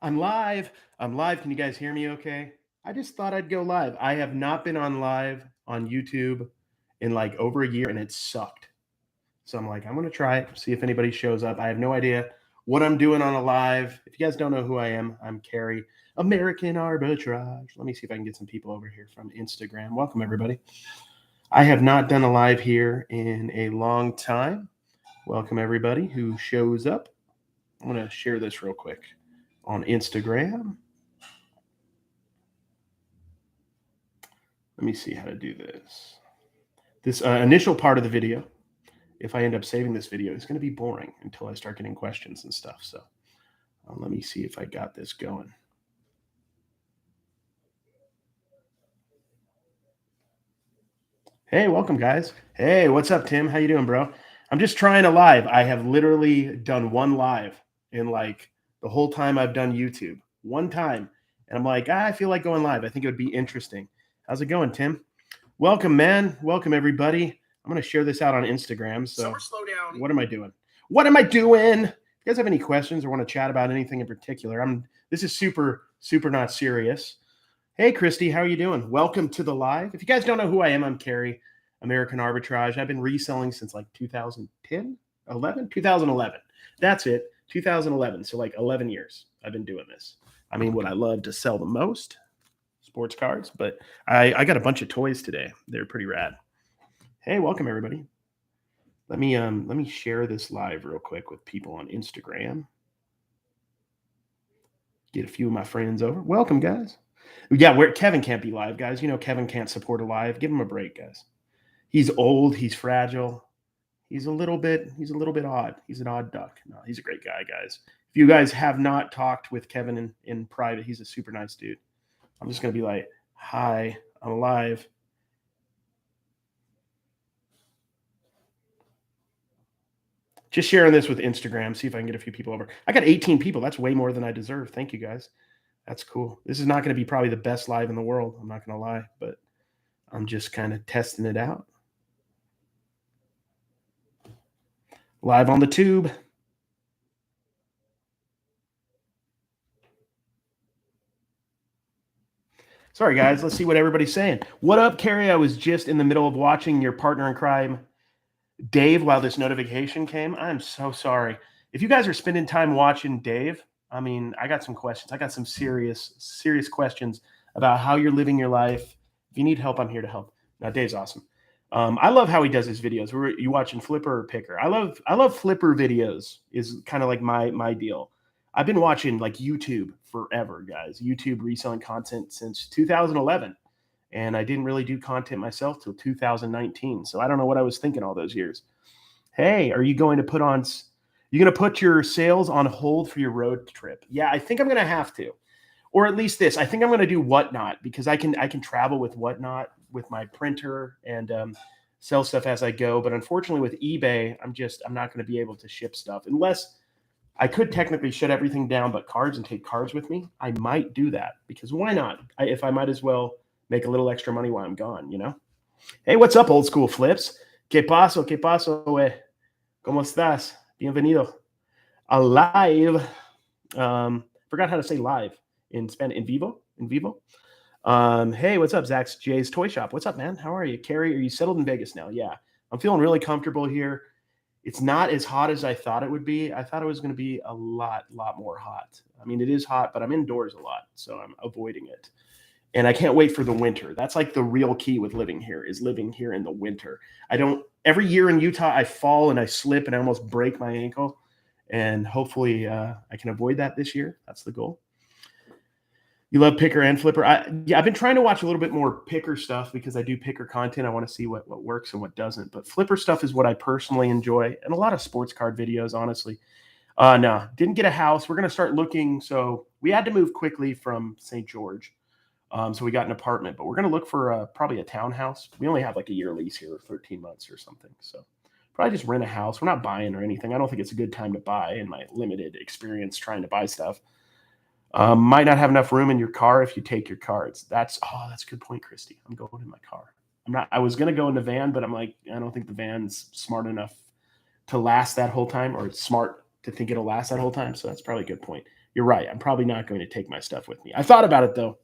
I'm live. I'm live. Can you guys hear me okay? I just thought I'd go live. I have not been on live on YouTube in like over a year and it sucked. So I'm like, I'm going to try it, see if anybody shows up. I have no idea what I'm doing on a live. If you guys don't know who I am, I'm Carrie, American Arbitrage. Let me see if I can get some people over here from Instagram. Welcome, everybody. I have not done a live here in a long time. Welcome, everybody who shows up. I'm going to share this real quick on Instagram. Let me see how to do this. This initial part of the video, if I end up saving this video, is going to be boring until I start getting questions and stuff. So let me see if I got this going. Hey, welcome, guys. Hey, what's up, Tim? How you doing, bro? I'm just trying a live. I have literally done one live in like the whole time I've done YouTube. One time. And I'm like, I feel like going live. I think it would be interesting. How's it going, Tim? Welcome, man. Welcome, everybody. I'm going to share this out on Instagram. So slow down. What am I doing? What am I doing? If you guys have any questions or want to chat about anything in particular, this is super not serious. Hey, Christy, how are you doing? Welcome to the live. If you guys don't know who I am, I'm Carrie, American Arbitrage. I've been reselling since like 2010, 2011. That's it, 2011. So like 11 years I've been doing this. I mean, what I love to sell the most, sports cards, but I got a bunch of toys today. They're pretty rad. Hey, welcome everybody. Let me share this live real quick with people on Instagram. Get a few of my friends over. Welcome, guys. Yeah, where Kevin can't be live, guys. You know Kevin can't support a live. Give him a break, guys. He's old. He's fragile. He's a little bit odd. He's an odd duck. No, he's a great guy, guys. If you guys have not talked with Kevin in private, he's a super nice dude. I'm just gonna be like, hi, I'm live. Just sharing this with Instagram. See if I can get a few people over. I got 18 people. That's way more than I deserve. Thank you, guys. That's cool. This is not going to be probably the best live in the world. I'm not going to lie, but I'm just kind of testing it out. Live on the tube. Sorry, guys. Let's see what everybody's saying. What up, Carrie? I was just in the middle of watching your partner in crime, Dave, while this notification came. I'm so sorry. If you guys are spending time watching Dave, I mean, I got some questions. I got some serious questions about how you're living your life. If you need help, I'm here to help. Now, Dave's awesome. I love how he does his videos. You watching Flipper or Picker? I love Flipper videos. Is kind of like my deal. I've been watching like YouTube forever, guys. YouTube reselling content since 2011, and I didn't really do content myself till 2019. So I don't know what I was thinking all those years. Hey, are you going to put your sales on hold for your road trip? Yeah, I think I'm going to have to, or at least this. I think I'm going to do Whatnot because I can travel with Whatnot with my printer and sell stuff as I go. But unfortunately, with eBay, I'm not going to be able to ship stuff unless I could technically shut everything down, but cards and take cards with me. I might do that because why not? If I might as well make a little extra money while I'm gone, you know? Hey, what's up, old school flips? ¿Qué paso? ¿Qué paso, güey? ¿Cómo estás? Bienvenido. Alive. Forgot how to say live in Spanish. In vivo? Hey, what's up, Zach's Jay's Toy Shop? What's up, man? How are you? Carrie, are you settled in Vegas now? Yeah. I'm feeling really comfortable here. It's not as hot as I thought it would be. I thought it was going to be a lot more hot. I mean, it is hot, but I'm indoors a lot, so I'm avoiding it. And I can't wait for the winter. That's like the real key with living here is living here in the winter. Every year in Utah, I fall and I slip and I almost break my ankle. And hopefully I can avoid that this year. That's the goal. You love Picker and Flipper. I've been trying to watch a little bit more Picker stuff because I do Picker content. I want to see what works and what doesn't. But Flipper stuff is what I personally enjoy, and a lot of sports card videos, honestly. No, didn't get a house. We're going to start looking. So we had to move quickly from St. George. So we got an apartment, but we're going to look for probably a townhouse. We only have like a year lease here, 13 months or something. So probably just rent a house. We're not buying or anything. I don't think it's a good time to buy in my limited experience trying to buy stuff. Might not have enough room in your car if you take your cards. That's a good point, Christy. I'm going in my car. I was going to go in the van, but I'm like, I don't think the van's smart enough to last that whole time, or it's smart to think it'll last that whole time. So that's probably a good point. You're right. I'm probably not going to take my stuff with me. I thought about it though.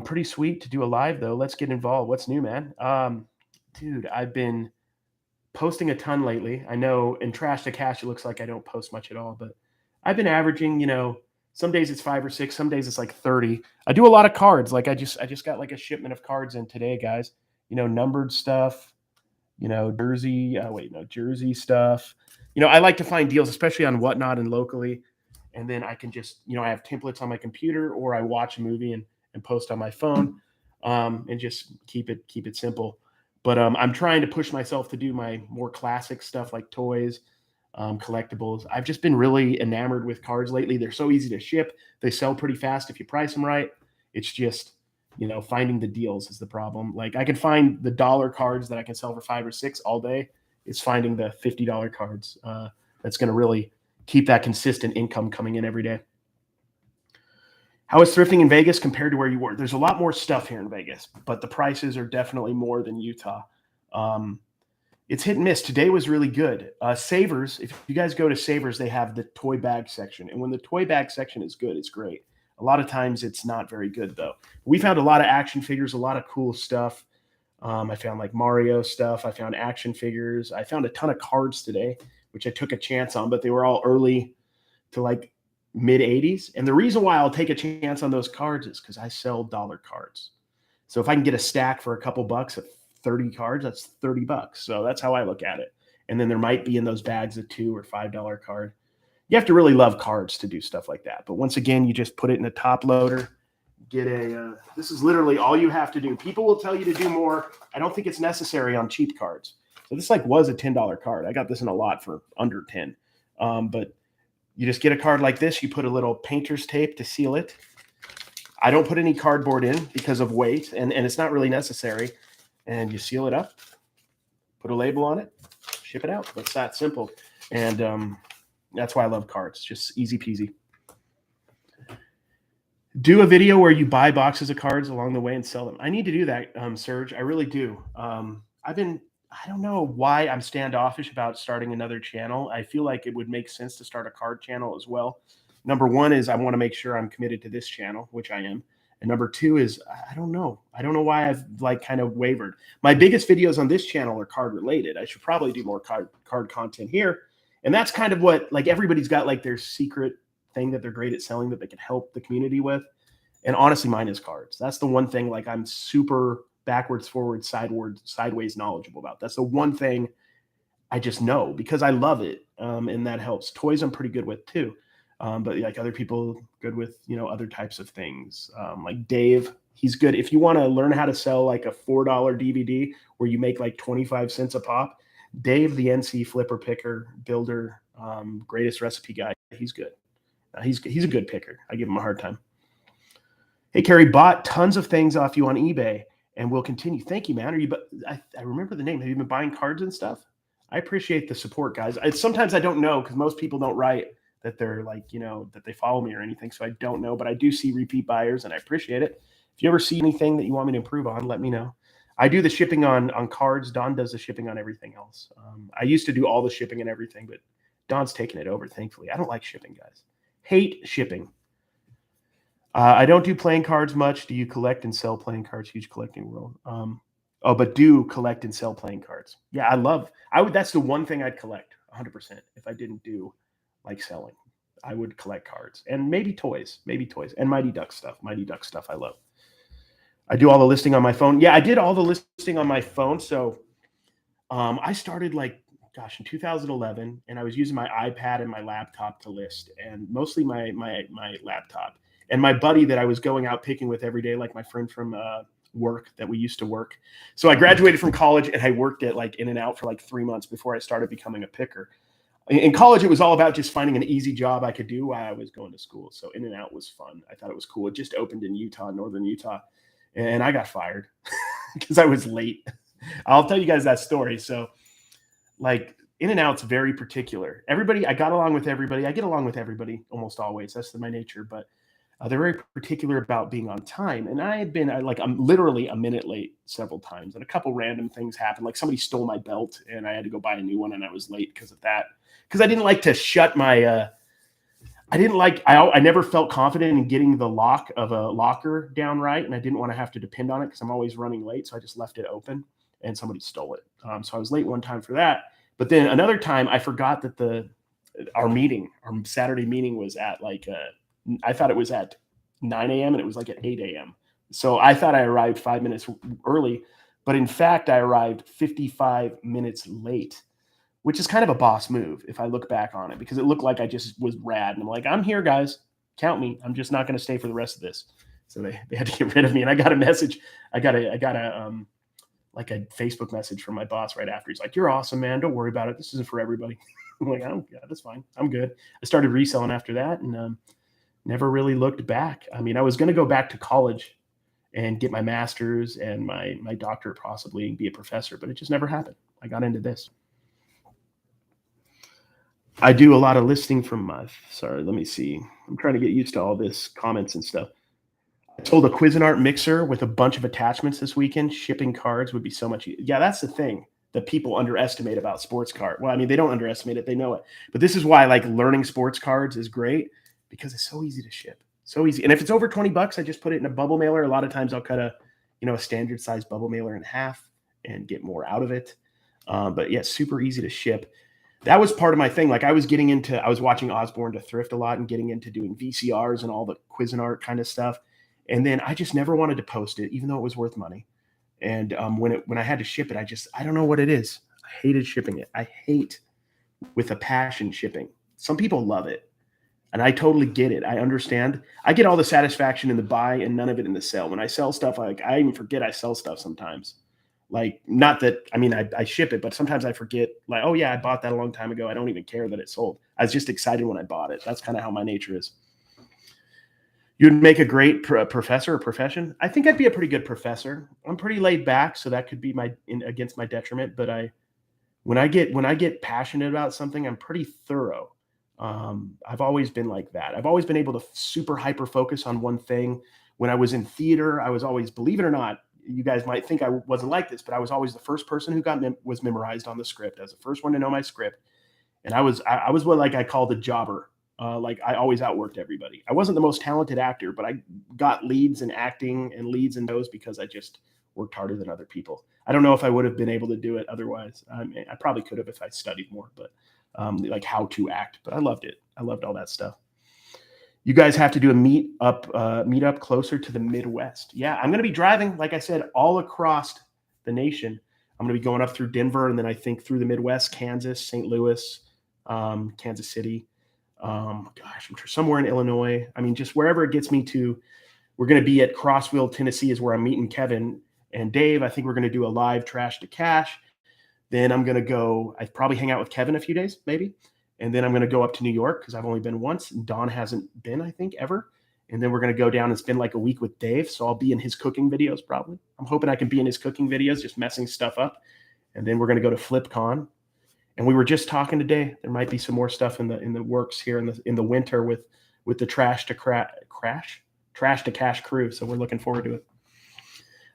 Pretty sweet to do a live though. Let's get involved. What's new, man? Dude, I've been posting a ton lately. I know in Trash to Cash, it looks like I don't post much at all, but I've been averaging, some days it's 5 or 6, some days it's like 30. I do a lot of cards. Like I just got like a shipment of cards in today, guys. Numbered stuff, jersey stuff. I like to find deals, especially on Whatnot and locally. And then I can just, I have templates on my computer, or I watch a movie and post on my phone, and just keep it simple. But I'm trying to push myself to do my more classic stuff like toys, collectibles. I've just been really enamored with cards lately. They're so easy to ship. They sell pretty fast if you price them right. It's just, finding the deals is the problem. Like I can find the dollar cards that I can sell for 5 or 6 all day. It's finding the $50 cards that's going to really keep that consistent income coming in every day. How is thrifting in Vegas compared to where you were? There's a lot more stuff here in Vegas, but the prices are definitely more than Utah. It's hit and miss. Today was really good. Savers, if you guys go to Savers, they have the toy bag section. And when the toy bag section is good, it's great. A lot of times it's not very good, though. We found a lot of action figures, a lot of cool stuff. I found like Mario stuff. I found action figures. I found a ton of cards today, which I took a chance on, but they were all early to like mid 80s. And the reason why I'll take a chance on those cards is because I sell dollar cards. So if I can get a stack for a couple bucks of 30 cards, that's $30. So that's how I look at it. And then there might be in those bags a $2 or $5 card. You have to really love cards to do stuff like that. But once again, you just put it in a top loader. This is literally all you have to do. People will tell you to do more. I don't think it's necessary on cheap cards. So this was a $10 card. I got this in a lot for under 10. But you just get a card like this. You put a little painter's tape to seal it. I don't put any cardboard in because of weight, and it's not really necessary. And you seal it up, put a label on it, ship it out. It's that simple. And that's why I love cards. Just easy peasy. Do a video where you buy boxes of cards along the way and sell them. I need to do that, Serge. I really do. I don't know why I'm standoffish about starting another channel. I feel like it would make sense to start a card channel as well. Number one is I want to make sure I'm committed to this channel, which I am. And number two is I don't know. I don't know why I've like kind of wavered. My biggest videos on this channel are card related. I should probably do more card content here. And that's kind of what, like, everybody's got like their secret thing that they're great at selling that they can help the community with. And honestly, mine is cards. That's the one thing like I'm super backwards, forwards, sideways knowledgeable about. That's the one thing I just know because I love it. And that helps. Toys I'm pretty good with too. But like other people good with, other types of things. Like Dave, he's good. If you want to learn how to sell like a $4 DVD where you make like 25 cents a pop, Dave, the NC flipper picker builder, greatest recipe guy, he's good. He's a good picker. I give him a hard time. Hey, Carrie, bought tons of things off you on eBay and will continue. Thank you, man. I remember the name. Have you been buying cards and stuff? I appreciate the support, guys. Sometimes I don't know because most people don't write that they're like, that they follow me or anything. So I don't know, but I do see repeat buyers and I appreciate it. If you ever see anything that you want me to improve on, let me know. I do the shipping on cards. Don does the shipping on everything else. I used to do all the shipping and everything, but Don's taken it over, thankfully. I don't like shipping, guys. Hate shipping. I don't do playing cards much. Do you collect and sell playing cards? Huge collecting world. But do collect and sell playing cards. Yeah, that's the one thing I'd collect 100% if I didn't do like selling. I would collect cards and maybe toys and Mighty Duck stuff. Mighty Duck stuff I love. I do all the listing on my phone. Yeah, I did all the listing on my phone. So I started in 2011, and I was using my iPad and my laptop to list, and mostly my laptop. And my buddy that I was going out picking with every day, like my friend from work that we used to work. So I graduated from college and I worked at like In-N-Out for like 3 months before I started becoming a picker. In college, it was all about just finding an easy job I could do while I was going to school. So In-N-Out was fun. I thought it was cool. It just opened in Utah, northern Utah. And I got fired because I was late. I'll tell you guys that story. So like In-N-Out's very particular. I got along with everybody. I get along with everybody almost always. That's my nature. But they're very particular about being on time. And I'm literally a minute late several times. And a couple random things happened. Like somebody stole my belt and I had to go buy a new one and I was late because of that. because I didn't like to shut my. I never felt confident in getting the lock of a locker down right, and I didn't want to have to depend on it because I'm always running late. So I just left it open, and somebody stole it. So I was late one time for that. But then another time, I forgot that our Saturday meeting was at I thought it was at 9 a.m. and it was like at 8 a.m. So I thought I arrived 5 minutes early, but in fact, I arrived 55 minutes late, which is kind of a boss move if I look back on it, because it looked like I just was rad. And I'm like, I'm here, guys. Count me. I'm just not going to stay for the rest of this. So they had to get rid of me. And I got a message. I got a Facebook message from my boss right after. He's like, you're awesome, man. Don't worry about it. This isn't for everybody. I'm like, oh, yeah, that's fine. I'm good. I started reselling after that and never really looked back. I mean, I was going to go back to college and get my master's and my doctorate, possibly, and be a professor, but it just never happened. I got into this. I do a lot of listing from my, sorry, let me see. I'm trying to get used to all this comments and stuff. I told a Cuisinart mixer with a bunch of attachments this weekend. Shipping cards would be so much easier. Yeah, that's the thing that people underestimate about sports card. Well, I mean, they don't underestimate it. They know it. But this is why like learning sports cards is great, because it's so easy to ship. So easy. And if it's over $20, I just put it in a bubble mailer. A lot of times I'll cut a standard size bubble mailer in half and get more out of it. But yeah, super easy to ship. That was part of my thing. Like I was watching Osborne to Thrift a lot and getting into doing VCRs and all the Cuisinart kind of stuff. And then I just never wanted to post it, even though it was worth money. And when I had to ship it, I don't know what it is. I hated shipping it. I hate with a passion shipping. Some people love it. And I totally get it. I understand. I get all the satisfaction in the buy and none of it in the sell. When I sell stuff, I even forget I sell stuff sometimes. Like, not that, I mean, I ship it, but sometimes I forget, like, oh yeah, I bought that a long time ago. I don't even care that it sold. I was just excited when I bought it. That's kind of how my nature is. You'd make a great professor or profession. I think I'd be a pretty good professor. I'm pretty laid back, so that could be against my detriment. But when I get passionate about something, I'm pretty thorough. I've always been like that. I've always been able to super hyper focus on one thing. When I was in theater, I was always, believe it or not, you guys might think I wasn't like this, but I was always the first person who was memorized on the script. I was the first one to know my script. And I was what I called a jobber. Like I always outworked everybody. I wasn't the most talented actor, but I got leads in acting and leads in those because I just worked harder than other people. I don't know if I would have been able to do it otherwise. I probably could have if I studied more, but like how to act. But I loved it. I loved all that stuff. You guys have to do a meet up closer to the Midwest. Yeah, I'm going to be driving, like I said, all across the nation. I'm going to be going up through Denver, and then I think through the Midwest, Kansas, St. Louis, Kansas City. I'm sure somewhere in Illinois. I mean, just wherever it gets me to. We're going to be at Crossville, Tennessee is where I'm meeting Kevin and Dave. I think we're going to do a live Trash to Cash. Then I'm going to go, I'd probably hang out with Kevin a few days, maybe. And then I'm going to go up to New York because I've only been once. And Don hasn't been, I think, ever. And then we're going to go down and spend like a week with Dave. So I'll be in his cooking videos probably. I'm hoping I can be in his cooking videos, just messing stuff up. And then we're going to go to FlipCon. And we were just talking today. There might be some more stuff in the works here in the winter with the Trash to Cash crew. So we're looking forward to it.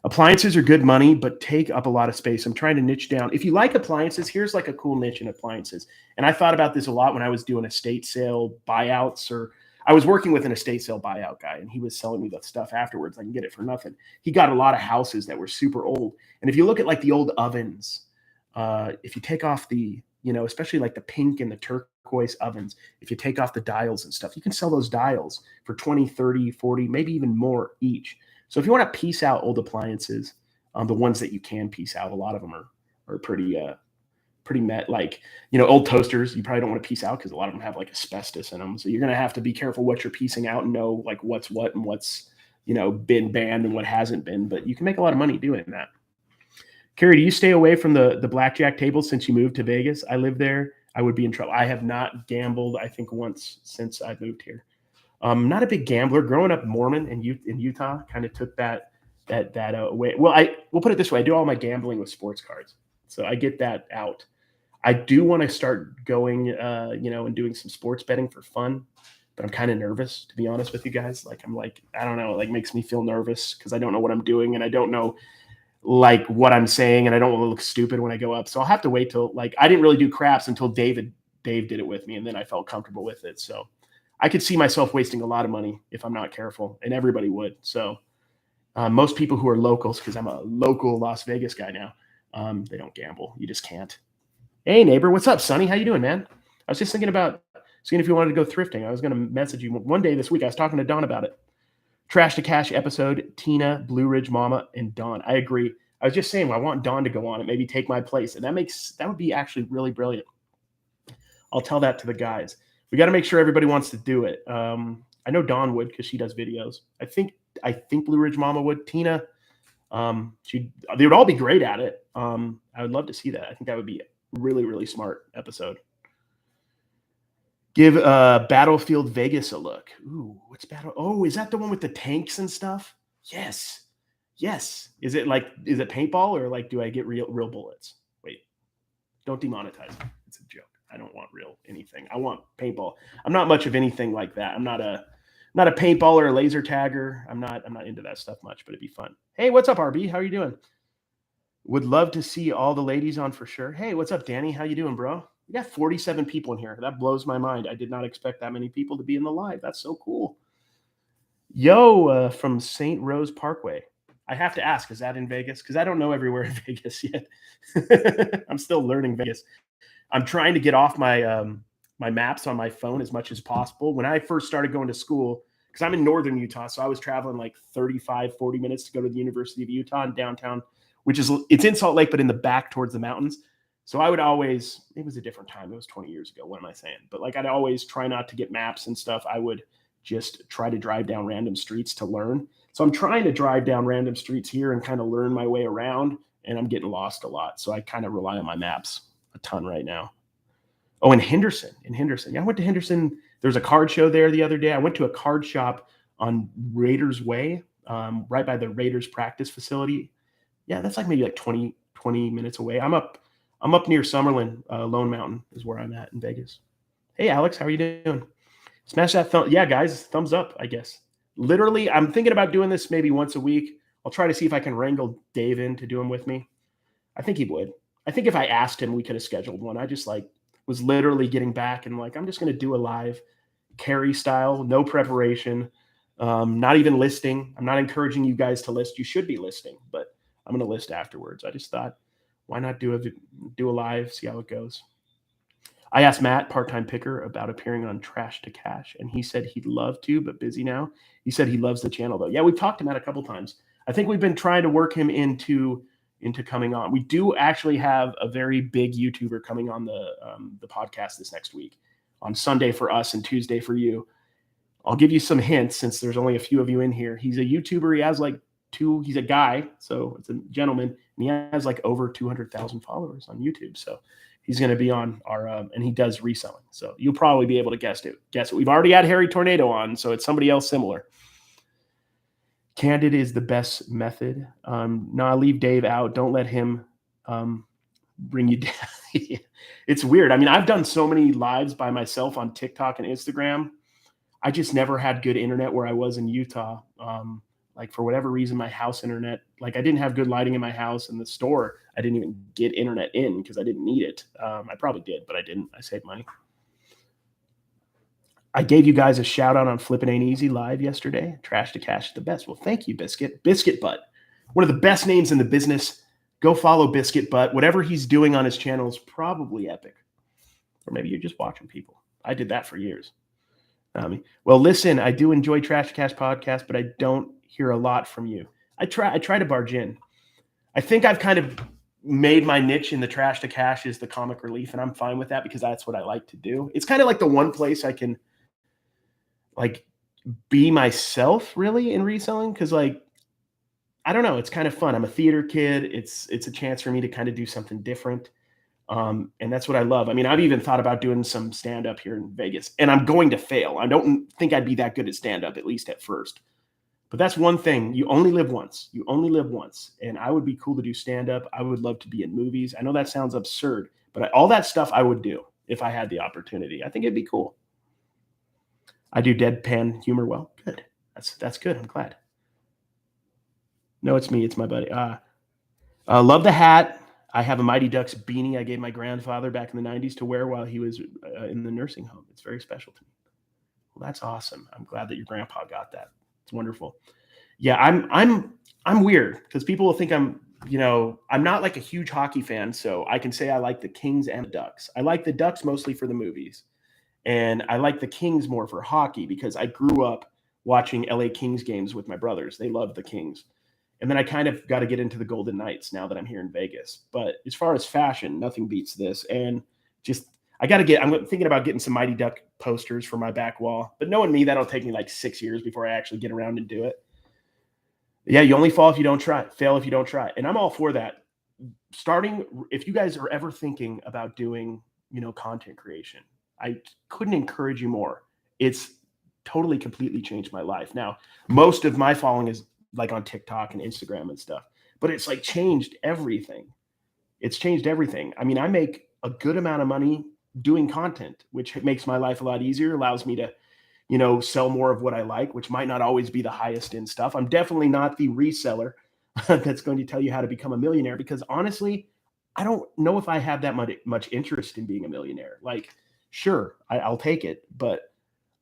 Appliances are good money, but take up a lot of space. I'm trying to niche down. If you like appliances, here's like a cool niche in appliances. And I thought about this a lot when I was doing estate sale buyouts, or I was working with an estate sale buyout guy, and he was selling me the stuff afterwards. I can get it for nothing. He got a lot of houses that were super old. And if you look at like the old ovens, if you take off the, especially like the pink and the turquoise ovens, if you take off the dials and stuff, you can sell those dials for 20, 30, 40, maybe even more each. So if you want to piece out old appliances, the ones that you can piece out, a lot of them are pretty like, old toasters, you probably don't want to piece out because a lot of them have like asbestos in them. So you're going to have to be careful what you're piecing out and know like what's what and what's, been banned and what hasn't been, but you can make a lot of money doing that. Carrie, do you stay away from the blackjack tables since you moved to Vegas? I live there. I would be in trouble. I have not gambled, I think, once since I moved here. Not a big gambler. Growing up Mormon in Utah kind of took that away. Well, we'll put it this way. I do all my gambling with sports cards. So I get that out. I do want to start going, and doing some sports betting for fun, but I'm kind of nervous, to be honest with you guys. Like, I don't know, like makes me feel nervous because I don't know what I'm doing and I don't know like what I'm saying and I don't want to look stupid when I go up. So I'll have to wait till I didn't really do craps until David Dave did it with me, and then I felt comfortable with it. So I could see myself wasting a lot of money if I'm not careful, and everybody would. So most people who are locals, because I'm a local Las Vegas guy now, they don't gamble. You just can't. Hey, neighbor, what's up, Sonny? How you doing, man? I was just thinking about seeing if you wanted to go thrifting. I was going to message you one day this week. I was talking to Don about it. Trash to Cash episode, Tina, Blue Ridge Mama, and Don. I agree. I was just saying I want Don to go on it, maybe take my place. And that would be actually really brilliant. I'll tell that to the guys. We got to make sure everybody wants to do it. I know Dawn would because she does videos. I think Blue Ridge Mama would. Tina, they would all be great at it. I would love to see that. I think that would be a really, really smart episode. Give Battlefield Vegas a look. Ooh, what's Battle? Oh, is that the one with the tanks and stuff? Yes. Is it paintball, or like do I get real bullets? Wait, don't demonetize it. It's a joke. I don't want real anything. I want paintball. I'm not much of anything like that. I'm not a paintball or a laser tagger. I'm not into that stuff much, but it'd be fun. Hey, what's up, RB? How are you doing? Would love to see all the ladies on for sure. Hey, what's up, Danny? How you doing, bro? We got 47 people in here. That blows my mind. I did not expect that many people to be in the live. That's so cool. Yo, from St. Rose Parkway. I have to ask, is that in Vegas? Because I don't know everywhere in Vegas yet. I'm still learning Vegas. I'm trying to get off my my maps on my phone as much as possible. When I first started going to school, because I'm in northern Utah, so I was traveling like 35, 40 minutes to go to the University of Utah in downtown, it's in Salt Lake, but in the back towards the mountains. So I would always, it was a different time. It was 20 years ago. What am I saying? But like, I'd always try not to get maps and stuff. I would just try to drive down random streets to learn. So I'm trying to drive down random streets here and kind of learn my way around, and I'm getting lost a lot. So I kind of rely on my maps a ton right now. Oh, in Henderson. Yeah, I went to Henderson. There's a card show there the other day. I went to a card shop on Raiders Way, right by the Raiders practice facility. Yeah, that's like maybe like 20 minutes away. I'm up near Summerlin. Lone Mountain is where I'm at in Vegas. Hey, Alex, how are you doing? Smash that thumb. Yeah, guys, thumbs up, I guess. Literally, I'm thinking about doing this maybe once a week. I'll try to see if I can wrangle Dave in to do them with me. I think he would. I think if I asked him, we could have scheduled one. I just was literally getting back and I'm just going to do a live carry style, no preparation, not even listing. I'm not encouraging you guys to list. You should be listing, but I'm going to list afterwards. I just thought, why not do a live, see how it goes. I asked Matt, part-time picker, about appearing on Trash to Cash, and he said he'd love to, but busy now. He said he loves the channel, though. Yeah, we've talked to Matt a couple times. I think we've been trying to work him into coming on. We do actually have a very big YouTuber coming on the podcast this next week, on Sunday for us and Tuesday for you. I'll give you some hints since there's only a few of you in here. He's a YouTuber. He has he's a guy, so it's a gentleman, and he has over 200,000 followers on YouTube. So he's going to be on our, and he does reselling. So you'll probably be able to guess it. We've already had Harry Tornado on, so it's somebody else similar. Candid is the best method. No, I leave Dave out. Don't let him bring you down. It's weird. I mean, I've done so many lives by myself on TikTok and Instagram. I just never had good internet where I was in Utah. For whatever reason, my house internet, I didn't have good lighting in my house, and the store, I didn't even get internet in because I didn't need it. I probably did, but I didn't. I saved money. I gave you guys a shout out on Flippin' Ain't Easy live yesterday. Trash to Cash is the best. Well, thank you, Biscuit. Biscuit Butt, one of the best names in the business. Go follow Biscuit Butt. Whatever he's doing on his channel is probably epic. Or maybe you're just watching people. I did that for years. Well, listen, I do enjoy Trash to Cash podcast, but I don't hear a lot from you. I try to barge in. I think I've kind of made my niche in the Trash to Cash is the comic relief, and I'm fine with that because that's what I like to do. It's kind of like the one place I can be myself really in reselling, because I don't know, it's kind of fun. I'm a theater kid. It's a chance for me to kind of do something different. And that's what I love. I mean, I've even thought about doing some stand-up here in Vegas, and I'm going to fail. I don't think I'd be that good at stand-up, at least at first. But that's one thing. You only live once. And I would be cool to do stand-up. I would love to be in movies. I know that sounds absurd, but all that stuff I would do if I had the opportunity. I think it'd be cool. I do deadpan humor well. Good. That's good. I'm glad. No, it's me. It's my buddy. Love the hat. I have a Mighty Ducks beanie I gave my grandfather back in the 90s to wear while he was in the nursing home. It's very special to me. Well, that's awesome. I'm glad that your grandpa got that. It's wonderful. Yeah, I'm weird because people will think I'm not like a huge hockey fan, so I can say I like the Kings and the Ducks. I like the Ducks mostly for the movies, and I like the Kings more for hockey because I grew up watching LA Kings games with my brothers. They loved the Kings. And then I kind of got to get into the Golden Knights now that I'm here in Vegas. But as far as fashion, nothing beats this. And just I'm thinking about getting some Mighty Duck posters for my back wall. But knowing me, that'll take me like 6 years before I actually get around and do it. Yeah, you only fall if you don't try. Fail if you don't try. And I'm all for that. If you guys are ever thinking about doing, content creation, I couldn't encourage you more. It's totally, completely changed my life. Now, most of my following is like on TikTok and Instagram and stuff, but it's like changed everything. It's changed everything. I mean, I make a good amount of money doing content, which makes my life a lot easier, allows me to, sell more of what I like, which might not always be the highest end stuff. I'm definitely not the reseller that's going to tell you how to become a millionaire because honestly, I don't know if I have that much interest in being a millionaire. Like, sure, I'll take it, but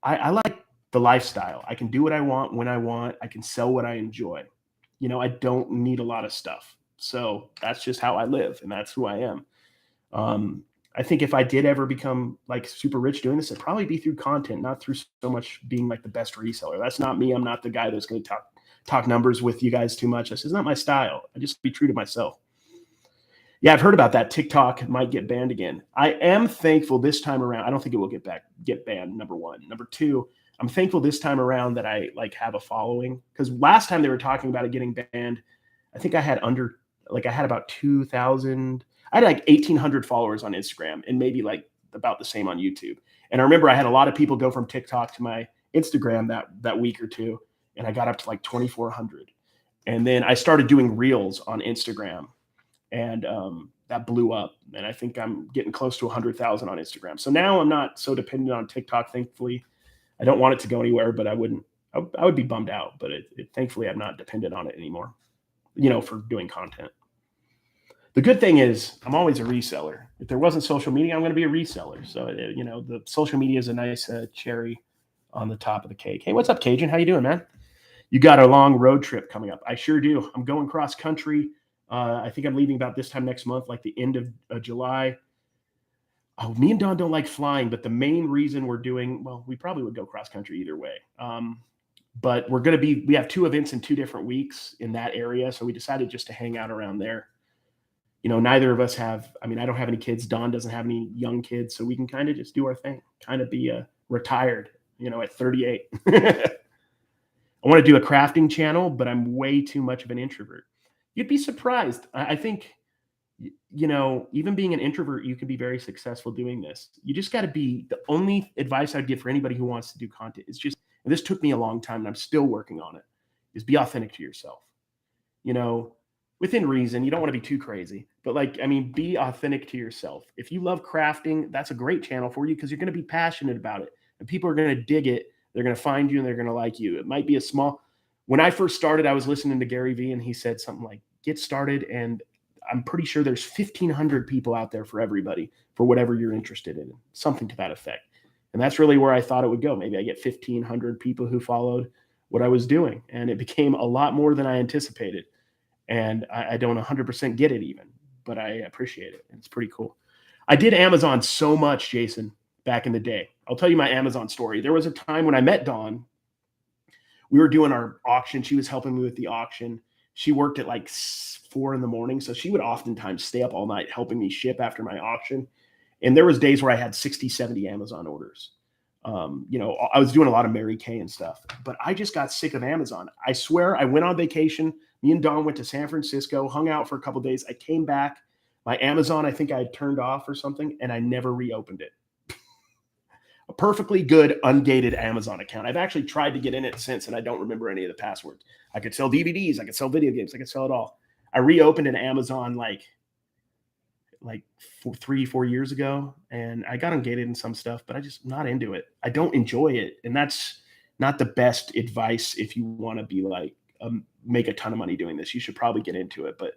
I like the lifestyle. I can do what I want when I want. I can sell what I enjoy. I don't need a lot of stuff. So that's just how I live, and that's who I am. I think if I did ever become like super rich doing this, it'd probably be through content, not through so much being like the best reseller. That's not me. I'm not the guy that's going to talk numbers with you guys too much. This is not my style. I just be true to myself. Yeah, I've heard about that. TikTok might get banned again. I am thankful this time around. I don't think it will get banned. Number one. Number two, I'm thankful this time around that I have a following because last time they were talking about it getting banned, I think I had about 2,000. I had like 1,800 followers on Instagram and maybe like about the same on YouTube. And I remember I had a lot of people go from TikTok to my Instagram that week or two, and I got up to like 2,400. And then I started doing reels on Instagram. And that blew up. And I think I'm getting close to 100,000 on Instagram. So now I'm not so dependent on TikTok, thankfully. I don't want it to go anywhere, but I would be bummed out. But thankfully, I'm not dependent on it anymore, for doing content. The good thing is I'm always a reseller. If there wasn't social media, I'm going to be a reseller. So, the social media is a nice cherry on the top of the cake. Hey, what's up, Cajun? How you doing, man? You got a long road trip coming up. I sure do. I'm going cross country. I think I'm leaving about this time next month, like the end of July. Oh, me and Don don't like flying, but the main reason we probably would go cross country either way. But we have 2 events in 2 different weeks in that area. So we decided just to hang out around there. Neither of us I don't have any kids. Don doesn't have any young kids. So we can kind of just do our thing, kind of be retired, at 38. I want to do a crafting channel, but I'm way too much of an introvert. You'd be surprised. I think, even being an introvert, you can be very successful doing this. You just got to the only advice I'd give for anybody who wants to do content is and this took me a long time and I'm still working on it, is be authentic to yourself. Within reason. You don't want to be too crazy, but be authentic to yourself. If you love crafting, that's a great channel for you because you're going to be passionate about it and people are going to dig it. They're going to find you and they're going to like you. It might be when I first started, I was listening to Gary Vee and he said something like, get started. And I'm pretty sure there's 1,500 people out there for everybody, for whatever you're interested in, something to that effect. And that's really where I thought it would go. Maybe I get 1,500 people who followed what I was doing. And it became a lot more than I anticipated. And I don't 100% get it even, but I appreciate it. It's pretty cool. I did Amazon so much, Jason, back in the day. I'll tell you my Amazon story. There was a time when I met Dawn. We were doing our auction. She was helping me with the auction. She worked at like 4 a.m. So she would oftentimes stay up all night helping me ship after my auction. And there was days where I had 60, 70 Amazon orders. I was doing a lot of Mary Kay and stuff, but I just got sick of Amazon. I swear I went on vacation. Me and Dawn went to San Francisco, hung out for a couple of days. I came back. My Amazon, I think I had turned off or something, and I never reopened it. A perfectly good, ungated Amazon account. I've actually tried to get in it since, and I don't remember any of the passwords. I could sell DVDs. I could sell video games. I could sell it all. I reopened an Amazon like 3-4 years ago, and I got ungated in some stuff, but I just not into it. I don't enjoy it, and that's not the best advice if you want to be make a ton of money doing this. You should probably get into it, but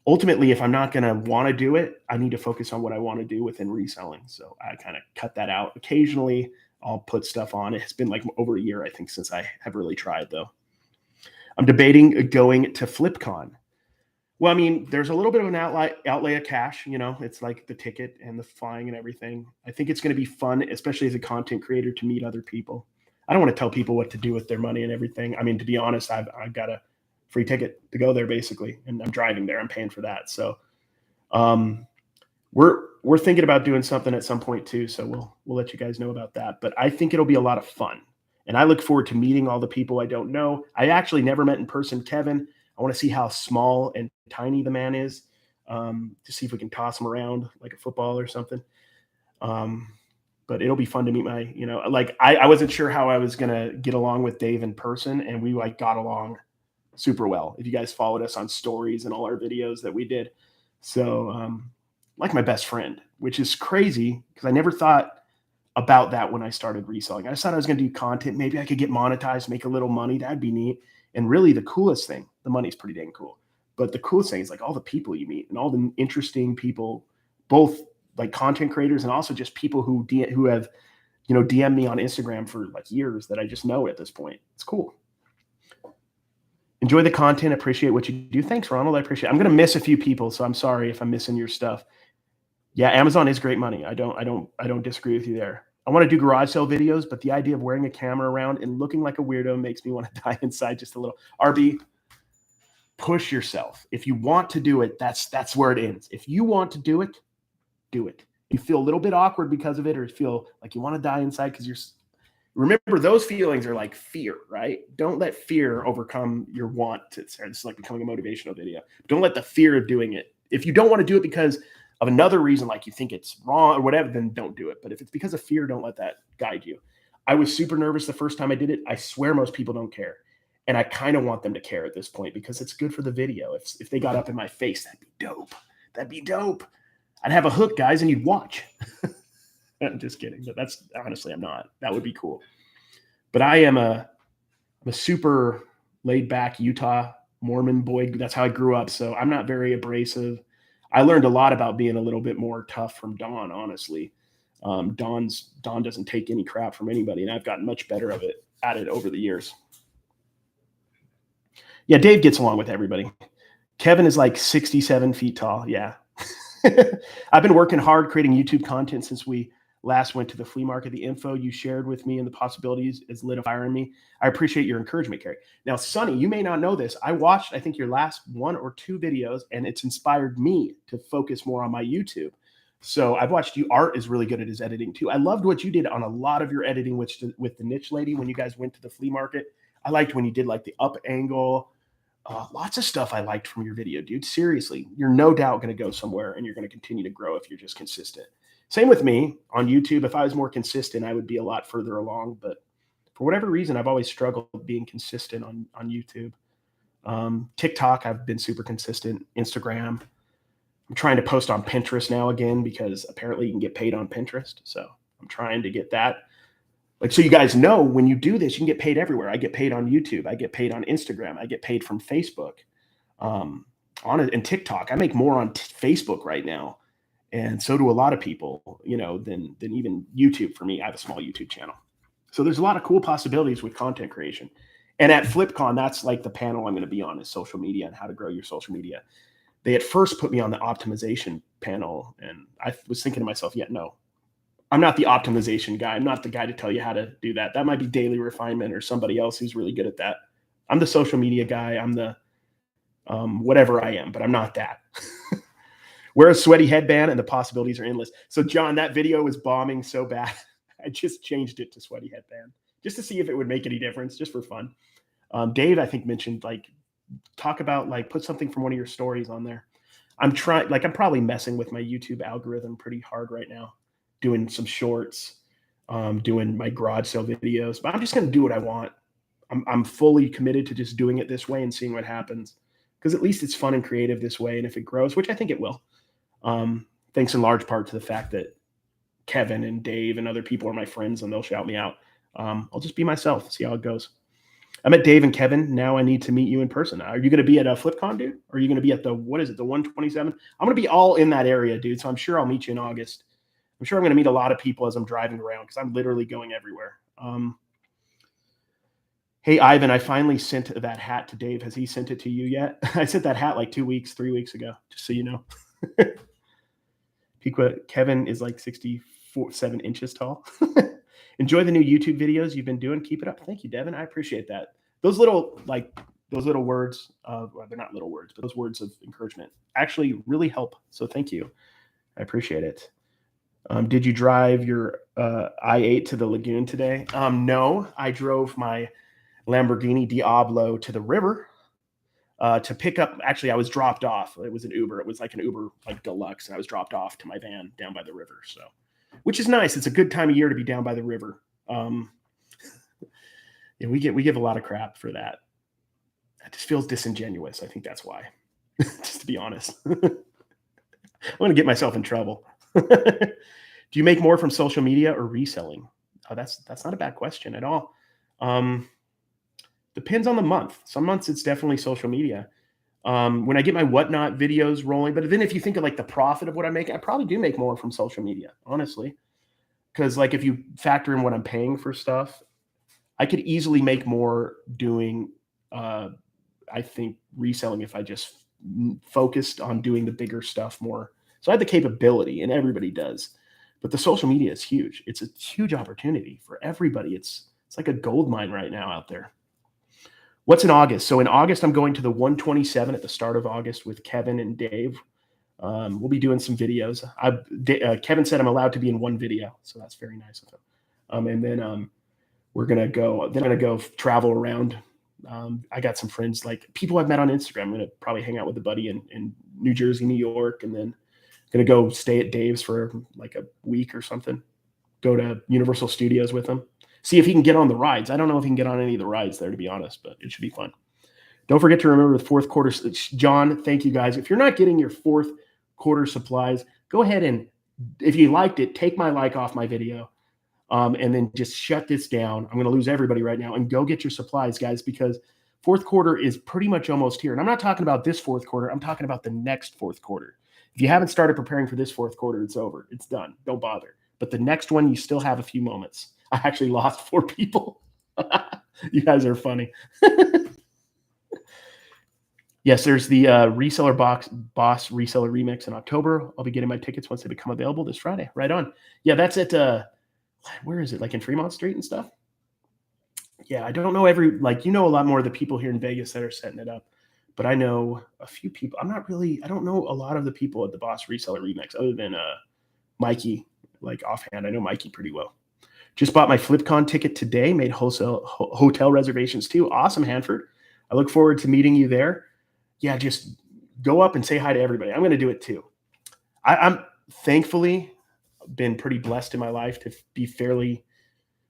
ultimately, if I'm not going to want to do it, I need to focus on what I want to do within reselling. So I kind of cut that out. Occasionally, I'll put stuff on. It's been like over a year, I think, since I have really tried, though. I'm debating going to FlipCon. Well, I mean, there's a little bit of an outlay of cash. It's like the ticket and the flying and everything. I think it's going to be fun, especially as a content creator, to meet other people. I don't want to tell people what to do with their money and everything. I mean, to be honest, I've got a free ticket to go there basically, and I'm driving there. I'm paying for that. So we're thinking about doing something at some point too. So we'll let you guys know about that. But I think it'll be a lot of fun, and I look forward to meeting all the people I don't know. I actually never met in person Kevin. I want to see how small and tiny the man is, to see if we can toss him around like a football or something. But it'll be fun to meet I wasn't sure how I was going to get along with Dave in person, and we got along super well. If you guys followed us on stories and all our videos that we did. So, like my best friend, which is crazy because I never thought about that when I started reselling. I just thought I was going to do content. Maybe I could get monetized, make a little money. That'd be neat. And really the coolest thing, the money's pretty dang cool. But the coolest thing is like all the people you meet and all the interesting people, both like content creators and also just people who have, DM me on Instagram for like years that I just know at this point. It's cool. Enjoy the content. Appreciate what you do. Thanks, Ronald. I appreciate it. I'm going to miss a few people, so I'm sorry if I'm missing your stuff. Yeah, Amazon is great money. I don't disagree with you there. I want to do garage sale videos, but the idea of wearing a camera around and looking like a weirdo makes me want to die inside just a little. RB, push yourself. If you want to do it, that's where it ends. If you want to do it, do it. You feel a little bit awkward because of it, or feel like you want to die inside because you're. Remember, those feelings are like fear, right? Don't let fear overcome your want to. This is like becoming a motivational video. Don't let the fear of doing it. If you don't want to do it because of another reason, like you think it's wrong or whatever, then don't do it. But if it's because of fear, don't let that guide you. I was super nervous the first time I did it. I swear most people don't care. And I kind of want them to care at this point because it's good for the video. If they got up in my face, that'd be dope. That'd be dope. I'd have a hook, guys, and you'd watch. I'm just kidding. But that's honestly, I'm not. That would be cool. But I'm a super laid back Utah Mormon boy. That's how I grew up. So I'm not very abrasive. I learned a lot about being a little bit more tough from Don, honestly. Don doesn't take any crap from anybody, and I've gotten much better at it over the years. Yeah, Dave gets along with everybody. Kevin is like 67 feet tall. Yeah. I've been working hard creating YouTube content since we last went to the flea market. The info you shared with me and the possibilities is lit a fire in me. I appreciate your encouragement, Carrie. Now, Sonny, you may not know this. I watched, I think, your last 1 or 2 videos, and it's inspired me to focus more on my YouTube. So I've watched you. Art is really good at his editing too. I loved what you did on a lot of your editing with the niche lady when you guys went to the flea market. I liked when you did like the up angle. Lots of stuff I liked from your video, dude. Seriously, you're no doubt going to go somewhere, and you're going to continue to grow if you're just consistent. Same with me on YouTube. If I was more consistent, I would be a lot further along. But for whatever reason, I've always struggled being consistent on YouTube. TikTok, I've been super consistent. Instagram, I'm trying to post on Pinterest now again because apparently you can get paid on Pinterest. So I'm trying to get that. Like, so you guys know, when you do this, you can get paid everywhere. I get paid on YouTube. I get paid on Instagram. I get paid from Facebook, on it, and TikTok. I make more on Facebook right now, and so do a lot of people, than even YouTube. For me, I have a small YouTube channel, so there's a lot of cool possibilities with content creation. And at FlipCon, that's like the panel I'm going to be on, is social media and how to grow your social media. They at first put me on the optimization panel, and I was thinking to myself, yeah, no. I'm not the optimization guy. I'm not the guy to tell you how to do that. That might be Daily Refinement or somebody else who's really good at that. I'm the social media guy. I'm the whatever I am, but I'm not that. Wear a sweaty headband and the possibilities are endless. So John, that video was bombing so bad. I just changed it to sweaty headband just to see if it would make any difference, just for fun. Dave, I think, mentioned talk about put something from one of your stories on there. I'm probably messing with my YouTube algorithm pretty hard right now, doing some shorts, doing my garage sale videos, but I'm just going to do what I want. I'm fully committed to just doing it this way and seeing what happens, because at least it's fun and creative this way. And if it grows, which I think it will, thanks in large part to the fact that Kevin and Dave and other people are my friends and they'll shout me out. I'll just be myself, see how it goes. I met Dave and Kevin. Now I need to meet you in person. Are you going to be at a FlipCon, dude? Or are you going to be at the, what is it, the 127? I'm going to be all in that area, dude. So I'm sure I'll meet you in August. I'm sure I'm going to meet a lot of people as I'm driving around because I'm literally going everywhere. Hey, Ivan, I finally sent that hat to Dave. Has he sent it to you yet? I sent that hat like 3 weeks ago, just so you know. Kevin is like 7 inches tall. Enjoy the new YouTube videos you've been doing. Keep it up. Thank you, Devin. I appreciate that. Those little words, well, they're not little words, but those words of encouragement actually really help. So thank you. I appreciate it. Did you drive your i8 to the lagoon today? No, I drove my Lamborghini Diablo to the river to pick up. Actually, I was dropped off. It was an Uber. It was like an Uber, like deluxe. And I was dropped off to my van down by the river. So, which is nice. It's a good time of year to be down by the river. Yeah, we give a lot of crap for that. It just feels disingenuous. I think that's why, just to be honest. I'm going to get myself in trouble. Do you make more from social media or reselling? Oh, that's not a bad question at all. Depends on the month. Some months it's definitely social media. When I get my whatnot videos rolling, but then if you think of like the profit of what I make, I probably do make more from social media, honestly. Because like if you factor in what I'm paying for stuff, I could easily make more doing, I think, reselling if I just focused on doing the bigger stuff more. So I have the capability, and everybody does. But the social media is huge. It's a huge opportunity for everybody. It's like a gold mine right now out there. What's in August? So in August, I'm going to the 127 at the start of August with Kevin and Dave. We'll be doing some videos. Kevin said I'm allowed to be in one video, so that's very nice of him. And then we're gonna go. Then I'm gonna go travel around. I got some friends, like people I've met on Instagram. I'm gonna probably hang out with a buddy in New Jersey, New York, and then gonna go stay at Dave's for like a week or something. Go to Universal Studios with him. See if he can get on the rides. I don't know if he can get on any of the rides there, to be honest, but it should be fun. Don't forget to remember the fourth quarter. John, thank you guys. If you're not getting your fourth quarter supplies, go ahead and, if you liked it, take my like off my video, and then just shut this down. I'm going to lose everybody right now, and go get your supplies, guys, because fourth quarter is pretty much almost here. And I'm not talking about this fourth quarter. I'm talking about the next fourth quarter. If you haven't started preparing for this fourth quarter, it's over. It's done. Don't bother. But the next one, you still have a few moments. I actually lost 4 people. You guys are funny. Yes, there's the Reseller Boss Reseller Remix in October. I'll be getting my tickets once they become available this Friday. Right on. Yeah, that's at, where is it? Like in Fremont Street and stuff? Yeah, I don't know a lot more of the people here in Vegas that are setting it up. But I know a few people. I don't know a lot of the people at the Boss Reseller Remix other than Mikey, like offhand. I know Mikey pretty well. Just bought my FlipCon ticket today, made hotel reservations too. Awesome, Hanford. I look forward to meeting you there. Yeah, just go up and say hi to everybody. I'm going to do it too. I'm thankfully been pretty blessed in my life to be fairly,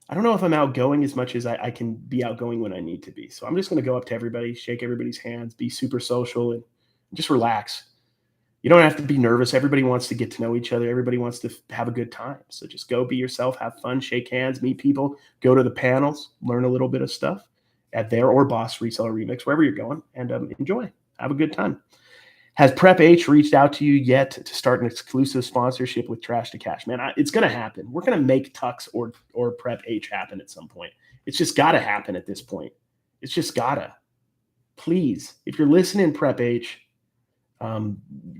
I don't know if I'm outgoing as much as I can be outgoing when I need to be. So I'm just going to go up to everybody, shake everybody's hands, be super social, and just relax. You don't have to be nervous. Everybody wants to get to know each other. Everybody wants to have a good time. So just go be yourself, have fun, shake hands, meet people, go to the panels, learn a little bit of stuff at there or Boss Reseller Remix, wherever you're going, and enjoy. Have a good time. Has Prep H reached out to you yet to start an exclusive sponsorship with Trash to Cash? Man, it's going to happen. We're going to make Tux or Prep H happen at some point. It's just got to happen at this point. It's just got to. Please, if you're listening, Prep H,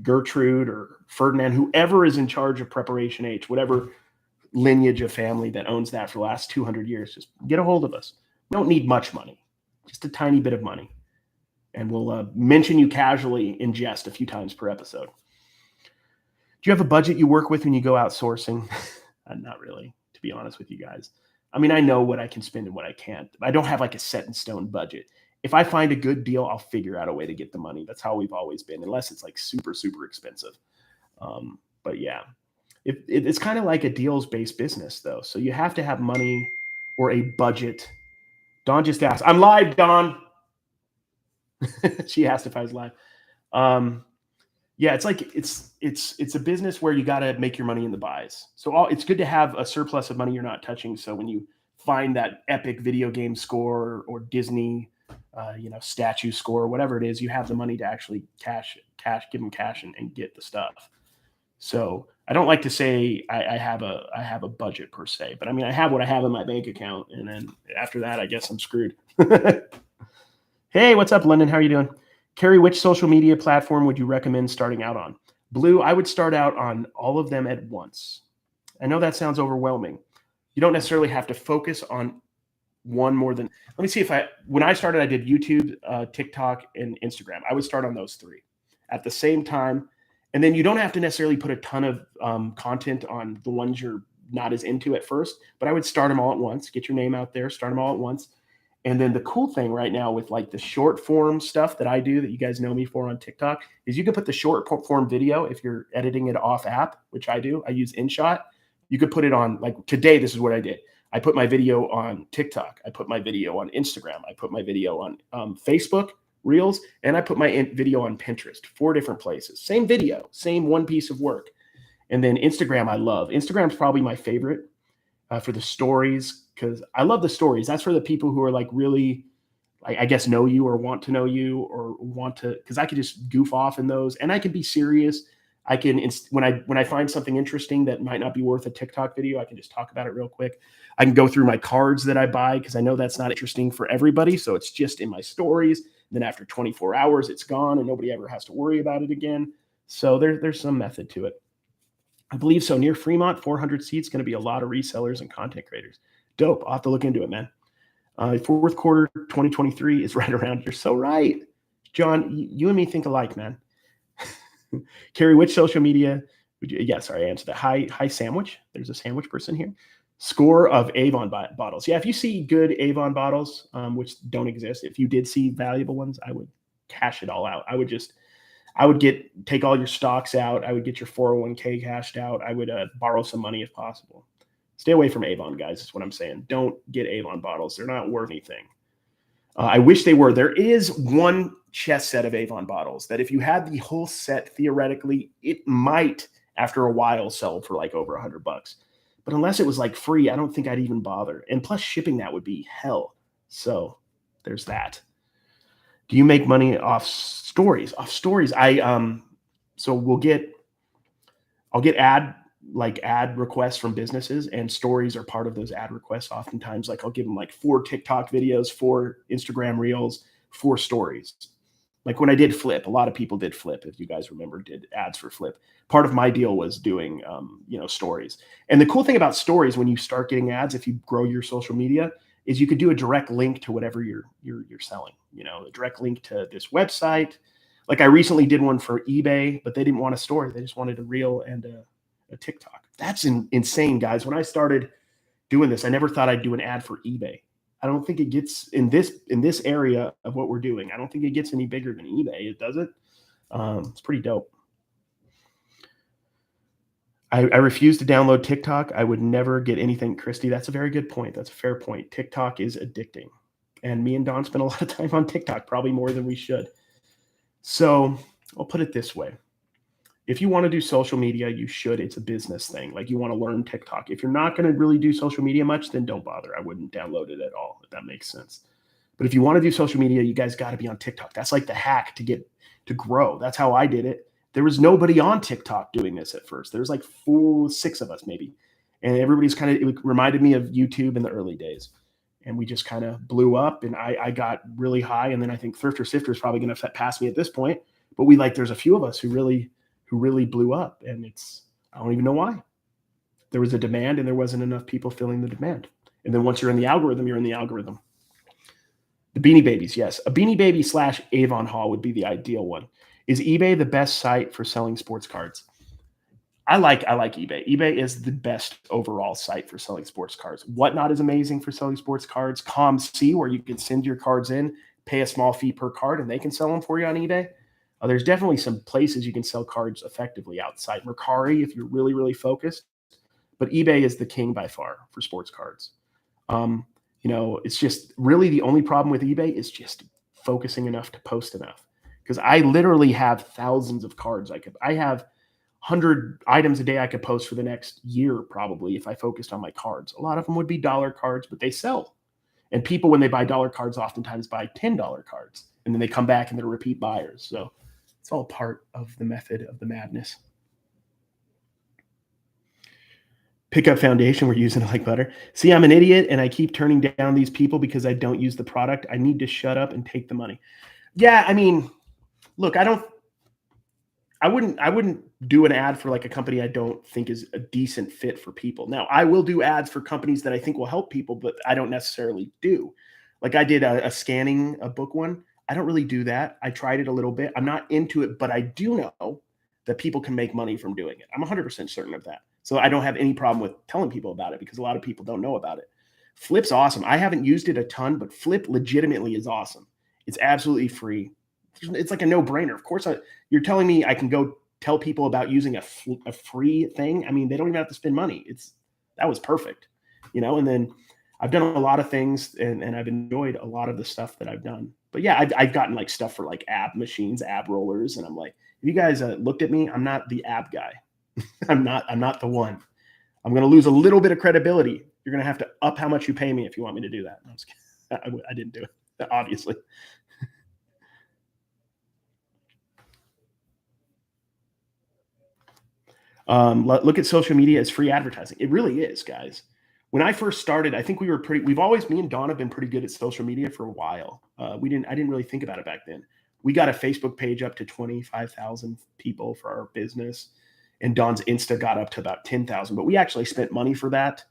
Gertrude or Ferdinand, whoever is in charge of Preparation H, whatever lineage of family that owns that for the last 200 years, just get a hold of us. We don't need much money, just a tiny bit of money. And we'll mention you casually in jest a few times per episode. Do you have a budget you work with when you go outsourcing? Not really, to be honest with you guys. I mean, I know what I can spend and what I can't. I don't have like a set in stone budget. If I find a good deal, I'll figure out a way to get the money. That's how we've always been, unless it's like super, super expensive. But yeah, it's kind of like a deals-based business, though. So you have to have money or a budget. Dawn just asked. I'm live, Dawn. She asked if I was live. Yeah, it's like it's a business where you got to make your money in the buys. So it's good to have a surplus of money you're not touching. So when you find that epic video game score or Disney, statue score, whatever it is, you have the money to actually give them cash and get the stuff. So I don't like to say I have a budget per se, but I mean I have what I have in my bank account, and then after that, I guess I'm screwed. Hey, what's up, London? How are you doing? Carrie, which social media platform would you recommend starting out on? Blue, I would start out on all of them at once. I know that sounds overwhelming. You don't necessarily have to focus on one more than. Let me see when I started, I did YouTube, TikTok, and Instagram. I would start on those three at the same time. And then you don't have to necessarily put a ton of content on the ones you're not as into at first, but I would start them all at once, get your name out there, start them all at once. And then the cool thing right now with like the short form stuff that I do that you guys know me for on TikTok is you can put the short form video if you're editing it off app, which I do. I use InShot. You could put it on, like today, this is what I did. I put my video on TikTok. I put my video on Instagram. I put my video on Facebook Reels, and I put my video on Pinterest, 4 different places. Same video, same one piece of work. And then Instagram, I love. Instagram's probably my favorite for the stories, because I love the stories. That's for the people who are like really, I guess, know you or want to know you or want to, because I could just goof off in those, and I can be serious. I can, when I find something interesting that might not be worth a TikTok video, I can just talk about it real quick. I can go through my cards that I buy because I know that's not interesting for everybody. So it's just in my stories. Then after 24 hours, it's gone and nobody ever has to worry about it again. So there's some method to it. I believe so. Near Fremont, 400 seats, going to be a lot of resellers and content creators. Dope. I'll have to look into it, man. Fourth quarter 2023 is right around. You're so right. John, you and me think alike, man. Carrie, which social media would you? Yeah, sorry, I answered that. Hi, sandwich. There's a sandwich person here. Score of Avon bottles. Yeah, if you see good Avon bottles, which don't exist, if you did see valuable ones, I would cash it all out. I would take all your stocks out. I would get your 401k cashed out. I would borrow some money if possible. Stay away from Avon, guys, is what I'm saying. Don't get Avon bottles. They're not worth anything. I wish they were. There is one chest set of Avon bottles that if you had the whole set, theoretically, it might, after a while, sell for like over $100. But unless it was like free, I don't think I'd even bother. And plus shipping that would be hell. So there's that. Do you make money off stories? Off stories, so I'll get ad requests from businesses, and stories are part of those ad requests. Oftentimes, like I'll give them like 4 TikTok videos, 4 Instagram Reels, 4 stories. Like when I did Flip, a lot of people did Flip. If you guys remember, did ads for Flip. Part of my deal was doing, stories. And the cool thing about stories, when you start getting ads, if you grow your social media, is you could do a direct link to whatever you're selling. A direct link to this website. Like I recently did one for eBay, but they didn't want a story. They just wanted a reel and a TikTok. That's insane, guys. When I started doing this, I never thought I'd do an ad for eBay. I don't think it gets in this area of what we're doing. I don't think it gets any bigger than eBay. It doesn't. It's pretty dope. I refuse to download TikTok. I would never get anything. Christy, that's a very good point. That's a fair point. TikTok is addicting. And me and Don spend a lot of time on TikTok, probably more than we should. So I'll put it this way. If you want to do social media, you should. It's a business thing. Like you want to learn TikTok. If you're not going to really do social media much, then don't bother. I wouldn't download it at all, if that makes sense. But if you want to do social media, you guys got to be on TikTok. That's like the hack to grow. That's how I did it. There was nobody on TikTok doing this at first. There was like 6 of us maybe. And everybody's it reminded me of YouTube in the early days. And we just kind of blew up, and I got really high. And then I think Thrifter Sifter is probably going to pass me at this point. But there's a few of us who really blew up, and I don't even know why. There was a demand and there wasn't enough people filling the demand. And then once you're in the algorithm, you're in the algorithm. The Beanie Babies, yes. A Beanie Baby / Avon haul would be the ideal one. Is eBay the best site for selling sports cards? I like eBay. eBay is the best overall site for selling sports cards. Whatnot is amazing for selling sports cards. ComC, where you can send your cards in, pay a small fee per card, and they can sell them for you on eBay. There's definitely some places you can sell cards effectively outside. Mercari, if you're really, really focused. But eBay is the king by far for sports cards. It's just really the only problem with eBay is just focusing enough to post enough. Because I literally have thousands of cards. I have 100 items a day I could post for the next year, probably, if I focused on my cards. A lot of them would be dollar cards, but they sell. And people, when they buy dollar cards, oftentimes buy $10 cards, and then they come back and they're repeat buyers. So it's all part of the method of the madness. Pickup foundation, we're using it like butter. See, I'm an idiot, and I keep turning down these people because I don't use the product. I need to shut up and take the money. Yeah, I mean, look, I wouldn't do an ad for like a company I don't think is a decent fit for people. Now, I will do ads for companies that I think will help people, but I don't necessarily do. Like I did a scanning a book one. I don't really do that. I tried it a little bit. I'm not into it, but I do know that people can make money from doing it. I'm 100% certain of that. So I don't have any problem with telling people about it because a lot of people don't know about it. Flip's awesome. I haven't used it a ton, but Flip legitimately is awesome. It's absolutely free. It's like a no-brainer. Of course, you're telling me I can go tell people about using a free thing. I mean, they don't even have to spend money. That was perfect, and then I've done a lot of things and I've enjoyed a lot of the stuff that I've done. But yeah, I've gotten like stuff for like ab machines, ab rollers. And I'm like, if you guys looked at me, I'm not the ab guy. I'm not the one. I'm going to lose a little bit of credibility. You're going to have to up how much you pay me if you want me to do that. I didn't do it, obviously. Look at social media as free advertising. It really is, guys. When I first started, I think me and Dawn have been pretty good at social media for a while. I didn't really think about it back then. We got a Facebook page up to 25,000 people for our business, and Dawn's Insta got up to about 10,000, but we actually spent money for that.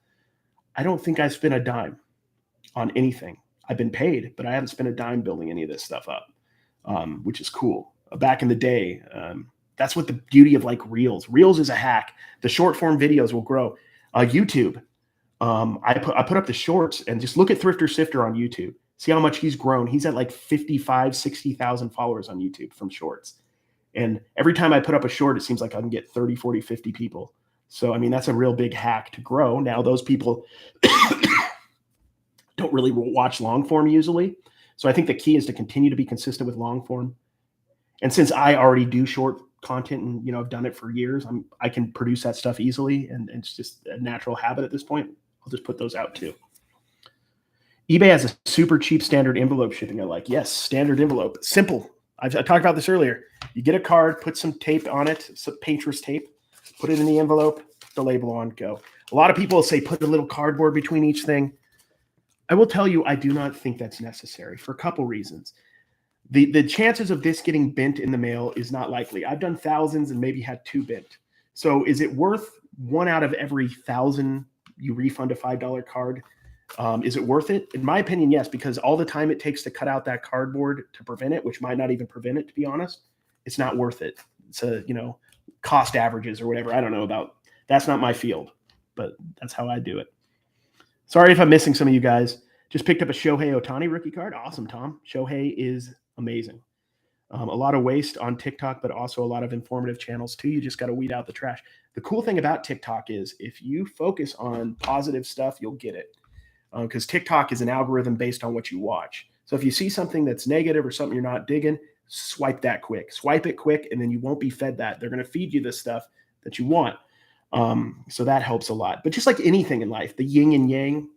I don't think I spent a dime on anything. I've been paid, but I haven't spent a dime building any of this stuff up, which is cool. Back in the day, that's what the beauty of like Reels. Reels is a hack. The short form videos will grow. YouTube. I put up the shorts and just look at Thrifter Sifter on YouTube. See how much he's grown. He's at like 55, 60,000 followers on YouTube from shorts. And every time I put up a short, it seems like I can get 30, 40, 50 people. So, I mean, that's a real big hack to grow. Now, those people don't really watch long form usually. So I think the key is to continue to be consistent with long form. And since I already do short content and, I've done it for years, I can produce that stuff easily. And it's just a natural habit at this point. I'll just put those out too. eBay has a super cheap standard envelope shipping. I like, yes, standard envelope. Simple. I talked about this earlier. You get a card, put some tape on it, some painter's tape, put it in the envelope, put the label on, go. A lot of people will say put a little cardboard between each thing. I will tell you, I do not think that's necessary for a couple reasons. The chances of this getting bent in the mail is not likely. I've done thousands and maybe had 2 bent. So is it worth 1 out of every 1,000 you refund a $5 card? Is it worth it? In my opinion, yes, because all the time it takes to cut out that cardboard to prevent it, which might not even prevent it, to be honest, it's not worth it. It's cost averages or whatever. I don't know about. That's not my field, but that's how I do it. Sorry if I'm missing some of you guys. Just picked up a Shohei Ohtani rookie card. Awesome, Tom. Shohei is amazing. A lot of waste on TikTok, but also a lot of informative channels too. You just got to weed out the trash. The cool thing about TikTok is if you focus on positive stuff, you'll get it. Because TikTok is an algorithm based on what you watch. So if you see something that's negative or something you're not digging, swipe that quick. Swipe it quick, and then you won't be fed that. They're going to feed you the stuff that you want. So that helps a lot. But just like anything in life, the yin and yang,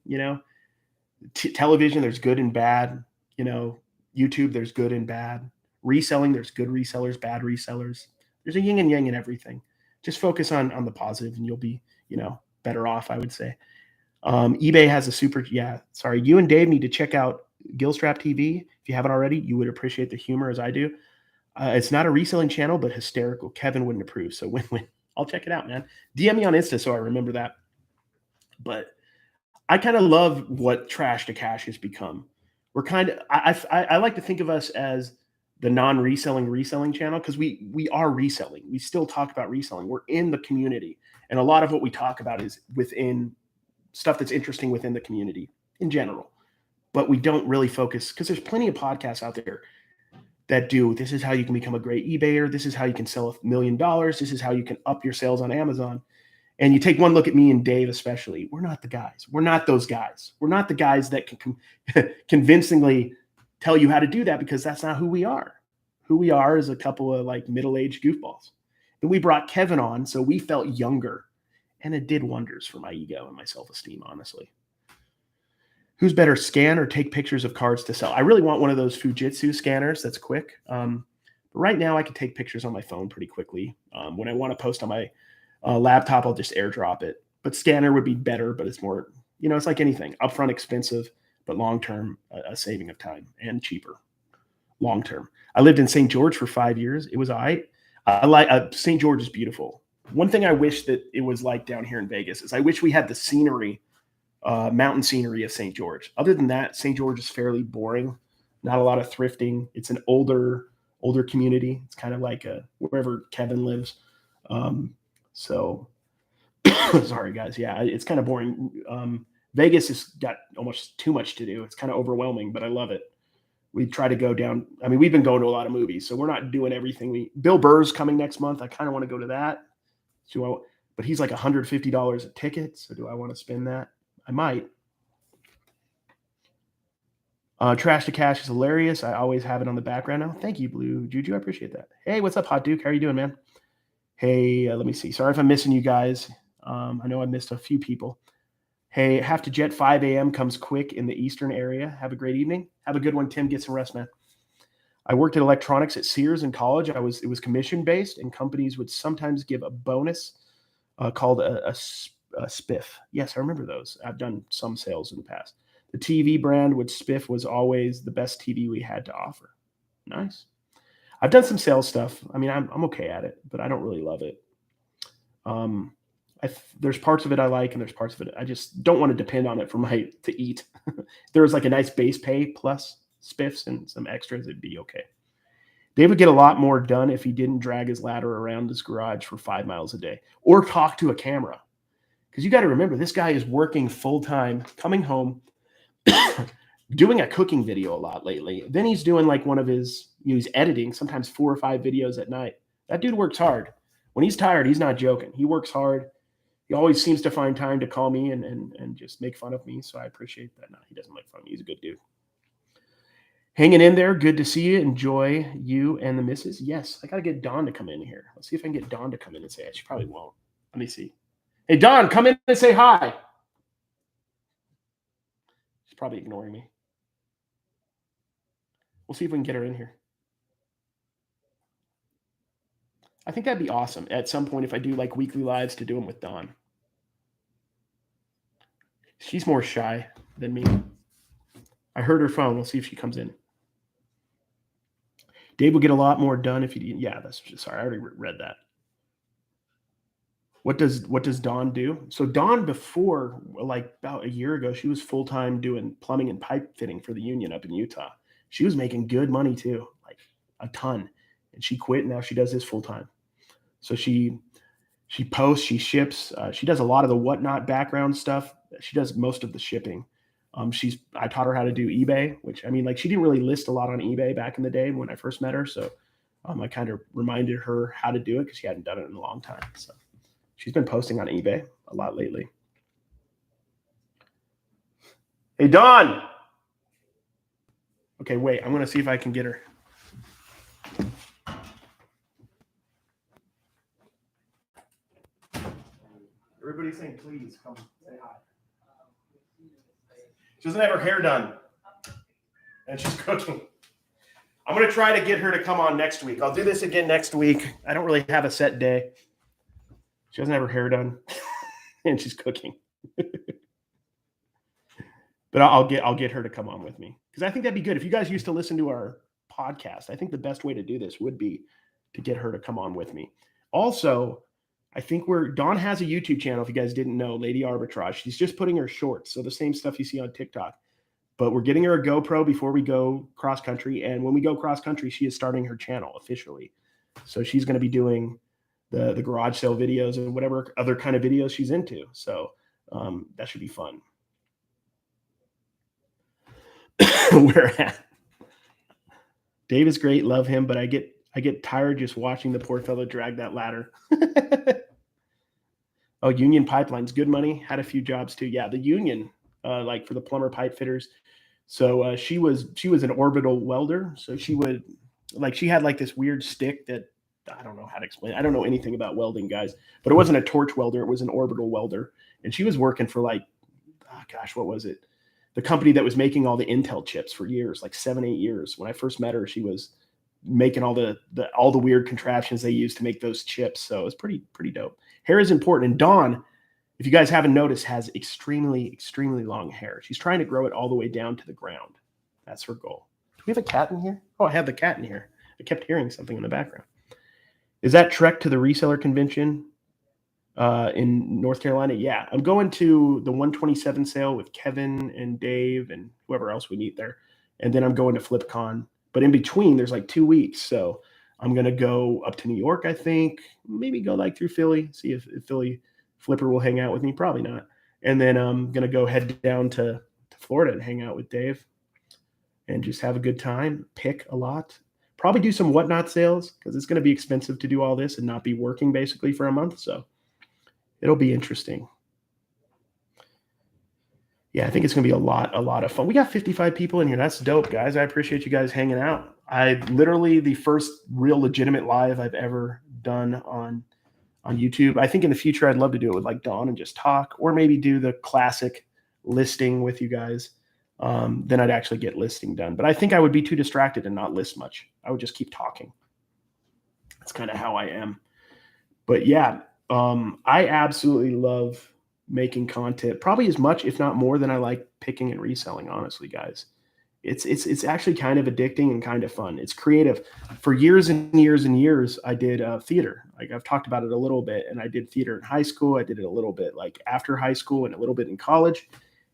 television, there's good and bad. YouTube, there's good and bad. Reselling, there's good resellers, bad resellers. There's a yin and yang in everything. Just focus on the positive, and you'll be, better off, I would say. eBay has you and Dave need to check out Gilstrap TV. If you haven't already, you would appreciate the humor as I do. It's not a reselling channel, but hysterical. Kevin wouldn't approve. So win-win. I'll check it out, man. DM me on Insta so I remember that. But I kind of love what Trash to Cash has become. We're I like to think of us as the reselling channel because we are reselling. We still talk about reselling. We're in the community. And a lot of what we talk about is within stuff that's interesting within the community in general. But we don't really focus because there's plenty of podcasts out there that do, this is how you can become a great eBayer. This is how you can sell $1 million. This is how you can up your sales on Amazon. And you take one look at me and Dave, especially. We're not the guys. We're not those guys. We're not the guys that can convincingly tell you how to do that because that's not who we are. Who we are is a couple of like middle-aged goofballs. Then we brought Kevin on, so we felt younger. And it did wonders for my ego and my self-esteem, honestly. Who's better, scan or take pictures of cards to sell? I really want one of those Fujitsu scanners that's quick. But right now, I can take pictures on my phone pretty quickly. When I want to post on my laptop, I'll just airdrop it. But scanner would be better, but it's more, it's like anything. Upfront expensive, but long-term, a saving of time and cheaper. Long-term. I lived in St. George for 5 years. It was all right. I like St. George is beautiful. One thing I wish that it was like down here in Vegas is I wish we had the scenery, mountain scenery of St. George. Other than that, St. George is fairly boring. Not a lot of thrifting. It's an older community. It's kind of like wherever Kevin lives. So sorry guys. Yeah, it's kind of boring. Vegas has got almost too much to do. It's kind of overwhelming, but I love it. We try to go down. I mean, we've been going to a lot of movies, so we're not doing everything. Bill Burr's coming next month. I kind of want to go to that. But he's like $150 a ticket. So do I want to spend that? I might. Trash to Cash is hilarious. I always have it on the background now. Thank you, Blue Juju. I appreciate that. Hey, what's up, Hot Duke? How are you doing, man? Hey, let me see. Sorry if I'm missing you guys. I know I missed a few people. Hey, have to jet 5 a.m. comes quick in the Eastern area. Have a great evening. Have a good one, Tim. Get some rest, man. I worked in electronics at Sears in college. It was commission based, and companies would sometimes give a bonus called a spiff. Yes, I remember those. I've done some sales in the past. The TV brand, which spiff was always the best TV we had to offer. Nice. I've done some sales stuff. I mean, I'm okay at it, but I don't really love it. There's parts of it I like, and there's parts of it I just don't want to depend on it to eat. There was like a nice base pay plus spiffs and some extras, it'd be okay. Dave would get a lot more done if he didn't drag his ladder around his garage for 5 miles a day or talk to a camera. Because you got to remember, this guy is working full time, coming home, doing a cooking video a lot lately. Then he's doing like one of his, he's editing sometimes 4 or 5 videos at night. That dude works hard. When he's tired, he's not joking. He works hard. He always seems to find time to call me and just make fun of me. So I appreciate that. No, he doesn't make fun of me. He's a good dude. Hanging in there. Good to see you. Enjoy you and the missus. Yes, I got to get Dawn to come in here. Let's see if I can get Dawn to come in and say it. She probably won't. Let me see. Hey, Dawn, come in and say hi. She's probably ignoring me. We'll see if we can get her in here. I think that'd be awesome at some point if I do like weekly lives to do them with Dawn. She's more shy than me. I heard her phone. We'll see if she comes in. Dave will get a lot more done if you didn't. Yeah, that's just, sorry. I already read that. What does Dawn do? So Dawn, before, like about a year ago, she was full-time doing plumbing and pipe fitting for the union up in Utah. She was making good money too, like a ton. And she quit, and now she does this full-time. So she posts, she ships, she does a lot of the whatnot background stuff. She does most of the shipping. I taught her how to do eBay, which, I mean, like, she didn't really list a lot on eBay back in the day when I first met her. So I kind of reminded her how to do it because she hadn't done it in a long time. So she's been posting on eBay a lot lately. Hey, Dawn. Okay, wait, I'm going to see if I can get her. Everybody's saying, please come say hi. She doesn't have her hair done. And she's cooking. I'm going to try to get her to come on next week. I'll do this again next week. I don't really have a set day. She doesn't have her hair done. And she's cooking. But I'll get her to come on with me. Because I think that'd be good. If you guys used to listen to our podcast, I think the best way to do this would be to get her to come on with me. Also, I think Dawn has a YouTube channel, if you guys didn't know, Lady Arbitrage. She's just putting her shorts. So the same stuff you see on TikTok. But we're getting her a GoPro before we go cross country. And when we go cross country, she is starting her channel officially. So she's going to be doing the garage sale videos and whatever other kind of videos she's into. So that should be fun. Where at? Dave is great. Love him. But I get tired just watching the poor fellow drag that ladder. Oh, Union Pipelines, good money. Had a few jobs too. Yeah, the Union, like for the plumber pipe fitters. So she was an orbital welder. So she had like this weird stick that I don't know how to explain it. I don't know anything about welding, guys, but it wasn't a torch welder. It was an orbital welder. And she was working for like, oh gosh, what was it? The company that was making all the Intel chips for years, like 7, 8 years. When I first met her, she was making all the weird contraptions they use to make those chips. So it was pretty dope. Hair is important. And Dawn, if you guys haven't noticed, has extremely long hair. She's trying to grow it all the way down to the ground. That's her goal. Do we have a cat in here? Oh, I have the cat in here. I kept hearing something in the background. Is that trek to the reseller convention in North Carolina? Yeah, I'm going to the 127 sale with Kevin and Dave and whoever else we meet there. And then I'm going to FlipCon. But in between, there's like 2 weeks. So I'm going to go up to New York, I think. Maybe go like through Philly, see if Philly Flipper will hang out with me. Probably not. And then I'm going to go head down to Florida and hang out with Dave and just have a good time, pick a lot. Probably do some whatnot sales because it's going to be expensive to do all this and not be working basically for a month. So it'll be interesting. Yeah, I think it's going to be a lot of fun. We got 55 people in here. That's dope, guys. I appreciate you guys hanging out. I literally the first real legitimate live I've ever done on YouTube. I think in the future I'd love to do it with like Dawn and just talk, or maybe do the classic listing with you guys. Then I'd actually get listing done. But I think I would be too distracted and not list much. I would just keep talking. That's kind of how I am. But yeah, I absolutely love making content, probably as much, if not more, than I like picking and reselling, honestly, guys. It's actually kind of addicting and kind of fun. It's creative. For years and years and years, I did theater. Like I've talked about it a little bit, and I did theater in high school. I did it a little bit like after high school and a little bit in college.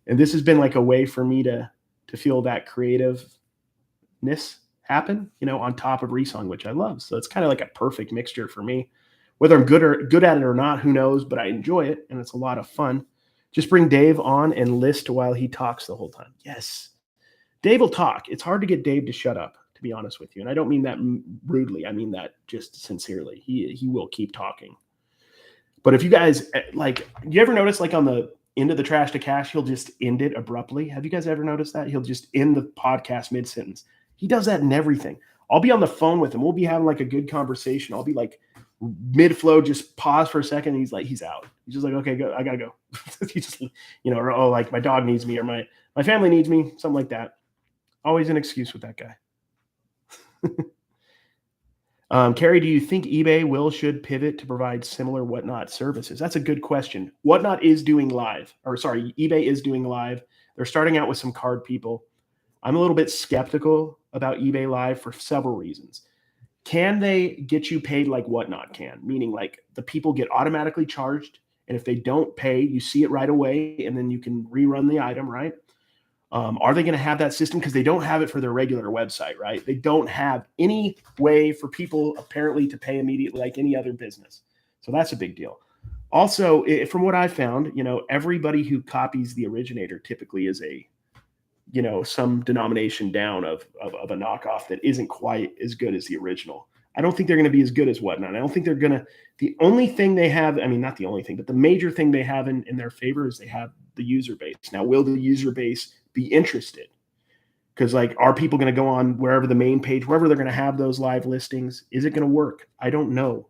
And this has been like a way for me to feel that creativeness happen, on top of reselling, which I love. So it's kind of like a perfect mixture for me. Whether I'm good at it or not, who knows, but I enjoy it, and it's a lot of fun. Just bring Dave on and list while he talks the whole time. Yes. Dave will talk. It's hard to get Dave to shut up, to be honest with you. And I don't mean that rudely. I mean that just sincerely. He will keep talking. But if you guys, like, you ever notice, like, on the end of the Trash to Cash, he'll just end it abruptly? Have you guys ever noticed that? He'll just end the podcast mid-sentence. He does that in everything. I'll be on the phone with him. We'll be having, like, a good conversation. I'll be, like, mid-flow, just pause for a second, and he's out. He's just like, okay, go. I got to go. He just, or, oh, like, my dog needs me, or my family needs me, something like that. Always an excuse with that guy. Carrie, do you think eBay should pivot to provide similar Whatnot services? That's a good question. Whatnot is doing live, eBay is doing live. They're starting out with some card people. I'm a little bit skeptical about eBay Live for several reasons. Can they get you paid like Whatnot can? Meaning like the people get automatically charged, and if they don't pay, you see it right away, and then you can rerun the item, right? Are they going to have that system? Because they don't have it for their regular website, right? They don't have any way for people apparently to pay immediately like any other business. So that's a big deal. Also, from what I found, everybody who copies the originator typically is some denomination down of a knockoff that isn't quite as good as the original. I don't think they're going to be as good as Whatnot. I don't think they're going to. The only thing they have, not the only thing, but the major thing they have in their favor is they have the user base. Now, will the user base be interested? Because are people going to go on wherever the main page, wherever they're going to have those live listings? Is it going to work? I don't know.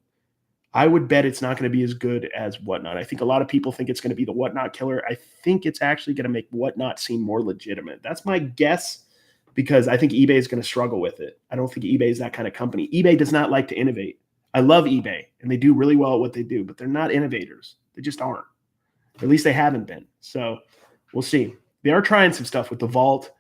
I would bet it's not going to be as good as Whatnot. I think a lot of people think it's going to be the Whatnot killer. I think it's actually going to make Whatnot seem more legitimate. That's my guess, because I think eBay is going to struggle with it. I don't think eBay is that kind of company. eBay does not like to innovate. I love eBay, and they do really well at what they do, but they're not innovators. They just aren't. At least they haven't been. So we'll see. They are trying some stuff with the vault.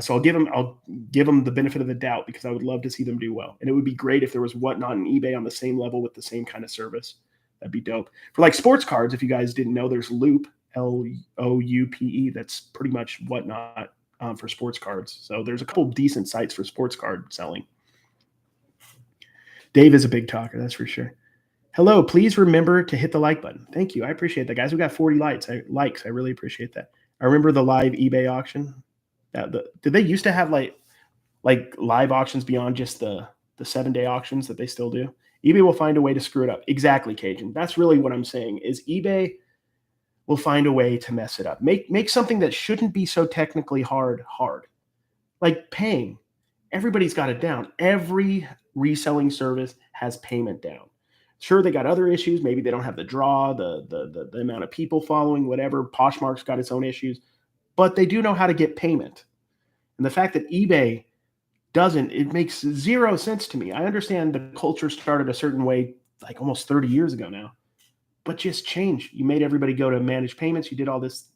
So I'll give them the benefit of the doubt, because I would love to see them do well. And it would be great if there was Whatnot and eBay on the same level with the same kind of service. That'd be dope. For like sports cards, if you guys didn't know, there's Loop, Loupe. That's pretty much Whatnot for sports cards. So there's a couple decent sites for sports card selling. Dave is a big talker, that's for sure. Hello, please remember to hit the like button. Thank you. I appreciate that, guys. We got 40 likes. I really appreciate that. I remember the live eBay auction. Did they used to have like live auctions beyond just the 7-day auctions that they still do? eBay will find a way to screw it up. Exactly, Cajun. That's really what I'm saying, is eBay will find a way to mess it up. Make something that shouldn't be so technically hard. Like paying. Everybody's got it down. Every reselling service has payment down. Sure, they got other issues. Maybe they don't have the draw, the amount of people following, whatever. Poshmark's got its own issues, but they do know how to get payment. And the fact that eBay doesn't, it makes zero sense to me. I understand the culture started a certain way like almost 30 years ago now, but just change. You made everybody go to managed payments. You did all this.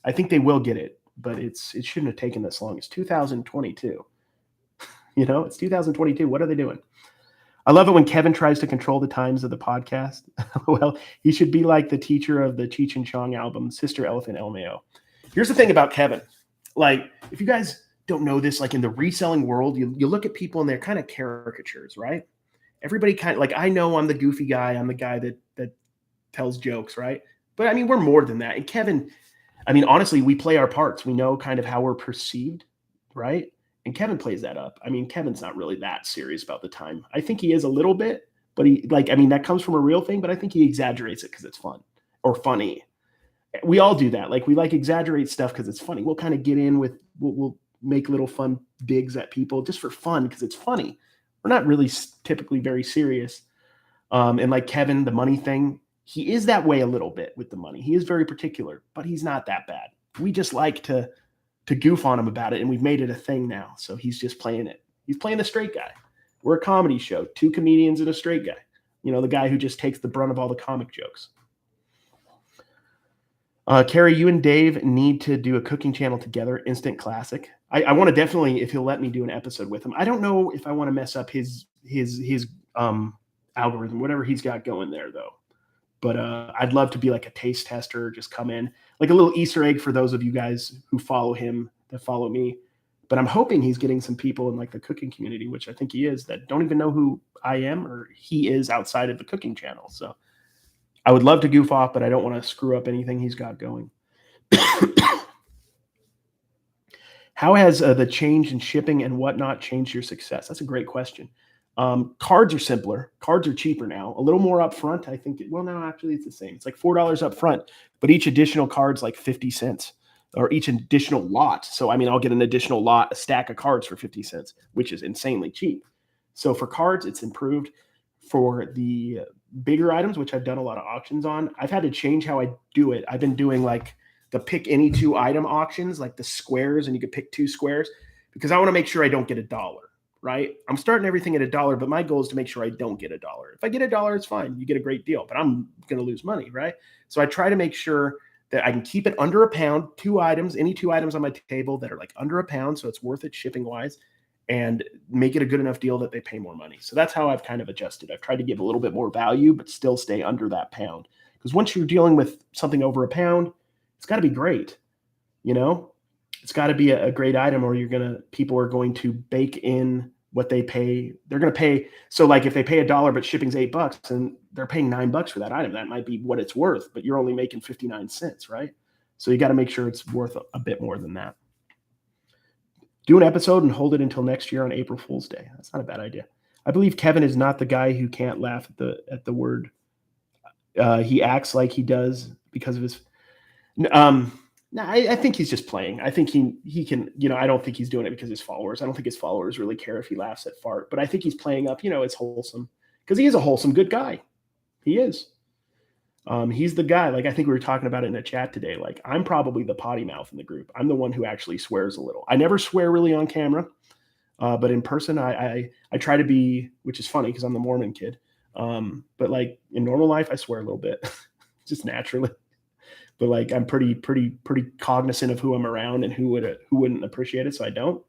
I think they will get it, but it shouldn't have taken this long. It's 2022. It's 2022. What are they doing? I love it when Kevin tries to control the times of the podcast. Well, he should be like the teacher of the Cheech and Chong album, Sister Elephant LMAO. Here's the thing about Kevin. Like, if you guys don't know this, like in the reselling world, you look at people and they're kind of caricatures, right? Everybody kind of, like, I know I'm the goofy guy. I'm the guy that tells jokes, right? But I mean, we're more than that. And Kevin, I mean, honestly, we play our parts. We know kind of how we're perceived, right? And Kevin plays that up. I mean, Kevin's not really that serious about the time. I think he is a little bit, but that comes from a real thing, but I think he exaggerates it because it's fun or funny. We all do that. Like, we exaggerate stuff because it's funny. We'll kind of get in with, we'll make little fun digs at people just for fun because it's funny. We're not really typically very serious. And like Kevin, the money thing, he is that way a little bit with the money. He is very particular, but he's not that bad. We just like to goof on him about it, and we've made it a thing now. So he's just playing it. He's playing the straight guy. We're a comedy show, 2 comedians and a straight guy. The guy who just takes the brunt of all the comic jokes. Carrie, you and Dave need to do a cooking channel together, instant classic. I want to definitely, if he'll let me do an episode with him. I don't know if I want to mess up his algorithm, whatever he's got going there, though. But I'd love to be like a taste tester, just come in, like a little Easter egg for those of you guys who follow him, that follow me. But I'm hoping he's getting some people in like the cooking community, which I think he is, that don't even know who I am or he is outside of the cooking channel. So I would love to goof off, but I don't want to screw up anything he's got going. How has the change in shipping and whatnot changed your success? That's a great question. Cards are simpler. Cards are cheaper now. A little more upfront, I think. Well, no, actually, it's the same. It's like $4 up front, but each additional card's like 50 cents, or each additional lot. So, I mean, I'll get an additional lot, a stack of cards for 50 cents, which is insanely cheap. So for cards, it's improved. For the bigger items, which I've done a lot of auctions on, I've had to change how I do it. I've been doing like the pick any 2 item auctions, like the squares, and you could pick 2 squares, because I want to make sure I don't get $1. Right? I'm starting everything at $1, but my goal is to make sure I don't get $1. If I get $1, it's fine. You get a great deal, but I'm going to lose money, right? So I try to make sure that I can keep it under £1, 2 items, any 2 items on my table that are like under £1, so it's worth it shipping wise, and make it a good enough deal that they pay more money. So that's how I've kind of adjusted. I've tried to give a little bit more value, but still stay under that £1. Because once you're dealing with something over £1, it's got to be great, It's got to be a great item, or people are going to bake in what they pay. They're going to pay. So like if they pay $1, but shipping's $8 and they're paying $9 for that item, that might be what it's worth, but you're only making 59 cents, right? So you got to make sure it's worth a bit more than that. Do an episode and hold it until next year on April Fool's Day. That's not a bad idea. I believe Kevin is not the guy who can't laugh at the word. He acts like he does because of his, no, I think he's just playing. I think he can, I don't think he's doing it because his followers. I don't think his followers really care if he laughs at fart, but I think he's playing up, it's wholesome, because he is a wholesome, good guy. He is. He's the guy, like I think we were talking about it in a chat today. Like, I'm probably the potty mouth in the group. I'm the one who actually swears a little. I never swear really on camera, but in person, I try to be, which is funny because I'm the Mormon kid. But like in normal life, I swear a little bit, just naturally. But like I'm pretty cognizant of who I'm around and who wouldn't appreciate it, so I don't.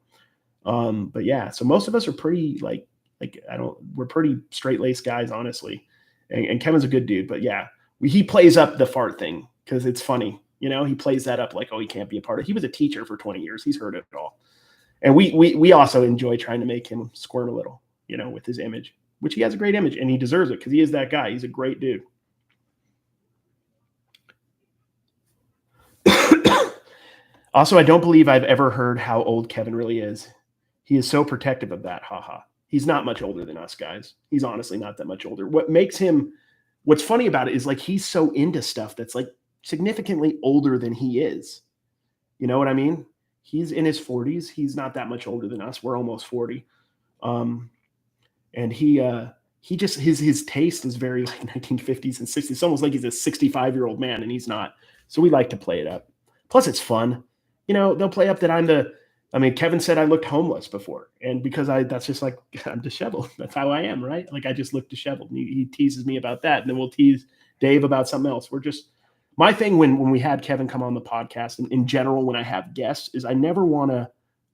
But yeah, so most of us are pretty we're pretty straight-laced guys, honestly. And Kevin's a good dude, but yeah, he plays up the fart thing because it's funny. He plays that up like, oh, he can't be a part of it. He was a teacher for 20 years. He's heard it all. And we also enjoy trying to make him squirm a little, with his image, which he has a great image and he deserves it because he is that guy. He's a great dude. Also, I don't believe I've ever heard how old Kevin really is. He is so protective of that. Haha. He's not much older than us, guys. He's honestly not that much older. What's funny about it is like he's so into stuff that's like significantly older than he is. You know what I mean? He's in his 40s. He's not that much older than us. We're almost 40. And and he just his taste is very like 1950s and 60s. It's almost like he's a 65-year-old man, and he's not. So we like to play it up. Plus, it's fun. They'll play up that I mean, Kevin said I looked homeless before, and because that's just like I'm disheveled. That's how I am, right? Like I just look disheveled. And he teases me about that, and then we'll tease Dave about something else. We're just my thing when we had Kevin come on the podcast, and in general when I have guests, is I never want to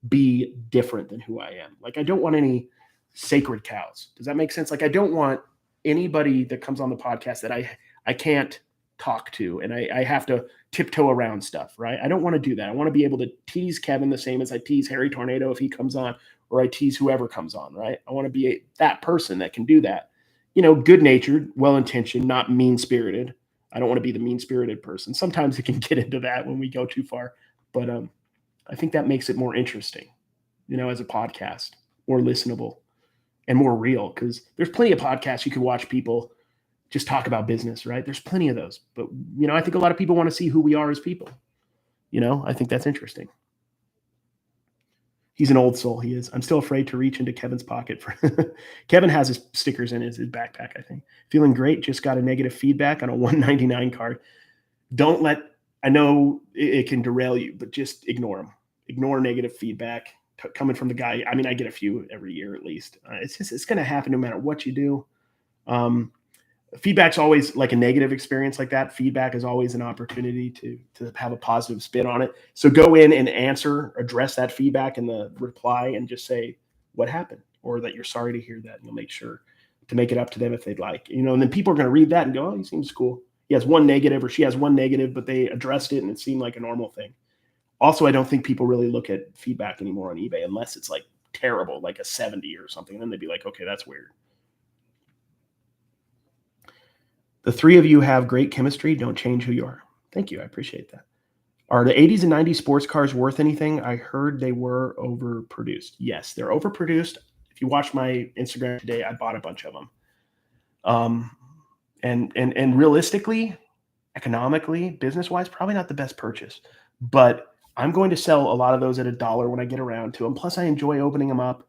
be different than who I am. Like I don't want any sacred cows. Does that make sense? Like I don't want anybody that comes on the podcast that I can't talk to and I have to tiptoe around stuff, right? I don't want to do that. I want to be able to tease Kevin the same as I tease Harry Tornado if he comes on, or I tease whoever comes on, right? I want to be that person that can do that. Good-natured, well-intentioned, not mean-spirited. I don't want to be the mean-spirited person. Sometimes it can get into that when we go too far, but I think that makes it more interesting, as a podcast, more listenable and more real, because there's plenty of podcasts you can watch people just talk about business, right? There's plenty of those. But, I think a lot of people want to see who we are as people. I think that's interesting. He's an old soul. He is. I'm still afraid to reach into Kevin's pocket. Kevin has his stickers in his backpack, I think. Feeling great. Just got a negative feedback on a $199 card. I know it can derail you, but just ignore them. Ignore negative feedback coming from the guy. I mean, I get a few every year at least. It's going to happen no matter what you do. Feedback's always like a negative experience like that. Feedback is always an opportunity to have a positive spin on it. So go in and address that feedback in the reply and just say what happened, or that you're sorry to hear that. And you'll make sure to make it up to them if they'd like, and then people are going to read that and go, oh, he seems cool. He has one negative or she has one negative, but they addressed it and it seemed like a normal thing. Also, I don't think people really look at feedback anymore on eBay unless it's like terrible, like a 70 or something. And then they'd be like, okay, that's weird. The three of you have great chemistry. Don't change who you are. Thank you. I appreciate that. Are the 80s and 90s sports cars worth anything? I heard they were overproduced. Yes, they're overproduced. If you watch my Instagram today, I bought a bunch of them. And realistically, economically, business-wise, probably not the best purchase. But I'm going to sell a lot of those at $1 when I get around to them. Plus, I enjoy opening them up.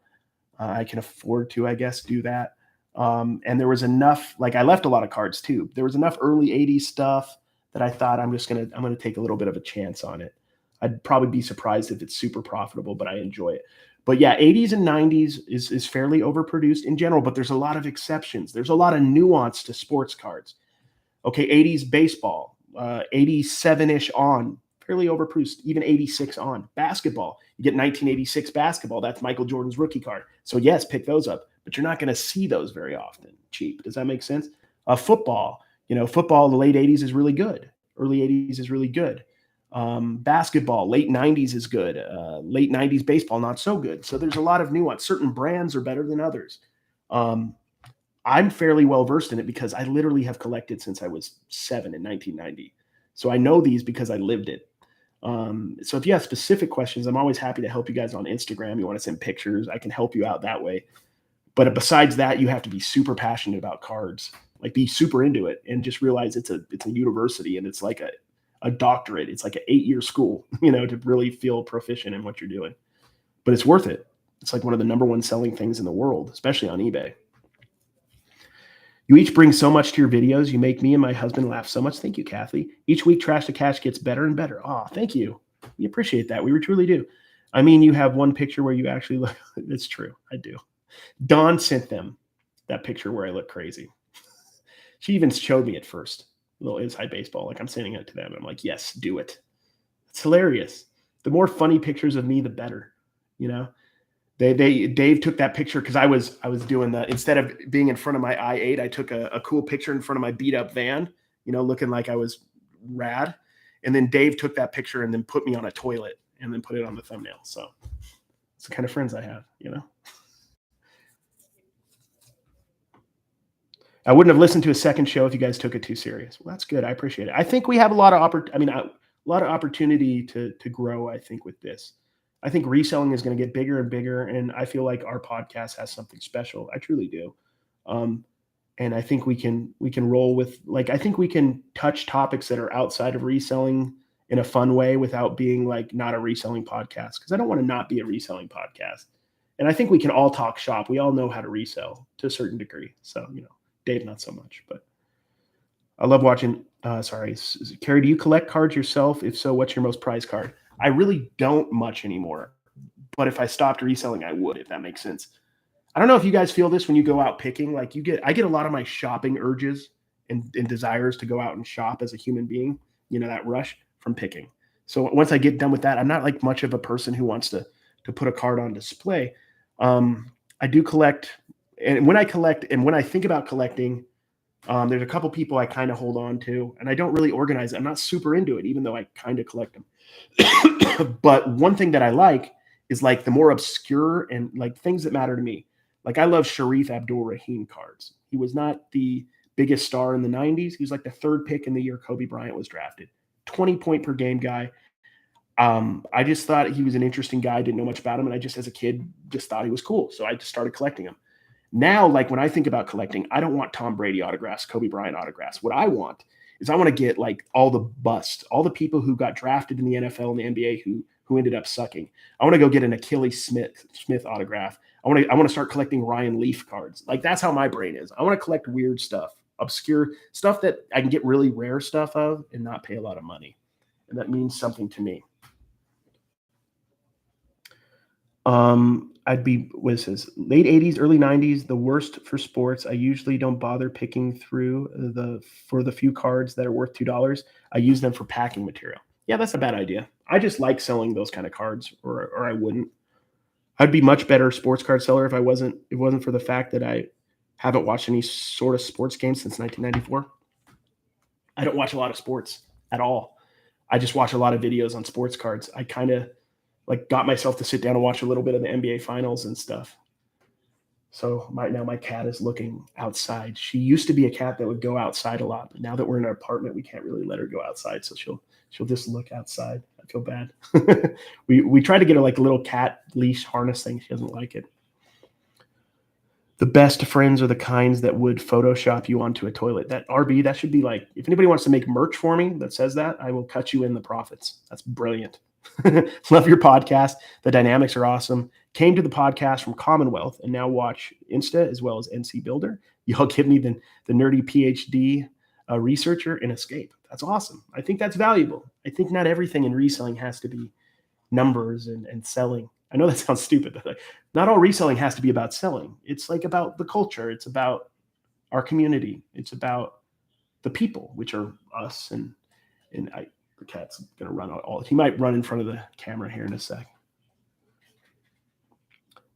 I can afford to, I guess, do that. And there was enough, like I left a lot of cards too. There was enough early 80s stuff that I thought I'm going to take a little bit of a chance on it. I'd probably be surprised if it's super profitable, but I enjoy it. But yeah, 80s and 90s is fairly overproduced in general, but there's a lot of exceptions. There's a lot of nuance to sports cards. Okay, 80s baseball, 87-ish on, fairly overproduced, even 86 on. Basketball, you get 1986 basketball. That's Michael Jordan's rookie card. So yes, pick those up, but you're not going to see those very often cheap. Does that make sense? Football, football in the late 80s is really good. Early 80s is really good. Basketball, late 90s is good. Late 90s baseball, not so good. So there's a lot of nuance. Certain brands are better than others. I'm fairly well versed in it because I literally have collected since I was 7 in 1990. So I know these because I lived it. So if you have specific questions, I'm always happy to help you guys on Instagram. You want to send pictures, I can help you out that way. But besides that, you have to be super passionate about cards, like be super into it, and just realize it's a university and it's like a doctorate. It's like an 8-year school, to really feel proficient in what you're doing. But it's worth it. It's like one of the number one selling things in the world, especially on eBay. You each bring so much to your videos. You make me and my husband laugh so much. Thank you, Kathy. Each week, Trash to Cash gets better and better. Oh, thank you. We appreciate that. We truly do. I mean, you have one picture where you actually look. It's true. I do. Dawn sent them that picture where I look crazy. She even showed me at first, a little inside baseball. Like I'm sending it to them. I'm like, yes, do it. It's hilarious. The more funny pictures of me, the better. Dave took that picture because I was doing the, instead of being in front of my i8, I took a cool picture in front of my beat up van, looking like I was rad. And then Dave took that picture and then put me on a toilet and then put it on the thumbnail. So it's the kind of friends I have, I wouldn't have listened to a second show if you guys took it too serious. Well, that's good. I appreciate it. I think we have a lot of opportunity to grow, I think, with this. I think reselling is going to get bigger and bigger, and I feel like our podcast has something special. I truly do. And I think we can roll with, like, I think we can touch topics that are outside of reselling in a fun way without being like not a reselling podcast. Because I don't want to not be a reselling podcast. And I think we can all talk shop. We all know how to resell to a certain degree. So, Dave, not so much, but I love watching. Sorry, Carrie, do you collect cards yourself? If so, what's your most prized card? I really don't much anymore, but if I stopped reselling, I would, if that makes sense. I don't know if you guys feel this when you go out picking. Like I get a lot of my shopping urges and desires to go out and shop as a human being. That rush from picking. So once I get done with that, I'm not like much of a person who wants to put a card on display. I do collect, and when I collect, and when I think about collecting, there's a couple people I kind of hold on to, and I don't really organize it. I'm not super into it, even though I kind of collect them. But one thing that I like is like the more obscure and like things that matter to me. Like I love Sharif Abdul-Rahim cards. He was not the biggest star in the 90s. He was like the third pick in the year Kobe Bryant was drafted. 20 point per game guy. I just thought he was an interesting guy. Didn't know much about him. And I just, as a kid, just thought he was cool. So I just started collecting him. Now, like when I think about collecting, I don't want Tom Brady autographs, Kobe Bryant autographs. What I want is I want to get like all the busts, all the people who got drafted in the NFL and the NBA who ended up sucking. I want to go get an Achilles Smith autograph. I want to start collecting Ryan Leaf cards. Like that's how my brain is. I want to collect weird stuff, obscure stuff that I can get really rare stuff of and not pay a lot of money. And that means something to me. I'd be, what is this? Late 80s, early 90s, the worst for sports. I usually don't bother picking through for the few cards that are worth $2. I use them for packing material. Yeah, that's a bad idea. I just like selling those kind of cards, or I wouldn't. I'd be much better sports card seller if it wasn't for the fact that I haven't watched any sort of sports games since 1994. I don't watch a lot of sports at all. I just watch a lot of videos on sports cards. I kind of like got myself to sit down and watch a little bit of the NBA finals and stuff. So now my cat is looking outside. She used to be a cat that would go outside a lot, but now that we're in an apartment, we can't really let her go outside. So she'll just look outside. I feel bad. we tried to get her like a little cat leash harness thing. She doesn't like it. The best friends are the kinds that would Photoshop you onto a toilet. That RB, that should be like, if anybody wants to make merch for me that says that, I will cut you in the profits. That's brilliant. Love your podcast. The dynamics are awesome. Came to the podcast from Commonwealth and now watch Insta as well as NC Builder. Y'all give me the nerdy PhD researcher and escape. That's awesome. I think that's valuable. I think not everything in reselling has to be numbers and selling. I know that sounds stupid, but like, not all reselling has to be about selling. It's like about the culture. It's about our community. It's about the people, which are us. And the cat's going to run all. He might run in front of the camera here in a sec.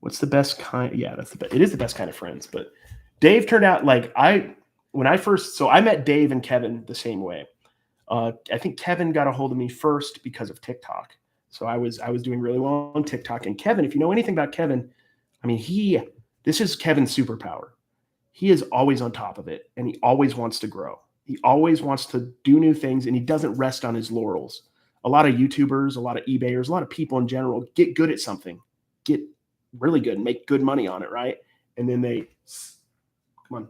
What's the best kind? Yeah, it is the best kind of friends. But Dave turned out like I met Dave and Kevin the same way. I think Kevin got a hold of me first because of TikTok. So I was doing really well on TikTok. And Kevin, if you know anything about Kevin, I mean, this is Kevin's superpower. He is always on top of it, and he always wants to grow. He always wants to do new things, and he doesn't rest on his laurels. A lot of YouTubers, a lot of eBayers, a lot of people in general get good at something, get really good, and make good money on it, right? And then come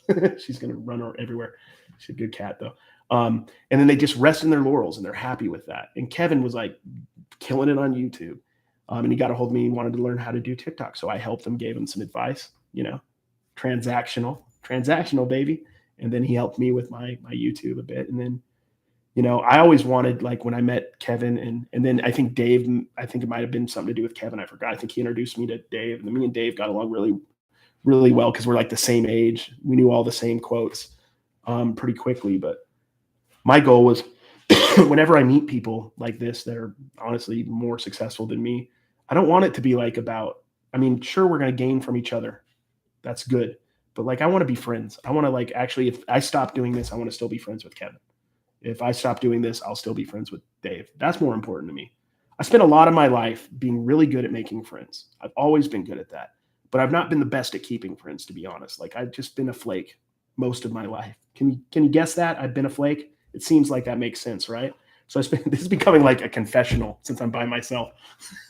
on. She's going to run everywhere. She's a good cat, though. And then they just rest in their laurels, and they're happy with that. And Kevin was like killing it on YouTube. And he got a hold of me and wanted to learn how to do TikTok. So I helped him, gave him some advice, transactional, baby. And then he helped me with my YouTube a bit. And then, I always wanted, like when I met Kevin and then I think Dave, I think it might've been something to do with Kevin. I forgot. I think he introduced me to Dave, and then me and Dave got along really, really well, 'cause we're like the same age. We knew all the same quotes, pretty quickly. But my goal was whenever I meet people like this that are honestly more successful than me, I don't want it to be like sure, we're going to gain from each other. That's good. But like, I want to be friends. I want to like, actually, if I stop doing this, I want to still be friends with Kevin. If I stop doing this, I'll still be friends with Dave. That's more important to me. I spent a lot of my life being really good at making friends. I've always been good at that, but I've not been the best at keeping friends, to be honest. Like I've just been a flake most of my life. Can you guess that? I've been a flake. It seems like that makes sense, right? So this is becoming like a confessional since I'm by myself.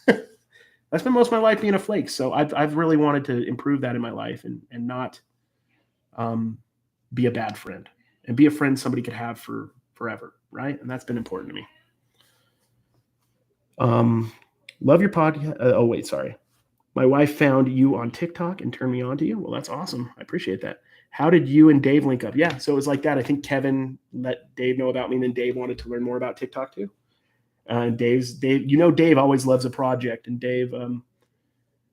I spent most of my life being a flake. So I've really wanted to improve that in my life and not be a bad friend, and be a friend somebody could have for forever, right? And that's been important to me. Love your podcast. Oh, wait, sorry. My wife found you on TikTok and turned me on to you. Well, that's awesome. I appreciate that. How did you and Dave link up? Yeah, so it was like that. I think Kevin let Dave know about me, and then Dave wanted to learn more about TikTok too. Dave, Dave always loves a project, and Dave,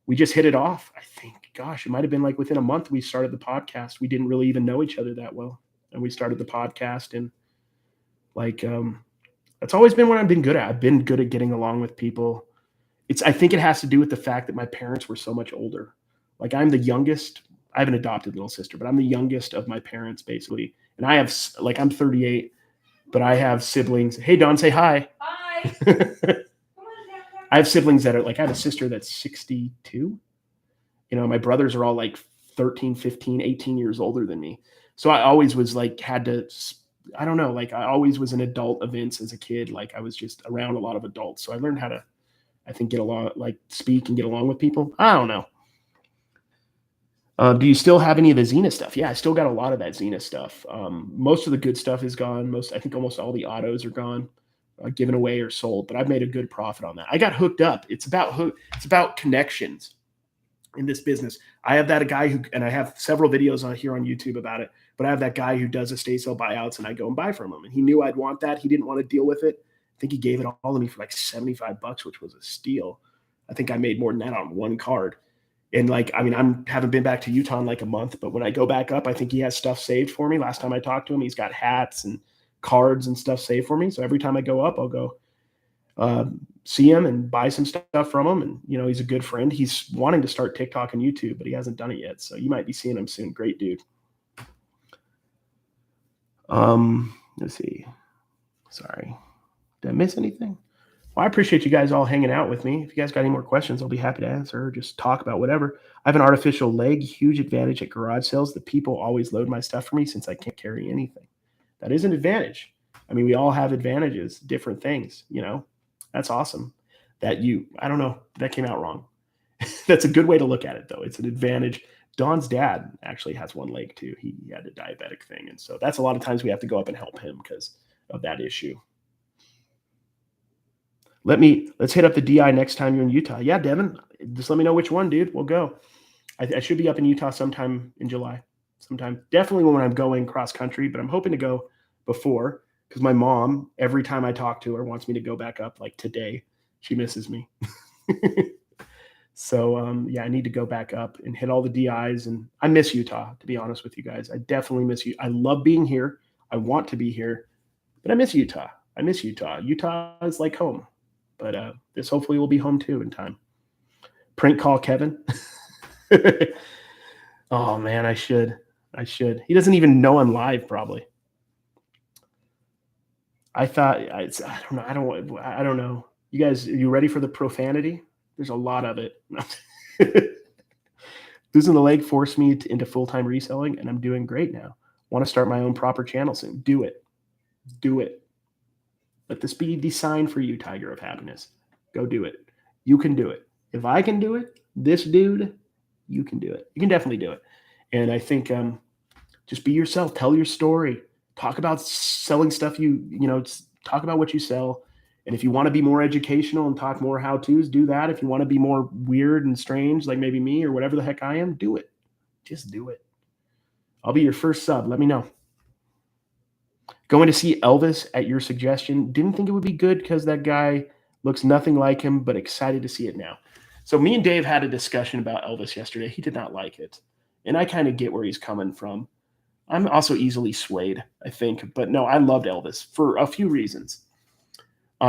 we just hit it off. I think, gosh, it might have been like within a month we started the podcast. We didn't really even know each other that well, and we started the podcast, and like that's always been what I've been good at. I've been good at getting along with people. I think it has to do with the fact that my parents were so much older. Like I'm the youngest. I have an adopted little sister, but I'm the youngest of my parents basically. And I have I'm 38, but I have siblings. Hey Don, say hi. Hi. I have siblings that are I have a sister that's 62. My brothers are all like 13, 15, 18 years older than me. So I always was had to, I don't know, I always was in adult events as a kid. I was just around a lot of adults. So I learned how to, I think, get along, speak and get along with people. I don't know. Do you still have any of the Xena stuff? Yeah, I still got a lot of that Xena stuff. Most of the good stuff is gone. I think almost all the autos are gone, given away or sold. But I've made a good profit on that. I got hooked up. It's about connections in this business. I have a guy and I have several videos here on YouTube about it. But I have that guy who does estate sale buyouts, and I go and buy from him. And he knew I'd want that. He didn't want to deal with it. I think he gave it all to me for $75, which was a steal. I think I made more than that on one card. And I haven't been back to Utah in a month, but when I go back up, I think he has stuff saved for me. Last time I talked to him, he's got hats and cards and stuff saved for me. So every time I go up, I'll go see him and buy some stuff from him. And, he's a good friend. He's wanting to start TikTok and YouTube, but he hasn't done it yet. So you might be seeing him soon. Great dude. Let's see. Sorry. Did I miss anything? Well, I appreciate you guys all hanging out with me. If you guys got any more questions, I'll be happy to answer or just talk about whatever. I have an artificial leg, huge advantage at garage sales. The people always load my stuff for me since I can't carry anything. That is an advantage. We all have advantages, different things, That's awesome. I don't know, that came out wrong. That's a good way to look at it, though. It's an advantage. Don's dad actually has one leg, too. He had a diabetic thing. And so that's a lot of times we have to go up and help him because of that issue. Let's hit up the DI next time you're in Utah. Yeah, Devin, just let me know which one, dude. We'll go. I should be up in Utah sometime in July. Definitely when I'm going cross country, but I'm hoping to go before because my mom, every time I talk to her, wants me to go back up today. She misses me. So, I need to go back up and hit all the DIs. And I miss Utah, to be honest with you guys. I definitely miss you. I love being here. I want to be here, but I miss Utah. Utah is like home. But this hopefully will be home too in time. Prank call Kevin. Oh man, I should. He doesn't even know I'm live probably. I don't know. You guys, are you ready for the profanity? There's a lot of it. Losing the leg forced me into full-time reselling, and I'm doing great now. Want to start my own proper channel soon. Do it. Let this be the sign for you, Tiger of Happiness. Go do it. You can do it. If I can do it, this dude, you can do it. You can definitely do it. And I think just be yourself. Tell your story. Talk about selling stuff talk about what you sell. And if you want to be more educational and talk more how-tos, do that. If you want to be more weird and strange, like maybe me or whatever the heck I am, do it. Just do it. I'll be your first sub. Let me know. Going to see Elvis at your suggestion. Didn't think it would be good because that guy looks nothing like him, but excited to see it now. So me and Dave had a discussion about Elvis yesterday. He did not like it. And I kind of get where he's coming from. I'm also easily swayed, I think. But no, I loved Elvis for a few reasons.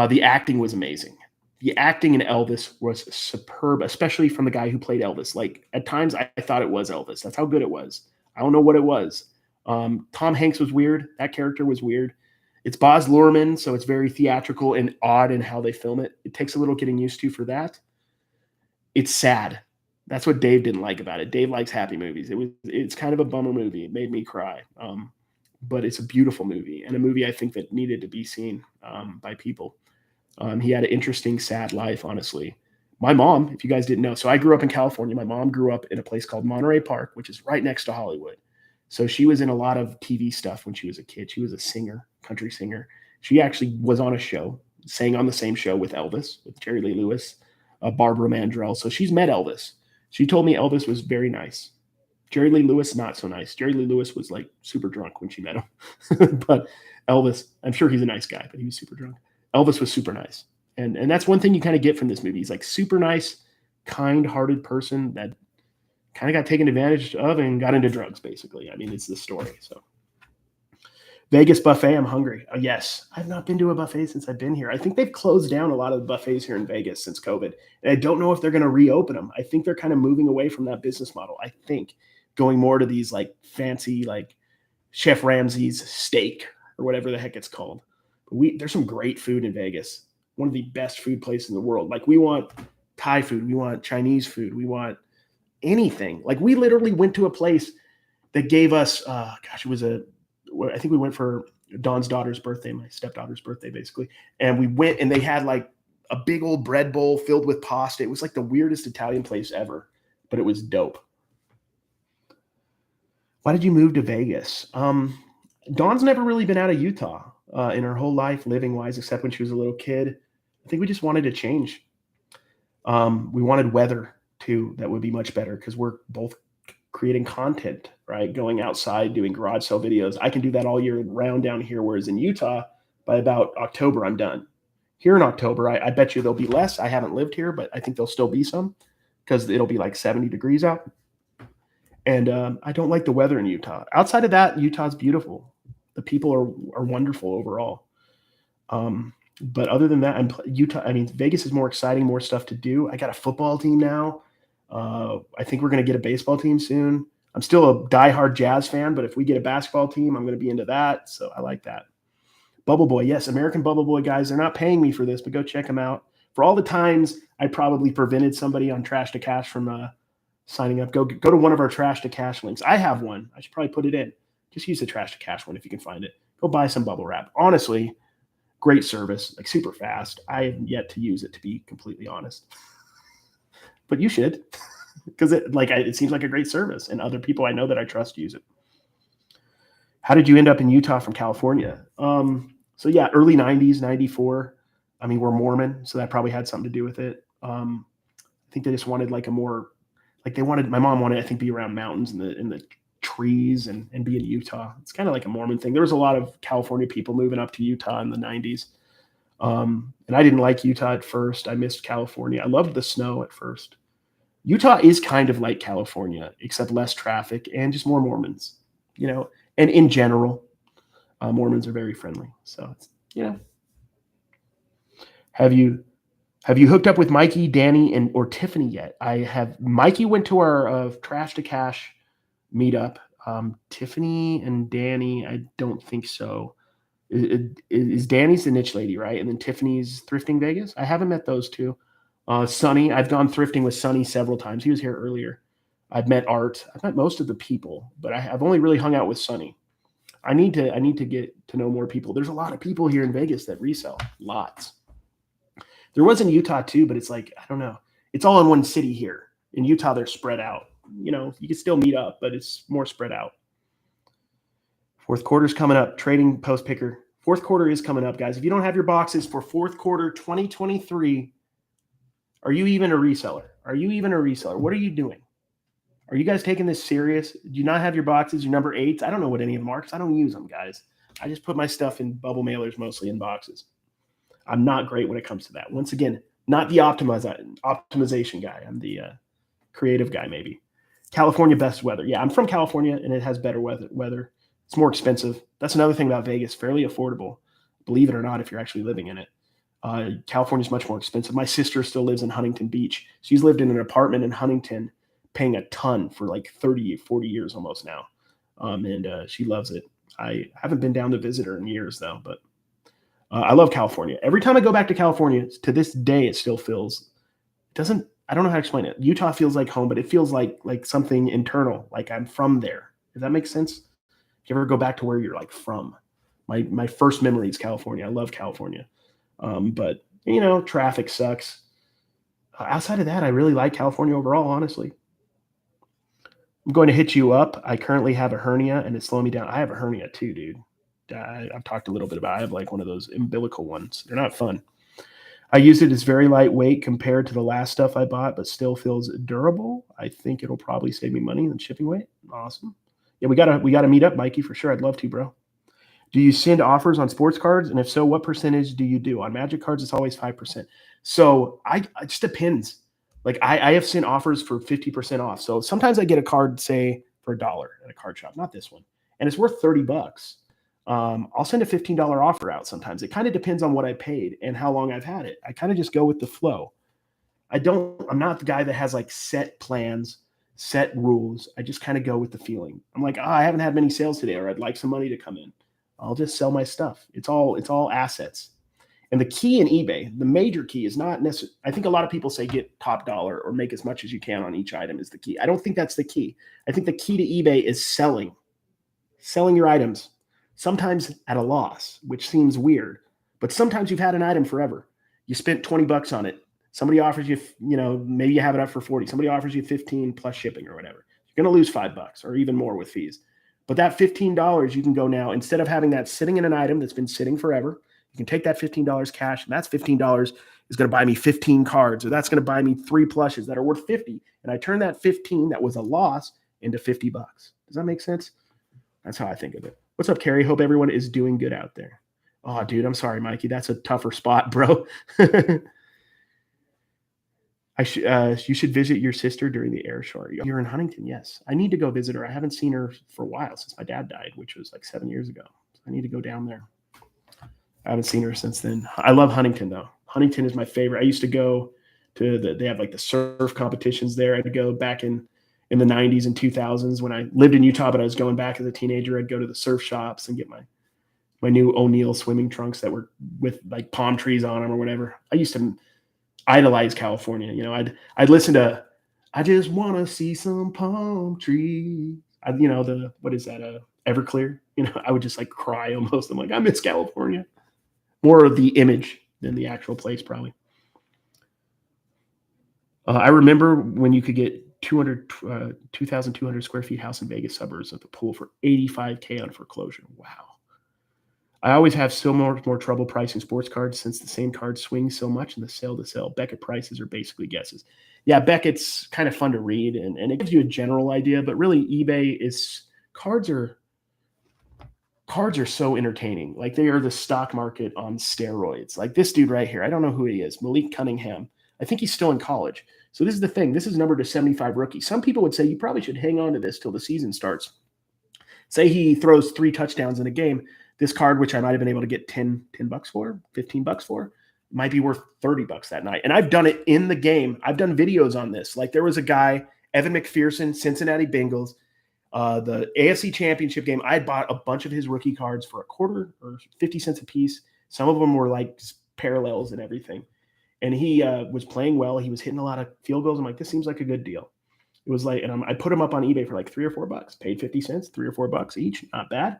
The acting was amazing. The acting in Elvis was superb, especially from the guy who played Elvis. At times I thought it was Elvis. That's how good it was. I don't know what it was. Tom Hanks was weird. That character was weird. It's Baz Luhrmann, so it's very theatrical and odd in how they film it. It takes a little getting used to for that. It's sad. That's what Dave didn't like about it. Dave likes happy movies. It's kind of a bummer movie. It made me cry. But it's a beautiful movie and a movie I think that needed to be seen by people. He had an interesting, sad life, honestly. My mom, if you guys didn't know, so I grew up in California. My mom grew up in a place called Monterey Park, which is right next to Hollywood. So she was in a lot of TV stuff when she was a kid. She was a singer, country singer. She actually was on a show, sang on the same show with Elvis, with Jerry Lee Lewis, Barbara Mandrell. So she's met Elvis. She told me Elvis was very nice. Jerry Lee Lewis, not so nice. Jerry Lee Lewis was like super drunk when she met him. But Elvis, I'm sure he's a nice guy, but he was super drunk. Elvis was super nice. And that's one thing you kind of get from this movie. He's like super nice, kind-hearted person that kind of got taken advantage of and got into drugs, basically. I mean, it's the story. So Vegas buffet, I'm hungry. Yes, I've not been to a buffet since I've been here. I think they've closed down a lot of the buffets here in Vegas since COVID. And I don't know if they're going to reopen them. I think they're kind of moving away from that business model. I think going more to these like fancy, like Chef Ramsay's steak or whatever the heck it's called. There's some great food in Vegas. One of the best food places in the world. Like we want Thai food. We want Chinese food. We want anything. Like we literally went to a place that gave us, I think we went for Dawn's daughter's birthday, my stepdaughter's birthday, basically. And we went and they had like a big old bread bowl filled with pasta. It was like the weirdest Italian place ever, but it was dope. Why did you move to Vegas? Dawn's never really been out of Utah in her whole life, living wise, except when she was a little kid. I think we just wanted to change. We wanted weather too. That would be much better because we're both creating content, right? Going outside, doing garage sale videos. I can do that all year round down here. Whereas in Utah, by about October, I'm done. Here in October, I bet you there'll be less. I haven't lived here, but I think there'll still be some because it'll be like 70 degrees out. And I don't like the weather in Utah. Outside of that, Utah's beautiful. The people are wonderful overall. But other than that, Vegas is more exciting, more stuff to do. I got a football team now. I think we're going to get a baseball team soon. I'm still a diehard Jazz fan, but if we get a basketball team, I'm going to be into that. So I like that. Bubble Boy. Yes, American Bubble Boy, guys. They're not paying me for this, but go check them out. For all the times I probably prevented somebody on Trash to Cash from signing up, go to one of our Trash to Cash links. I have one. I should probably put it in. Just use the Trash to Cash one if you can find it. Go buy some bubble wrap. Honestly, great service, like super fast. I have yet to use it, to be completely honest. But you should, because it seems like a great service, and other people I know that I trust use it. How did you end up in Utah from California? So yeah, early 90s, 94. I mean, we're Mormon, so that probably had something to do with it. I think they just wanted my mom wanted, I think, be around mountains and the trees and be in Utah. It's kind of like a Mormon thing. There was a lot of California people moving up to Utah in the 90s. And I didn't like Utah at first. I missed California. I loved the snow at first. Utah is kind of like California, except less traffic and just more Mormons, and in general, Mormons are very friendly. So, have you hooked up with Mikey, Danny, or Tiffany yet? I have. Mikey went to our Trash to Cash meetup. Tiffany and Danny, I don't think so. Is Danny's the niche lady, right? And then Tiffany's Thrifting Vegas. I haven't met those two. Sonny, I've gone thrifting with Sonny several times. He was here earlier. I've met Art. I've met most of the people, but I've only really hung out with Sonny. I need to get to know more people. There's a lot of people here in Vegas that resell. Lots. There was in Utah too, but it's like, I don't know. It's all in one city here. In Utah, they're spread out. You can still meet up, but it's more spread out. Fourth quarter's coming up. Trading post picker. Fourth quarter is coming up, guys. If you don't have your boxes for fourth quarter 2023, are you even a reseller? What are you doing? Are you guys taking this serious? Do you not have your boxes, your number 8s? I don't know what any of them are because I don't use them, guys. I just put my stuff in bubble mailers, mostly in boxes. I'm not great when it comes to that. Once again, not the optimization guy. I'm the creative guy, maybe. California best weather. Yeah, I'm from California, and it has better weather. It's more expensive. That's another thing about Vegas. Fairly affordable, believe it or not, if you're actually living in it. California is much more expensive. My sister still lives in Huntington Beach. She's lived in an apartment in Huntington, paying a ton for like 30, 40 years almost now. And she loves it. I haven't been down to visit her in years, though, but I love California. Every time I go back to California, to this day, it still feels, I don't know how to explain it. Utah feels like home, but it feels like something internal, like I'm from there. Does that make sense? Do you ever go back to where you're like from? My first memory is California. I love California. But traffic sucks. Outside of that, I really like California overall, honestly. I'm going to hit you up. I currently have a hernia and it's slowing me down. I have a hernia too, dude. I've talked a little bit about it. I have like one of those umbilical ones. They're not fun. I use it as very lightweight compared to the last stuff I bought, but still feels durable. I think it'll probably save me money than shipping weight. Awesome. Yeah, we gotta meet up, Mikey, for sure. I'd love to, bro. Do you send offers on sports cards? And if so, what percentage do you do? On Magic cards, it's always 5%. So it just depends. Like I have sent offers for 50% off. So sometimes I get a card, say, for $1 at a card shop, not this one, and it's worth $30. I'll send a $15 offer out sometimes. It kind of depends on what I paid and how long I've had it. I kind of just go with the flow. I'm not the guy that has like set plans, set rules. I just kind of go with the feeling. I'm like, I haven't had many sales today, or I'd like some money to come in. I'll just sell my stuff. It's all assets. And the key in eBay, the major key is not necessarily, I think a lot of people say get top dollar or make as much as you can on each item is the key. I don't think that's the key. I think the key to eBay is selling your items, sometimes at a loss, which seems weird, but sometimes you've had an item forever. You spent $20 on it. Somebody offers you, maybe you have it up for 40. Somebody offers you 15 plus shipping or whatever. You're going to lose $5 or even more with fees. But that $15, you can go now, instead of having that sitting in an item that's been sitting forever, you can take that $15 cash, and that's $15 is going to buy me 15 cards, or that's going to buy me 3 plushes that are worth 50. And I turn that 15 that was a loss into $50. Does that make sense? That's how I think of it. What's up, Carrie? Hope everyone is doing good out there. Oh, dude, I'm sorry, Mikey. That's a tougher spot, bro. You should visit your sister during the air show. You're in Huntington, yes. I need to go visit her. I haven't seen her for a while since my dad died, which was like 7 years ago. I need to go down there. I haven't seen her since then. I love Huntington, though. Huntington is my favorite. I used to go to they have like the surf competitions there. I'd go back in the 90s and 2000s when I lived in Utah, but I was going back as a teenager. I'd go to the surf shops and get my new O'Neill swimming trunks that were with like palm trees on them or whatever. I used to idolize California. I'd listen to I Just Want to See Some Palm Trees. What is that? Everclear. I would just like cry almost. I'm like, I miss California. More of the image than the actual place, probably. I remember when you could get 2,200 square feet house in Vegas suburbs at the pool for $85K on foreclosure. Wow. I always have so much more trouble pricing sports cards since the same card swings so much in the sale to sell. Beckett prices are basically guesses. Yeah, Beckett's kind of fun to read and it gives you a general idea, but really eBay is cards are so entertaining. Like they are the stock market on steroids. Like this dude right here. I don't know who he is. Malik Cunningham. I think he's still in college. So this is the thing. This is numbered to 75 rookie. Some people would say you probably should hang on to this till the season starts. Say he throws 3 touchdowns in a game. This card, which I might have been able to get $10 for, $15 for, might be worth $30 that night. And I've done it in the game. I've done videos on this. Like there was a guy, Evan McPherson, Cincinnati Bengals, the AFC Championship game. I had bought a bunch of his rookie cards for $0.25 or 50 cents a piece. Some of them were like parallels and everything. And he was playing well. He was hitting a lot of field goals. I'm like, this seems like a good deal. It was like, and I put him up on eBay for like $3 or $4. Paid 50 cents, $3 or $4 each. Not bad.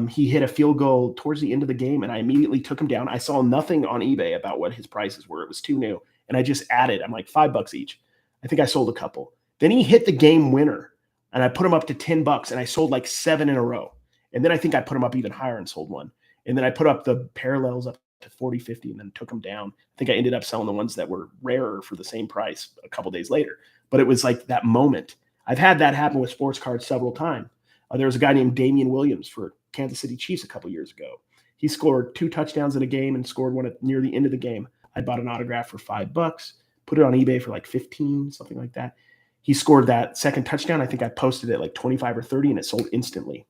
He hit a field goal towards the end of the game, and I immediately took him down. I saw nothing on eBay about what his prices were. It was too new, and I just added. I'm like $5 each. I think I sold a couple. Then he hit the game winner, and I put him up to $10, and I sold like 7 in a row. And then I think I put him up even higher and sold one. And then I put up the parallels up to 40, 50, and then took them down. I think I ended up selling the ones that were rarer for the same price a couple days later. But it was like that moment. I've had that happen with sports cards several times. There was a guy named Damian Williams for Kansas City Chiefs a couple years ago. He scored 2 touchdowns in a game and scored one near the end of the game. I bought an autograph for $5, put it on eBay for like 15, something like that. He scored that second touchdown. I think I posted it like 25 or 30 and it sold instantly.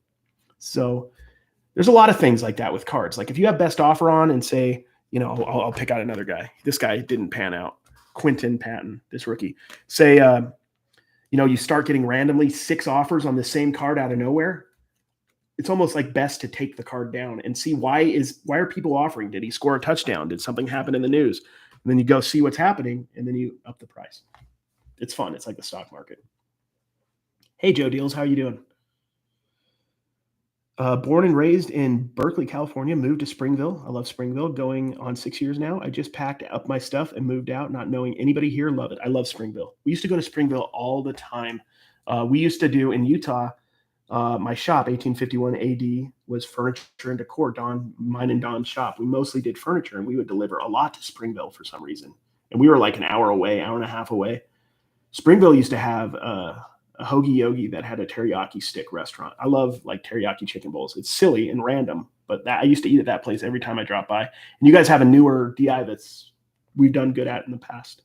So there's a lot of things like that with cards. Like if you have best offer on and say, I'll pick out another guy. This guy didn't pan out. Quentin Patton, this rookie. Say, you start getting randomly 6 offers on the same card out of nowhere. It's almost like best to take the card down and see why are people offering? Did he score a touchdown? Did something happen in the news? And then you go see what's happening and then you up the price. It's fun. It's like the stock market. Hey, Joe Deals, how are you doing? Born and raised in Berkeley, California, moved to Springville. I love Springville, going on 6 years now. I just packed up my stuff and moved out, not knowing anybody here. Love it. I love Springville. We used to go to Springville all the time. We used to do in Utah, My shop, 1851 AD, was furniture and decor. Mine and Don's shop. We mostly did furniture, and we would deliver a lot to Springville for some reason. And we were like an hour away, hour and a half away. Springville used to have a Hoagie Yogi that had a teriyaki stick restaurant. I love like teriyaki chicken bowls. It's silly and random, but I used to eat at that place every time I drop by. And you guys have a newer DI that's we've done good at in the past.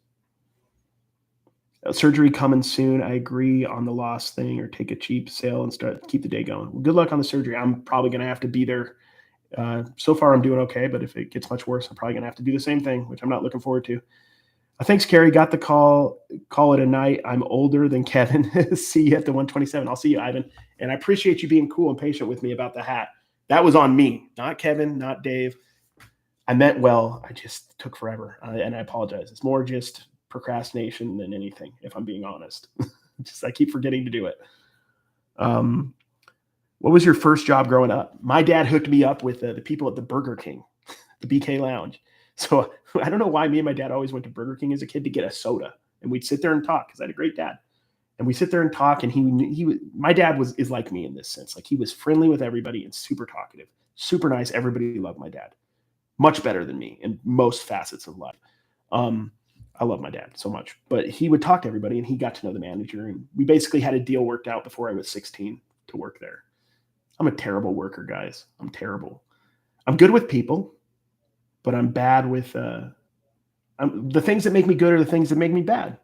Surgery coming soon. I agree on the loss thing, or take a cheap sale and keep the day going. Well, good luck on the surgery. I'm probably going to have to be there. So far, I'm doing okay, but if it gets much worse, I'm probably going to have to do the same thing, which I'm not looking forward to. Thanks, Carrie. Got the call. Call it a night. I'm older than Kevin. See you at the 127. I'll see you, Ivan. And I appreciate you being cool and patient with me about the hat. That was on me, not Kevin, not Dave. I meant well. I just took forever, and I apologize. It's more just procrastination than anything, if I'm being honest. I keep forgetting to do it. What was your first job growing up? My dad hooked me up with the people at the Burger King, the BK Lounge. So I don't know why me and my dad always went to Burger King as a kid to get a soda, and we'd sit there and talk because I had a great dad. And we sit there and talk, and my dad is like me in this sense. Like, he was friendly with everybody and super talkative, super nice. Everybody loved my dad, much better than me in most facets of life. I love my dad so much, but he would talk to everybody, and he got to know the manager, and we basically had a deal worked out before I was 16 to work there. I'm a terrible worker, guys. I'm terrible. I'm good with people, but I'm bad with the things that make me good are the things that make me bad.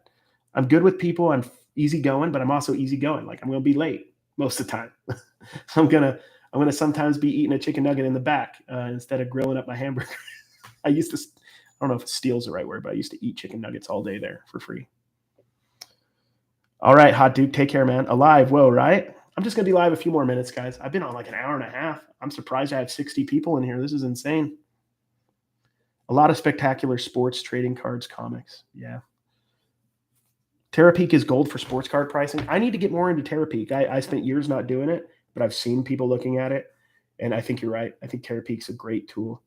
I'm good with people. I'm easygoing, but I'm also easygoing. Like, I'm going to be late most of the time. I'm gonna sometimes be eating a chicken nugget in the back instead of grilling up my hamburger. I don't know if steal's the right word, but I used to eat chicken nuggets all day there for free. All right, Hot Duke, take care, man. Alive, whoa, right? I'm just going to be live a few more minutes, guys. I've been on like an hour and a half. I'm surprised I have 60 people in here. This is insane. A lot of spectacular sports, trading cards, comics. Yeah. Terapeak is gold for sports card pricing. I need to get more into Terapeak. I spent years not doing it, but I've seen people looking at it, and I think you're right. I think Terapeak's a great tool.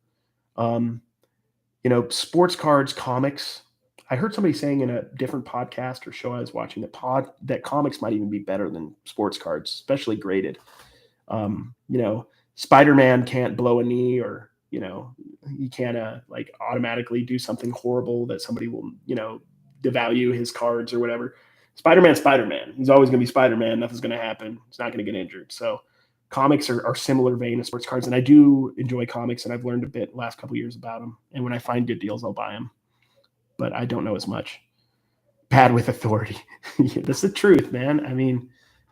Sports cards, comics. I heard somebody saying in a different podcast or show I was watching that comics might even be better than sports cards, especially graded. Spider-Man can't blow a knee, or, he can't automatically do something horrible that somebody will, devalue his cards or whatever. Spider-Man's Spider-Man. He's always going to be Spider-Man. Nothing's going to happen. He's not going to get injured. So comics are similar vein of sports cards, and I do enjoy comics, and I've learned a bit the last couple of years about them. And when I find good deals, I'll buy them. But I don't know as much. Bad with authority. That's the truth, man. I mean,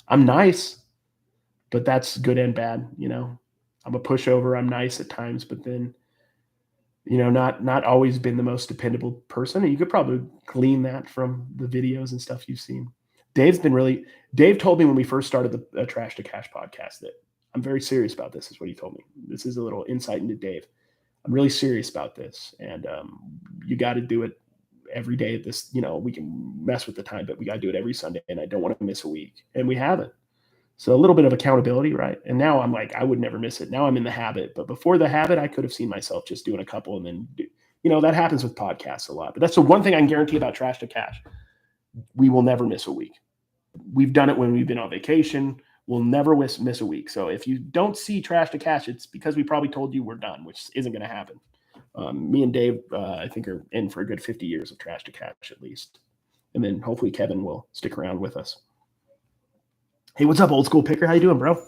I'm nice, but that's good and bad. I'm a pushover. I'm nice at times, but then, not always been the most dependable person. And you could probably glean that from the videos and stuff you've seen. Dave told me when we first started the Trash to Cash podcast that I'm very serious about this, is what he told me. This is a little insight into Dave. I'm really serious about this, and you got to do it every day. At this, we can mess with the time, but we got to do it every Sunday, and I don't want to miss a week, and we haven't. So a little bit of accountability, right? And now I'm like, I would never miss it. Now I'm in the habit, but before the habit, I could have seen myself just doing a couple and then that happens with podcasts a lot. But that's the one thing I can guarantee about Trash to Cash. We will never miss a week. We've done it when we've been on vacation. We'll never miss a week. So if you don't see Trash to Cash, it's because we probably told you we're done, which isn't going to happen. Me and Dave, I think, are in for a good 50 years of Trash to Cash at least. And then hopefully Kevin will stick around with us. Hey, what's up, old school picker? How you doing, bro?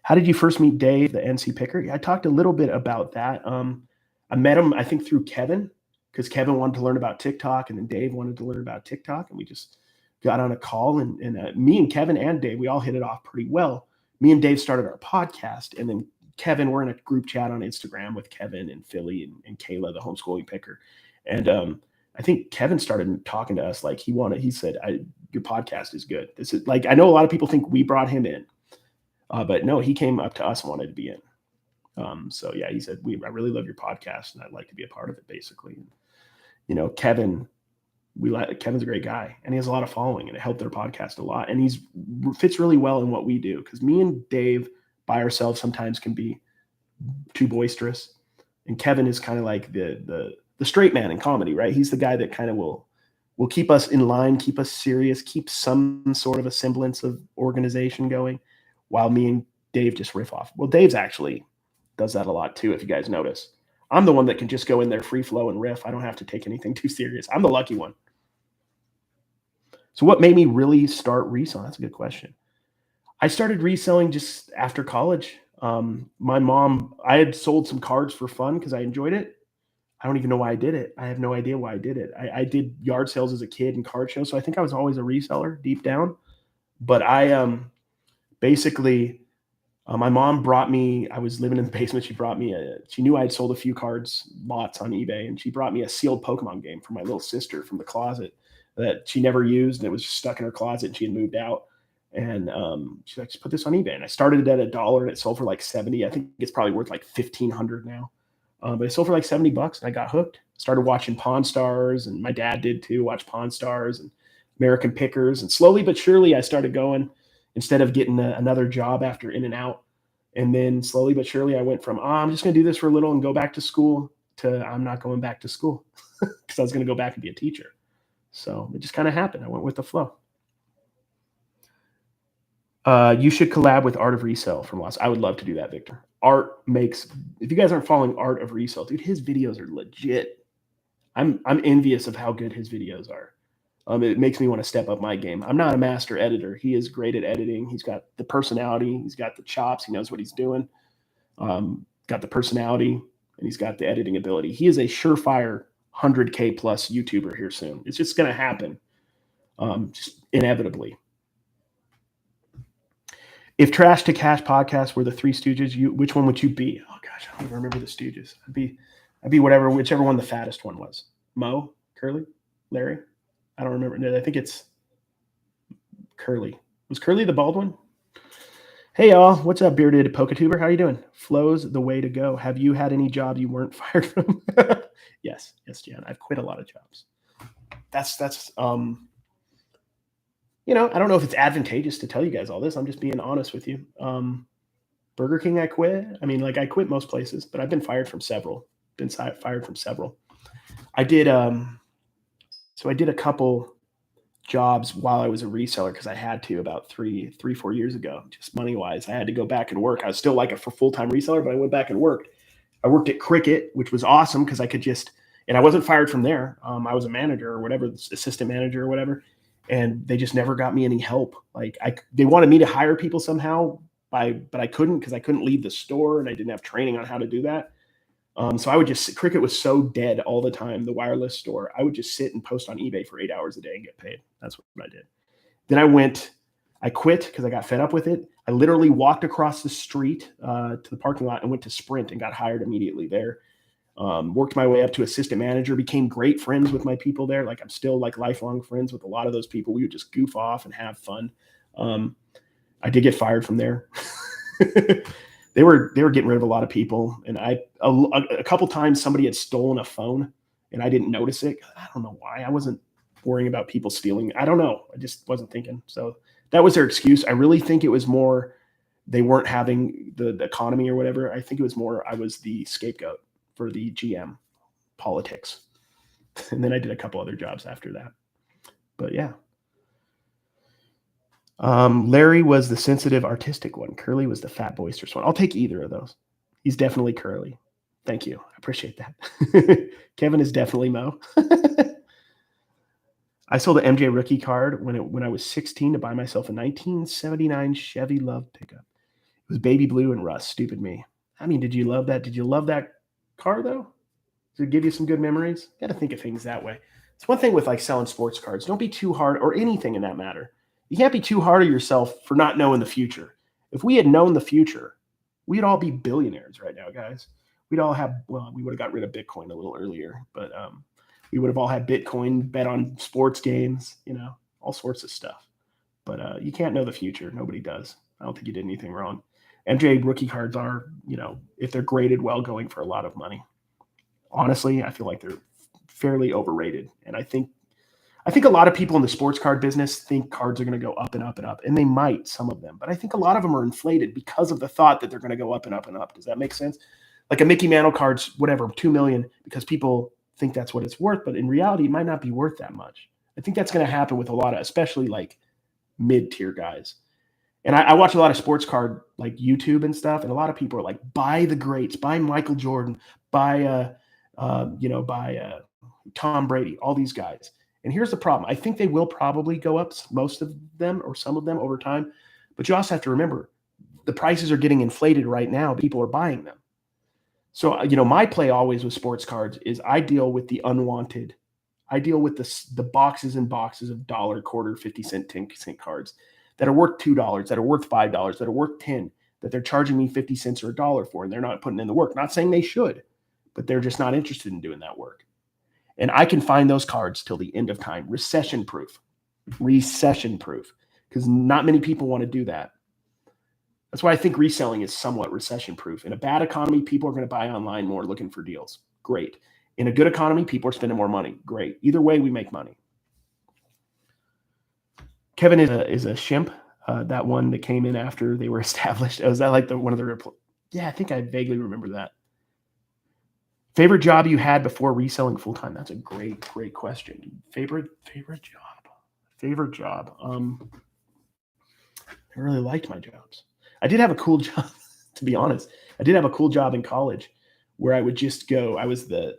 How did you first meet Dave, the NC picker? I talked a little bit about that. I met him, I think, through Kevin, because Kevin wanted to learn about TikTok, and then Dave wanted to learn about TikTok, and we just got on a call, and me and Kevin and Dave, we all hit it off pretty well. Me and Dave started our podcast, and then Kevin, we're in a group chat on Instagram with Kevin and Philly and Kayla, the homeschooling picker. And I think Kevin started talking to us like he said, your podcast is good. This is like, I know a lot of people think we brought him in, but no, he came up to us and wanted to be in. So yeah, he said, I really love your podcast and I'd like to be a part of it, basically. Kevin, Kevin's a great guy, and he has a lot of following, and it helped their podcast a lot. And he's fits really well in what we do, because me and Dave by ourselves sometimes can be too boisterous, and Kevin is kind of like the straight man in comedy, right? He's the guy that kind of will keep us in line, keep us serious, keep some sort of a semblance of organization going, while me and Dave just riff off. Well, Dave's actually does that a lot too, if you guys notice. I'm the one that can just go in there free flow and riff. I don't have to take anything too serious. I'm the lucky one. So what made me really start reselling? That's a good question. I started reselling just after college. My mom, I had sold some cards for fun because I enjoyed it. I don't even know why I did it. I have no idea why I did it. I did yard sales as a kid and card shows, so I think I was always a reseller deep down. But I basically, my mom brought me, I was living in the basement. She brought me she knew I had sold a few cards, lots on eBay, and she brought me a sealed Pokemon game for my little sister from the closet that she never used. And it was just stuck in her closet and she had moved out. And she's like, just put this on eBay. And I started it at $1 and it sold for like 70. I think it's probably worth like 1,500 now. But it sold for like $70 and I got hooked. Started watching Pawn Stars, and my dad did too, watch Pawn Stars and American Pickers. And slowly but surely I started going, instead of getting another job after In and Out. And then slowly but surely I went from, I'm just going to do this for a little and go back to school, to I'm not going back to school because I was going to go back and be a teacher. So it just kind of happened. I went with the flow. You should collab with Art of Resell from Lost. I would love to do that, Victor. Art makes, if you guys aren't following Art of Resell, dude, his videos are legit. I'm envious of how good his videos are. It makes me want to step up my game. I'm not a master editor. He is great at editing. He's got the personality. He's got the chops. He knows what he's doing. Got the personality, and he's got the editing ability. He is a surefire 100K plus YouTuber here soon. It's just going to happen, just inevitably. If Trash to Cash podcast were the Three Stooges, which one would you be? Oh gosh, I don't even remember the Stooges. I'd be whichever one the fattest one was. Mo, Curly, Larry. I don't remember. I think it's Curly. Was Curly the bald one? Hey y'all, what's up, bearded Pokatuber? How you doing? Flow's the way to go. Have you had any job you weren't fired from? Yes, Jan. I've quit a lot of jobs. That's I don't know if it's advantageous to tell you guys all this. I'm just being honest with you. Burger King, I quit. I quit most places, but I've been fired from several. I did, so I did a couple jobs while I was a reseller because I had to about 4 years ago, just money wise. I had to go back and work. I was still like a full-time reseller, but I went back and worked. I worked at Cricket, which was awesome because I could and I wasn't fired from there. I was a manager or whatever, assistant manager or whatever. And they just never got me any help. They wanted me to hire people somehow, but I couldn't because I couldn't leave the store and I didn't have training on how to do that. So I would Cricket was so dead all the time, the wireless store. I would just sit and post on eBay for 8 hours a day and get paid. That's what I did. Then I quit because I got fed up with it. I literally walked across the street to the parking lot and went to Sprint and got hired immediately there. Worked my way up to assistant manager, became great friends with my people there. I'm still lifelong friends with a lot of those people. We would just goof off and have fun. I did get fired from there. They were getting rid of a lot of people. And a couple times somebody had stolen a phone and I didn't notice it. I don't know why. I wasn't worrying about people stealing. I don't know. I just wasn't thinking. So that was their excuse. I really think it was more, they weren't having the economy or whatever. I think it was more, I was the scapegoat for the GM politics. And then I did a couple other jobs after that. But yeah. Larry was the sensitive, artistic one. Curly was the fat, boisterous one. I'll take either of those. He's definitely Curly. Thank you. I appreciate that. Kevin is definitely Mo. I sold an MJ rookie card when I was 16 to buy myself a 1979 Chevy Love pickup. It was baby blue and rust. Stupid me. Did you love that? Did you love that car though? Does it give you some good memories? You got to think of things that way. It's one thing with selling sports cards. Don't be too hard, or anything in that matter. You can't be too hard on yourself for not knowing the future. If we had known the future, we'd all be billionaires right now, guys. We'd all have, we would have got rid of Bitcoin a little earlier, but we would have all had Bitcoin, bet on sports games, all sorts of stuff. But you can't know the future. Nobody does. I don't think you did anything wrong. MJ rookie cards are, if they're graded well, going for a lot of money. Honestly, I feel like they're fairly overrated. And I think a lot of people in the sports card business think cards are going to go up and up and up, and they might, some of them. But I think a lot of them are inflated because of the thought that they're going to go up and up and up. Does that make sense? Like a Mickey Mantle card's, whatever, $2 million, because people think that's what it's worth. But in reality, it might not be worth that much. I think that's going to happen with a lot of, especially mid-tier guys. And I watch a lot of sports card like YouTube and stuff, and a lot of people are like, buy the greats, buy Michael Jordan, buy buy Tom Brady, all these guys. And here's the problem: I think they will probably go up, most of them or some of them over time, but you also have to remember the prices are getting inflated right now. People are buying them. So my play always with sports cards is I deal with the unwanted. I deal with the boxes and boxes of dollar, quarter, 50 cent, 10 cent cards that are worth $2, that are worth $5, that are worth 10, that they're charging me 50 cents or a dollar for, and they're not putting in the work. Not saying they should, but they're just not interested in doing that work. And I can find those cards till the end of time, recession proof, because not many people want to do that. That's why I think reselling is somewhat recession proof. In a bad economy, people are going to buy online more looking for deals. Great. In a good economy, people are spending more money. Great. Either way, we make money. Kevin is a shimp. That one that came in after they were established. Was that like one of the? Yeah, I think I vaguely remember that. Favorite job you had before reselling full time? That's a great question. Favorite job. I really liked my jobs. I did have a cool job, to be honest. I did have a cool job in college where I would just go. I was the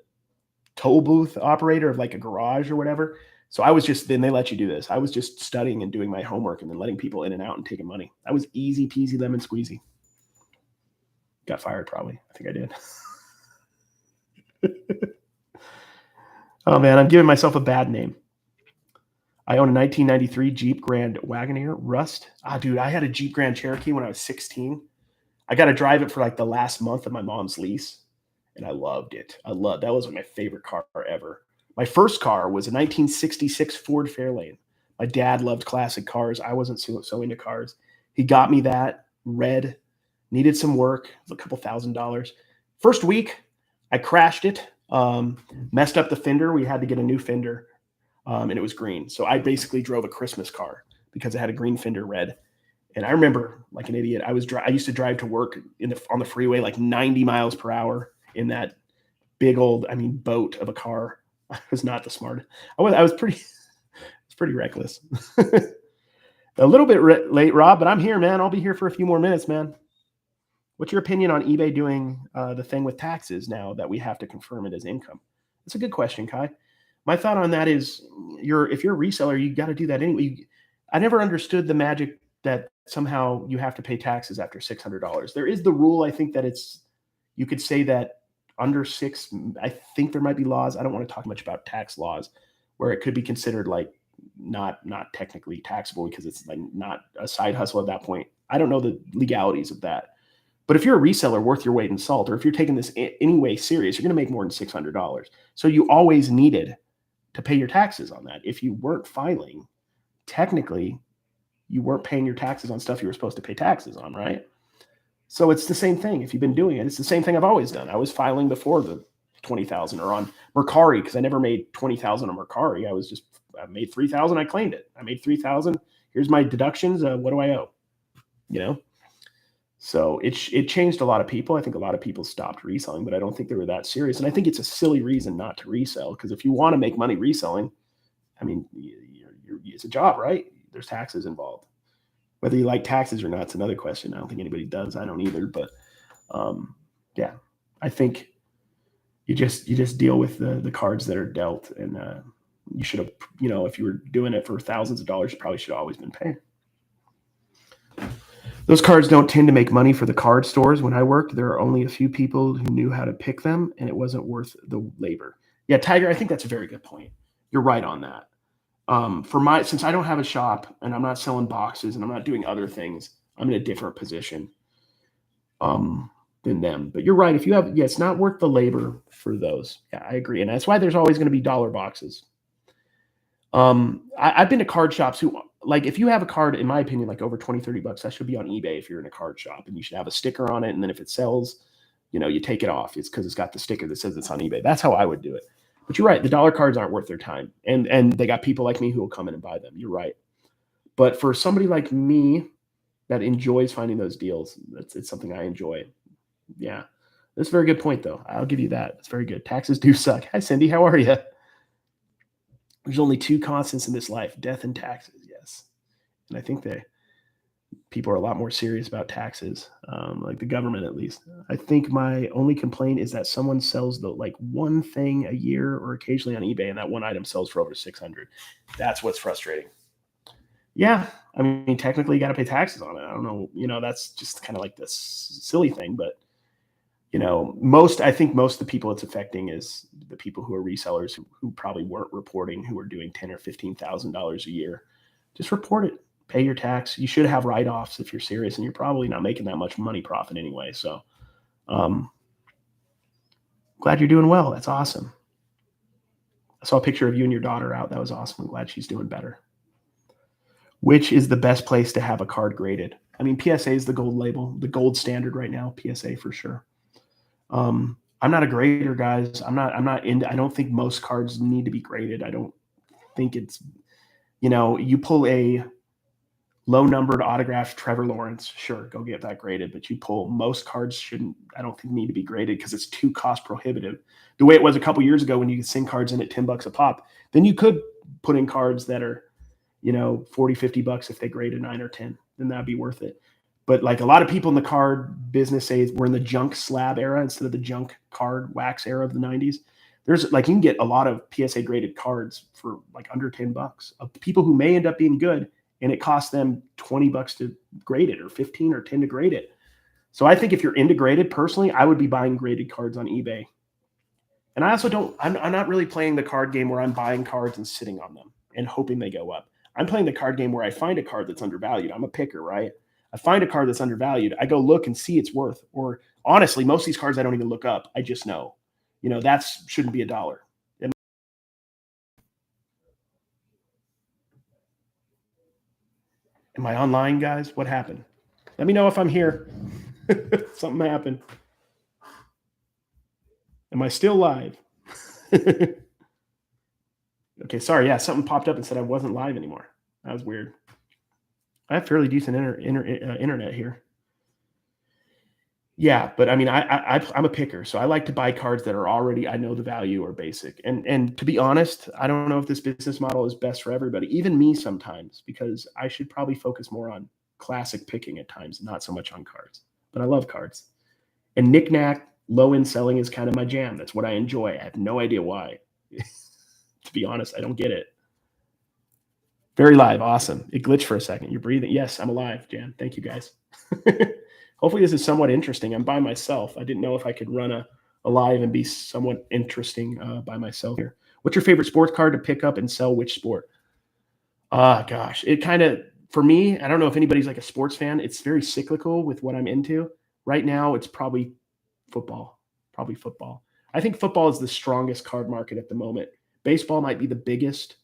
toll booth operator of like a garage or whatever. So I was just, then they let you do this. I was just studying and doing my homework and then letting people in and out and taking money. That was easy peasy lemon squeezy. Got fired probably. I think I did. Oh man, I'm giving myself a bad name. I own a 1993 Jeep Grand Wagoneer Rust. Dude, I had a Jeep Grand Cherokee when I was 16. I got to drive it for like the last month of my mom's lease, and I loved it. That was my favorite car ever. My first car was a 1966 Ford Fairlane. My dad loved classic cars. I wasn't so into cars. He got me that, red, needed some work. It was a couple $1,000s. First week, I crashed it, messed up the fender. We had to get a new fender. And it was green. So I basically drove a Christmas car because it had a green fender red. And I remember like an idiot, I used to drive to work on the freeway like 90 miles per hour in that big old, boat of a car. I was not the smartest. I was pretty reckless. A little bit late, Rob, but I'm here, man. I'll be here for a few more minutes, man. What's your opinion on eBay doing the thing with taxes now that we have to confirm it as income? That's a good question, Kai. My thought on that is if you're a reseller, you got to do that anyway. I never understood the magic that somehow you have to pay taxes after $600. There is the rule. I think that you could say that under six, I think there might be laws. I don't want to talk much about tax laws where it could be considered like not technically taxable because it's like not a side hustle at that point. I don't know the legalities of that. But if you're a reseller worth your weight in salt, or if you're taking this anyway serious, you're going to make more than $600. So you always needed to pay your taxes on that. If you weren't filing, technically, you weren't paying your taxes on stuff you were supposed to pay taxes on, right? So it's the same thing. If you've been doing it, it's the same thing I've always done. I was filing before the 20,000 or on Mercari because I never made 20,000 on Mercari. I made 3,000. I claimed it. I made 3,000. Here's my deductions. What do I owe? So it changed a lot of people. I think a lot of people stopped reselling, but I don't think they were that serious. And I think it's a silly reason not to resell because if you want to make money reselling, it's a job, right? There's taxes involved. Whether you like taxes or not, it's another question. I don't think anybody does. I don't either. But yeah, I think you just deal with the cards that are dealt, and you should have, if you were doing it for thousands of dollars, you probably should have always been paying. Those cards don't tend to make money for the card stores. When I worked, there are only a few people who knew how to pick them, and it wasn't worth the labor. Yeah, Tiger, I think that's a very good point. You're right on that. Since I don't have a shop and I'm not selling boxes and I'm not doing other things, I'm in a different position than them. But you're right. If you have, it's not worth the labor for those. Yeah, I agree. And that's why there's always going to be dollar boxes. I've been to card shops who, like, if you have a card, in my opinion, like over $20-$30, that should be on eBay if you're in a card shop, and you should have a sticker on it. And then if it sells, you take it off. It's because it's got the sticker that says it's on eBay. That's how I would do it. But you're right. The dollar cards aren't worth their time. And they got people like me who will come in and buy them. You're right. But for somebody like me that enjoys finding those deals, it's something I enjoy. Yeah. That's a very good point, though. I'll give you that. It's very good. Taxes do suck. Hi, Cindy. How are you? There's only two constants in this life, death and taxes. Yes. And I think People are a lot more serious about taxes, like the government at least. I think my only complaint is that someone sells the like one thing a year or occasionally on eBay, and that one item sells for over 600. That's what's frustrating. Yeah, I mean, technically, you got to pay taxes on it. I don't know, that's just kind of like this silly thing, but I think most of the people it's affecting is the people who are resellers who probably weren't reporting, who are doing $10,000 or $15,000 a year. Just report it, pay your tax. You should have write-offs if you're serious, and you're probably not making that much money profit anyway. So, um, glad you're doing well. That's awesome. I saw a picture of you and your daughter out. That was awesome. I'm glad she's doing better. Which is the best place to have a card graded? I mean, PSA is the gold label, the gold standard right now. PSA for sure. I'm not a grader, guys. I'm not into. I don't think most cards need to be graded. I don't think it's. You pull a low numbered autographed Trevor Lawrence, sure, go get that graded. But you pull most cards shouldn't. I don't think need to be graded because it's too cost prohibitive. The way it was a couple years ago when you could send cards in at $10 a pop, then you could put in cards that are, $40-$50 if they grade a 9 or 10, then that'd be worth it. But like a lot of people in the card business say we're in the junk slab era instead of the junk card wax era of the 90s. There's like, you can get a lot of PSA graded cards for like under $10 of people who may end up being good, and it costs them $20 to grade it or 15 or 10 to grade it. So I think if you're into graded, personally, I would be buying graded cards on eBay. And I also I'm not really playing the card game where I'm buying cards and sitting on them and hoping they go up. I'm playing the card game where I find a card that's undervalued. I'm a picker, right? I find a card that's undervalued. I go look and see its worth. Or honestly, most of these cards I don't even look up. I just know. That shouldn't be $1. Am I online, guys? What happened? Let me know if I'm here. Something happened. Am I still live? Okay, sorry. Yeah, something popped up and said I wasn't live anymore. That was weird. I have fairly decent internet here. Yeah, but I mean, I'm a picker, so I like to buy cards that are already I know the value or basic. And to be honest, I don't know if this business model is best for everybody, even me sometimes, because I should probably focus more on classic picking at times, not so much on cards. But I love cards. And knick-knack, low-end selling is kind of my jam. That's what I enjoy. I have no idea why. To be honest, I don't get it. Very live. Awesome. It glitched for a second. You're breathing. Yes, I'm alive, Jan. Thank you, guys. Hopefully this is somewhat interesting. I'm by myself. I didn't know if I could run a live and be somewhat interesting by myself here. What's your favorite sports card to pick up and sell? Which sport? Gosh, it kind of, for me, I don't know if anybody's like a sports fan. It's very cyclical with what I'm into. Right now, it's probably football. Probably football. I think football is the strongest card market at the moment. Baseball might be the biggest.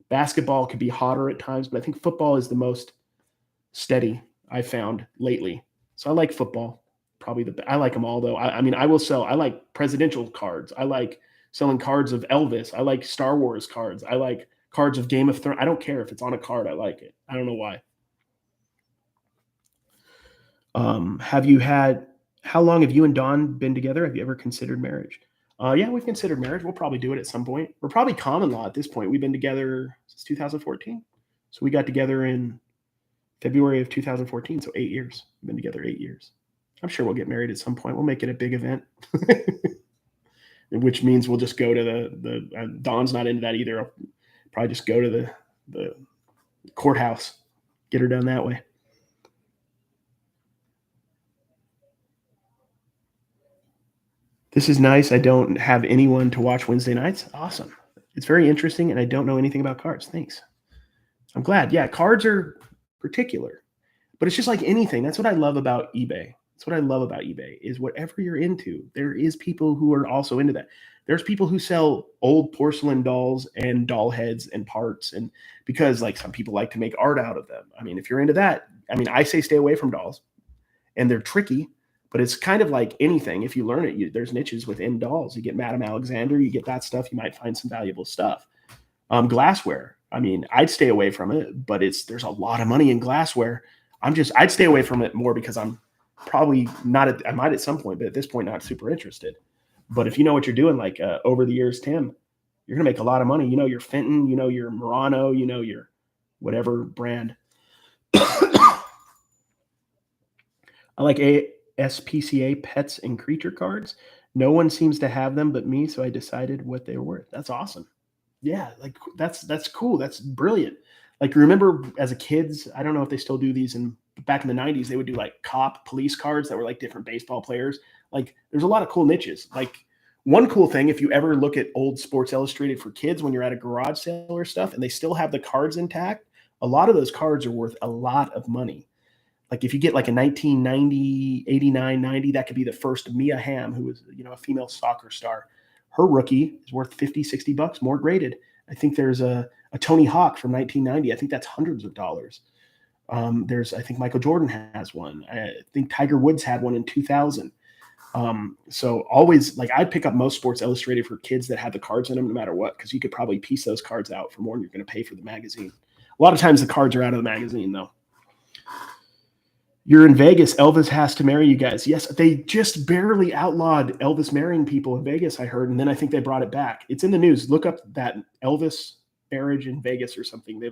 Basketball could be hotter at times, but I think football is the most steady I've found lately. So I like football. I like them all though. I mean, I will sell. I like presidential cards. I like selling cards of Elvis. I like Star Wars cards. I like cards of Game of Thrones. I don't care if it's on a card. I like it. I don't know why. How long have you and Dawn been together? Have you ever considered marriage? Yeah, we've considered marriage. We'll probably do it at some point. We're probably common law at this point. We've been together since 2014. So we got together in February of 2014. So 8 years. We've been together 8 years. I'm sure we'll get married at some point. We'll make it a big event, which means we'll just go to the Dawn's not into that either. I'll probably just go to the courthouse, get her done that way. This is nice. I don't have anyone to watch Wednesday nights. Awesome. It's very interesting, and I don't know anything about cards. Thanks. I'm glad. Yeah, cards are particular, but it's just like anything. That's what I love about eBay. That's what I love about eBay is whatever you're into, there is people who are also into that. There's people who sell old porcelain dolls and doll heads and parts, and because like some people like to make art out of them. I mean, if you're into that, I mean, I say stay away from dolls, and they're tricky. But it's kind of like anything. If you learn it, there's niches within dolls. You get Madame Alexander, you get that stuff. You might find some valuable stuff. Glassware. I mean, I'd stay away from it, but there's a lot of money in glassware. I'd stay away from it more because I'm probably not. I might at some point, but at this point, not super interested. But if you know what you're doing, like over the years, Tim, you're gonna make a lot of money. You know your Fenton, you know your Murano, you know your whatever brand. I like SPCA pets and creature cards. No one seems to have them but me, so I decided what they were worth. That's awesome. Yeah, like that's cool. That's brilliant. Like remember as a kids, I don't know if they still do these in back in the 90s, they would do like cop police cards that were like different baseball players. Like there's a lot of cool niches. Like one cool thing, if you ever look at old Sports Illustrated for kids when you're at a garage sale or stuff and they still have the cards intact, a lot of those cards are worth a lot of money. Like if you get like a 1990, 89, 90, that could be the first Mia Hamm, who was, a female soccer star. Her rookie is worth 50, $60 more graded. I think there's a Tony Hawk from 1990. I think that's hundreds of dollars. I think Michael Jordan has one. I think Tiger Woods had one in 2000. So always like I'd pick up most Sports Illustrated for kids that had the cards in them no matter what, because you could probably piece those cards out for more than you're going to pay for the magazine. A lot of times the cards are out of the magazine though. You're in Vegas. Elvis has to marry you guys. Yes, they just barely outlawed Elvis marrying people in Vegas, I heard, and then I think they brought it back. It's in the news. Look up that Elvis marriage in Vegas or something. They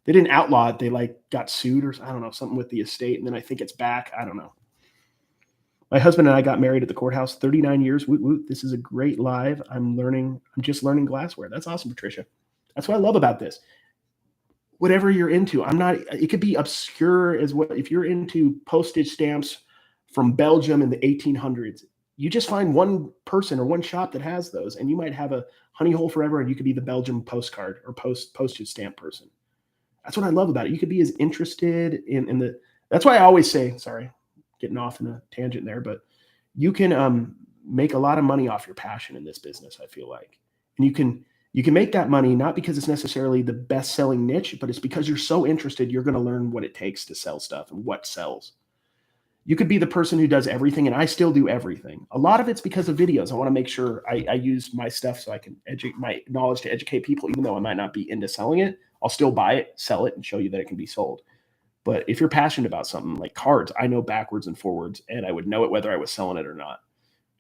didn't outlaw it. They got sued or I don't know, something with the estate, and then I think it's back. I don't know. My husband and I got married at the courthouse, 39 years. Woot, woot. This is a great live. I'm just learning glassware. That's awesome, Patricia. That's what I love about this. Whatever you're into, it could be obscure as what, if you're into postage stamps from Belgium in the 1800s, you just find one person or one shop that has those, and you might have a honey hole forever, and you could be the Belgium postcard or postage stamp person. That's what I love about it. You could be as interested in that's why I always say, sorry, getting off in a tangent there, but you can make a lot of money off your passion in this business, I feel like. And you can make that money not because it's necessarily the best selling niche, but it's because you're so interested, you're going to learn what it takes to sell stuff and what sells. You could be the person who does everything, and I still do everything. A lot of it's because of videos. I want to make sure I use my stuff so I can my knowledge to educate people, even though I might not be into selling it. I'll still buy it, sell it, and show you that it can be sold. But if you're passionate about something like cards, I know backwards and forwards, and I would know it whether I was selling it or not.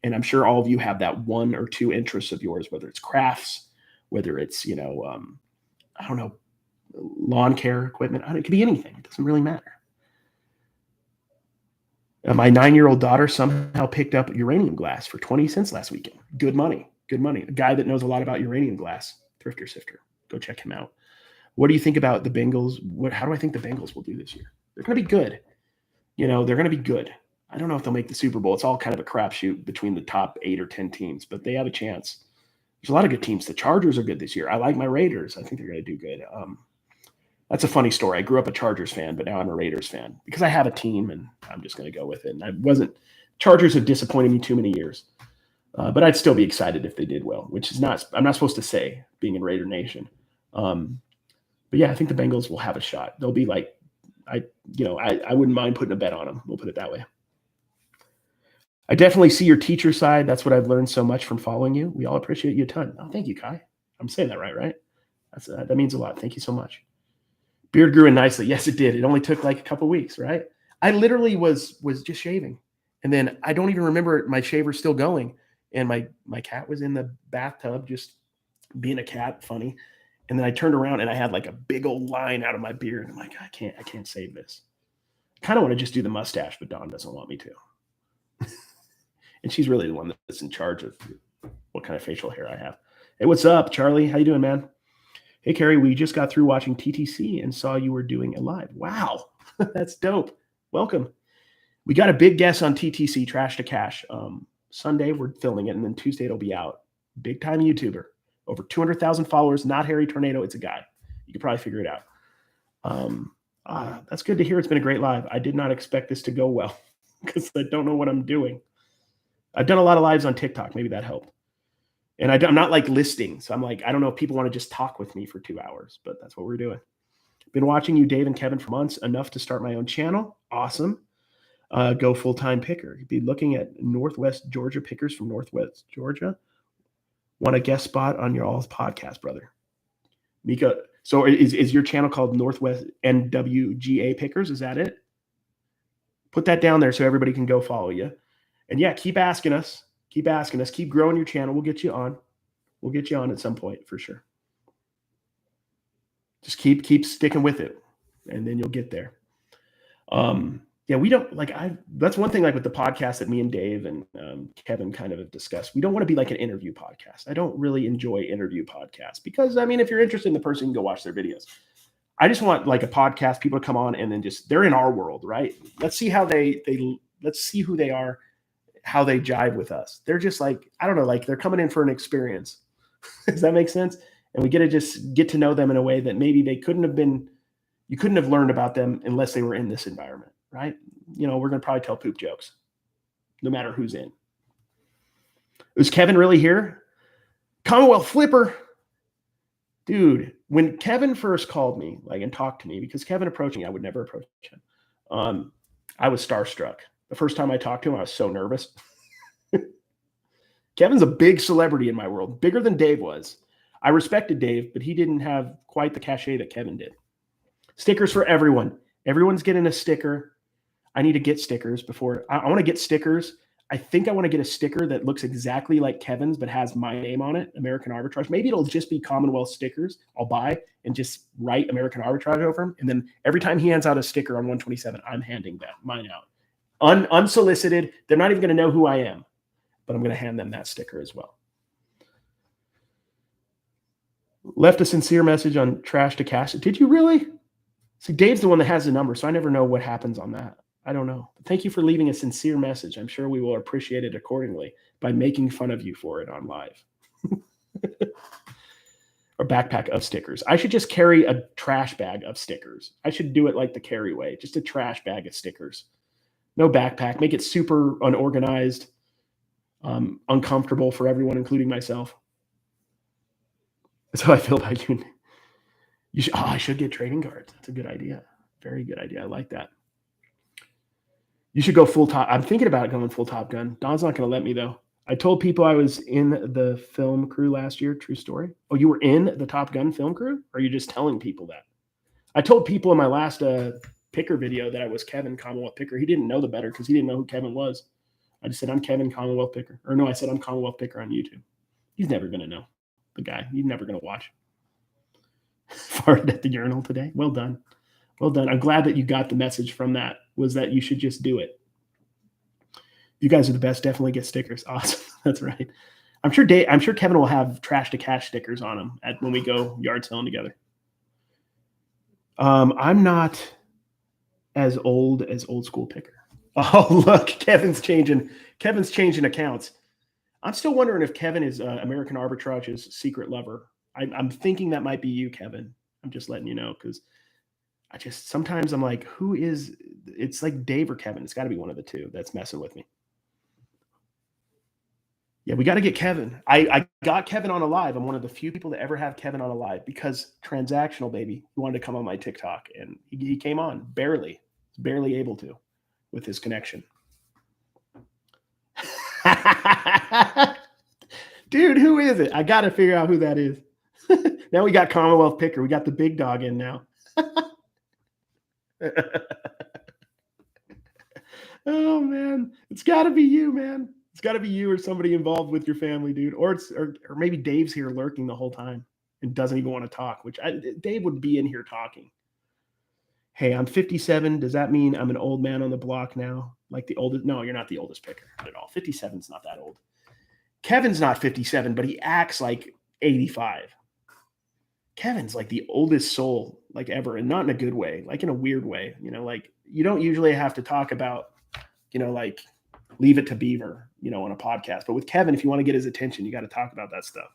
And I'm sure all of you have that one or two interests of yours, whether it's crafts, whether it's, I don't know, lawn care equipment. It could be anything. It doesn't really matter. My 9-year-old daughter somehow picked up uranium glass for 20 cents last weekend. Good money. Good money. A guy that knows a lot about uranium glass, Thrifter Sifter. Go check him out. What do you think about the Bengals? How do I think the Bengals will do this year? They're going to be good. They're going to be good. I don't know if they'll make the Super Bowl. It's all kind of a crapshoot between the top 8 or 10 teams, but they have a chance. There's a lot of good teams. The Chargers are good this year. I like my Raiders. I think they're going to do good. That's a funny story. I grew up a Chargers fan, but now I'm a Raiders fan because I have a team and I'm just going to go with it. And Chargers have disappointed me too many years, but I'd still be excited if they did well, which is I'm not supposed to say being in Raider Nation. But yeah, I think the Bengals will have a shot. They'll be I wouldn't mind putting a bet on them. We'll put it that way. I definitely see your teacher side. That's what I've learned so much from following you. We all appreciate you a ton. Oh, thank you, Kai. I'm saying that right? That means a lot. Thank you so much. Beard grew in nicely. Yes, it did. It only took a couple weeks, right? I literally was just shaving. And then I don't even remember my shaver still going. And my cat was in the bathtub just being a cat, funny. And then I turned around and I had a big old line out of my beard. I'm like, I can't save this. I kind of want to just do the mustache, but Dawn doesn't want me to. And she's really the one that's in charge of what kind of facial hair I have. Hey, what's up, Charlie? How you doing, man? Hey, Carrie, we just got through watching TTC and saw you were doing a live. Wow, that's dope. Welcome. We got a big guest on TTC, Trash to Cash. Sunday, we're filming it, and then Tuesday it'll be out. Big time YouTuber. Over 200,000 followers, not Harry Tornado. It's a guy. You could probably figure it out. That's good to hear. It's been a great live. I did not expect this to go well because I don't know what I'm doing. I've done a lot of lives on TikTok. Maybe that helped. And I'm not listing. So I'm I don't know if people want to just talk with me for 2 hours, but that's what we're doing. Been watching you, Dave and Kevin, for months, enough to start my own channel. Awesome. Go full-time picker. You'd be looking at Northwest Georgia pickers from Northwest Georgia. Want a guest spot on your all's podcast, brother. Mika, so is your channel called Northwest NWGA Pickers? Is that it? Put that down there so everybody can go follow you. And yeah, keep asking us. Keep growing your channel. We'll get you on. We'll get you on at some point for sure. Just keep sticking with it, and then you'll get there. Yeah, we don't like that's one thing like with the podcast that me and Dave and Kevin kind of have discussed. We don't want to be like an interview podcast. I don't really enjoy interview podcasts because I mean, if you're interested in the person, you can go watch their videos. I just want like a podcast, people to come on and then just they're in our world, right? Let's see how they let's see who they are, how they jive with us. They're just like, I don't know, like they're coming in for an experience. Does that make sense? And we get to just get to know them in a way that maybe they couldn't have been, you couldn't have learned about them unless they were in this environment, right? You know, we're going to probably tell poop jokes no matter who's in. Is Kevin really here? Commonwealth Flipper. Dude, when Kevin first called me like and talked to me, because Kevin approached me, I would never approach him. I was starstruck. The first time I talked to him, I was so nervous. Kevin's a big celebrity in my world, bigger than Dave was. I respected Dave, but he didn't have quite the cachet that Kevin did. Stickers for everyone. Everyone's getting a sticker. I need to get stickers before. I want to get stickers. I think I want to get a sticker that looks exactly like Kevin's, but has my name on it, American Arbitrage. Maybe it'll just be Commonwealth stickers. I'll buy and just write American Arbitrage over them. And then every time he hands out a sticker on 127, I'm handing mine out. Unsolicited. They're not even going to know who I am, but I'm going to hand them that sticker as well. Left a sincere message on Trash to Cash. Did you really? See, Dave's the one that has the number, so I never know what happens on that. I don't know. Thank you for leaving a sincere message. I'm sure we will appreciate it accordingly by making fun of you for it on live. Or backpack of stickers. I should just carry a trash bag of stickers. I should do it like the carry way, just a trash bag of stickers. No backpack. Make it super unorganized, uncomfortable for everyone, including myself. That's how I feel about you. I should get trading cards. That's a good idea. Very good idea. I like that. You should go full top. I'm thinking about going full Top Gun. Don's not going to let me, though. I told people I was in the film crew last year. True story. Oh, you were in the Top Gun film crew? Or are you just telling people that? I told people in my last Picker video that I was Kevin, Commonwealth Picker. He didn't know the better because he didn't know who Kevin was. I just said, I'm Kevin, Commonwealth Picker. Or no, I said, I'm Commonwealth Picker on YouTube. He's never going to know the guy. He's never going to watch. Farted at the urinal today. Well done. Well done. I'm glad that you got the message from that, was that you should just do it. You guys are the best. Definitely get stickers. Awesome. That's right. I'm sure Kevin will have Trash to Cash stickers on him when we go yard selling together. I'm not as old school Picker. Oh, look, Kevin's changing accounts. I'm still wondering if Kevin is American Arbitrage's secret lover. I'm thinking that might be you, Kevin. I'm just letting you know, because sometimes I'm like, who is? It's like Dave or Kevin. It's got to be one of the two that's messing with me. Yeah, we got to get Kevin. I got Kevin on a live. I'm one of the few people that ever have Kevin on a live because transactional, baby. He wanted to come on my TikTok, and he came on barely able to with his connection. Dude, who is it? I got to figure out who that is. Now we got Commonwealth Picker. We got the big dog in now. Oh, man. It's got to be you, man. It's got to be you or somebody involved with your family, dude. Or maybe Dave's here lurking the whole time and doesn't even want to talk, which Dave would be in here talking. Hey, I'm 57. Does that mean I'm an old man on the block now? Like the oldest? No, you're not the oldest Picker at all. 57's not that old. Kevin's not 57, but he acts like 85. Kevin's like the oldest soul like ever, and not in a good way, like in a weird way. You know, like you don't usually have to talk about, you know, like Leave It to Beaver, you know, on a podcast. But with Kevin, if you want to get his attention, you got to talk about that stuff.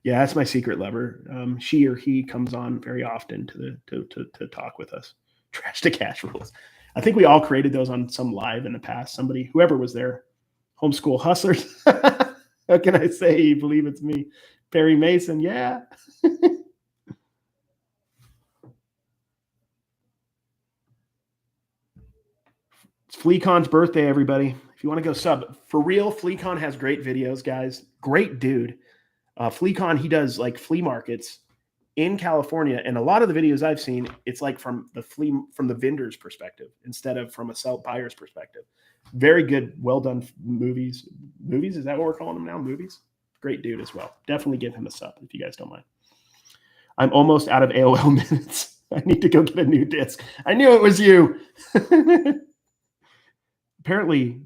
Yeah, that's my secret lover. She or he comes on very often to talk with us. Trash to Cash rules. I think we all created those on some live in the past. Whoever was there, Homeschool Hustlers. How can I say? You believe it's me, Perry Mason? Yeah. It's FleaCon's birthday, everybody. If you want to go sub, for real, FleaCon has great videos, guys. Great dude. FleaCon, he does like flea markets in California, and a lot of the videos I've seen, it's like from the vendor's perspective instead of from a buyer's perspective. Very good, well done movies. Movies, is that what we're calling them now? Movies? Great dude as well. Definitely give him a sub if you guys don't mind. I'm almost out of AOL minutes. I need to go get a new disc. I knew it was you. Apparently,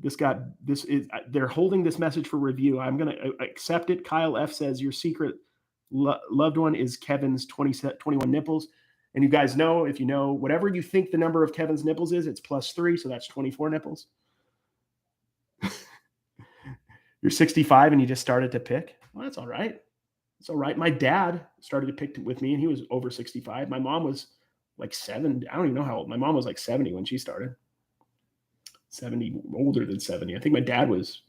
they're holding this message for review. I'm going to accept it. Kyle F says your secret loved one is Kevin's 21 nipples. And you guys know, if you know, whatever you think the number of Kevin's nipples is, it's +3. So that's 24 nipples. You're 65 and you just started to pick. Well, that's all right. It's all right. My dad started to pick with me and he was over 65. My mom was like 7. I don't even know how old. My mom was like 70 when she started. 70, older than 70. I think my dad was,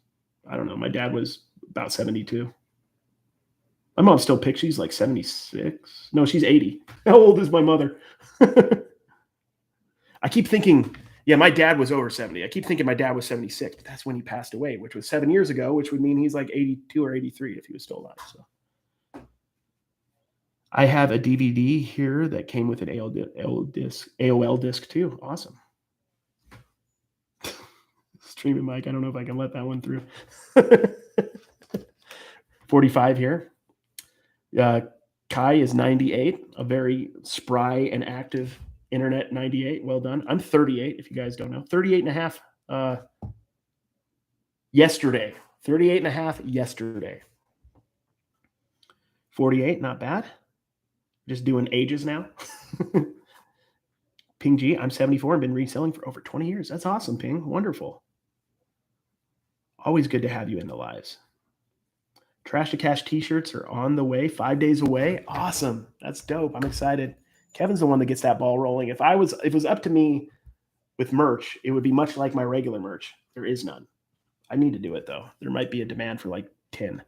I don't know. My dad was about 72. My mom still picks. She's like 76. No, she's 80. How old is my mother? I keep thinking, yeah, my dad was over 70. I keep thinking my dad was 76, but that's when he passed away, which was 7 years ago, which would mean he's like 82 or 83 if he was still alive. So I have a DVD here that came with an AOL disc too. Awesome. Streaming mic. I don't know if I can let that one through. 45 here. Kai is 98, a very spry and active internet 98. Well done. I'm 38, if you guys don't know. 38 and a half yesterday. 38 and a half yesterday. 48, not bad. Just doing ages now. Ping G, I'm 74 and been reselling for over 20 years. That's awesome, Ping. Wonderful. Always good to have you in the lives. Trash to Cash t-shirts are on the way, 5 days away. Awesome. That's dope. I'm excited. Kevin's the one that gets that ball rolling. If it was up to me with merch, it would be much like my regular merch. There is none. I need to do it though. There might be a demand for like 10.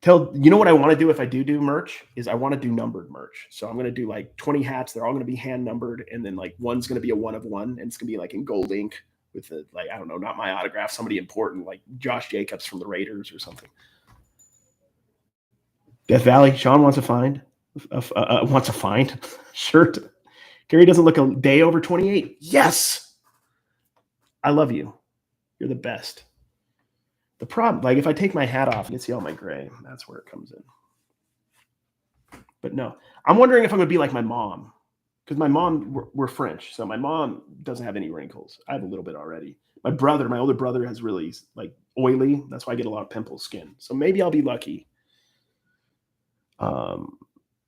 You know what I want to do if I do merch is I want to do numbered merch. So I'm going to do like 20 hats. They're all going to be hand numbered. And then like one's going to be a 1 of 1 and it's going to be like in gold ink with the, like, I don't know, not my autograph, somebody important like Josh Jacobs from the Raiders or something. Death Valley, Sean wants a find shirt. Gary doesn't look a day over 28. Yes. I love you. You're the best. The problem, like if I take my hat off, you can see all my gray. That's where it comes in. But no, I'm wondering if I'm going to be like my mom. Because my mom, we're French. So my mom doesn't have any wrinkles. I have a little bit already. My older brother has really like oily. That's why I get a lot of pimple skin. So maybe I'll be lucky.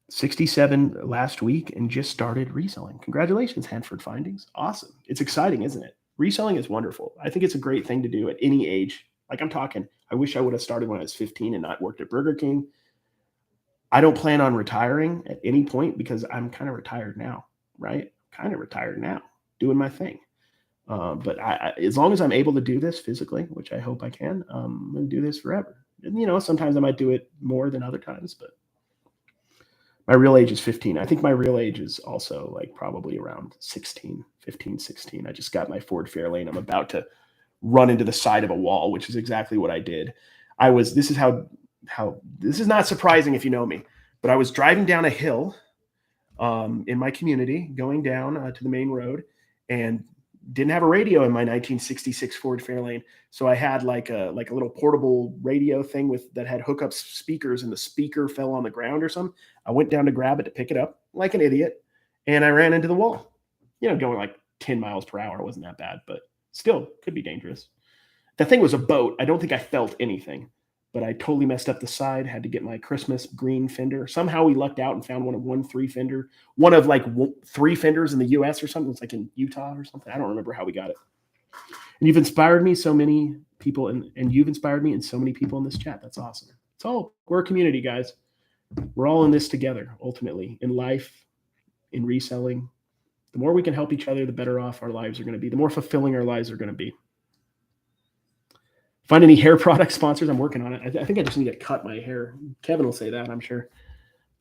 67 last week and just started reselling. Congratulations, Hanford Findings. Awesome. It's exciting, isn't it? Reselling is wonderful. I think it's a great thing to do at any age. Like I'm talking, I wish I would have started when I was 15 and not worked at Burger King. I don't plan on retiring at any point because I'm kind of retired now, right? Kind of retired now, doing my thing. But as long as I'm able to do this physically, which I hope I can, I'm going to do this forever. And, sometimes I might do it more than other times, but my real age is 15. I think my real age is also like probably around 15, 16. I just got my Ford Fairlane. I'm about to run into the side of a wall, which is exactly what I did. This is not surprising if you know me, but I was driving down a hill in my community, going down to the main road and didn't have a radio in my 1966 Ford Fairlane. So I had like a little portable radio thing that had hookup speakers and the speaker fell on the ground or something. I went down to grab it to pick it up like an idiot. And I ran into the wall, going like 10 miles per hour. It wasn't that bad, but still could be dangerous. The thing was a boat. I don't think I felt anything, but I totally messed up the side. Had to get my Christmas green fender. Somehow we lucked out and found one of like 3 fenders in the US or something. It's like in Utah or something. I don't remember how we got it. And you've inspired me so many people and you've inspired me and so many people in this chat. That's awesome. We're a community, guys. We're all in this together, ultimately, in life, in reselling. The more we can help each other, the better off our lives are going to be. The more fulfilling our lives are going to be. Find any hair product sponsors? I'm working on it. I think I just need to cut my hair. Kevin will say that, I'm sure.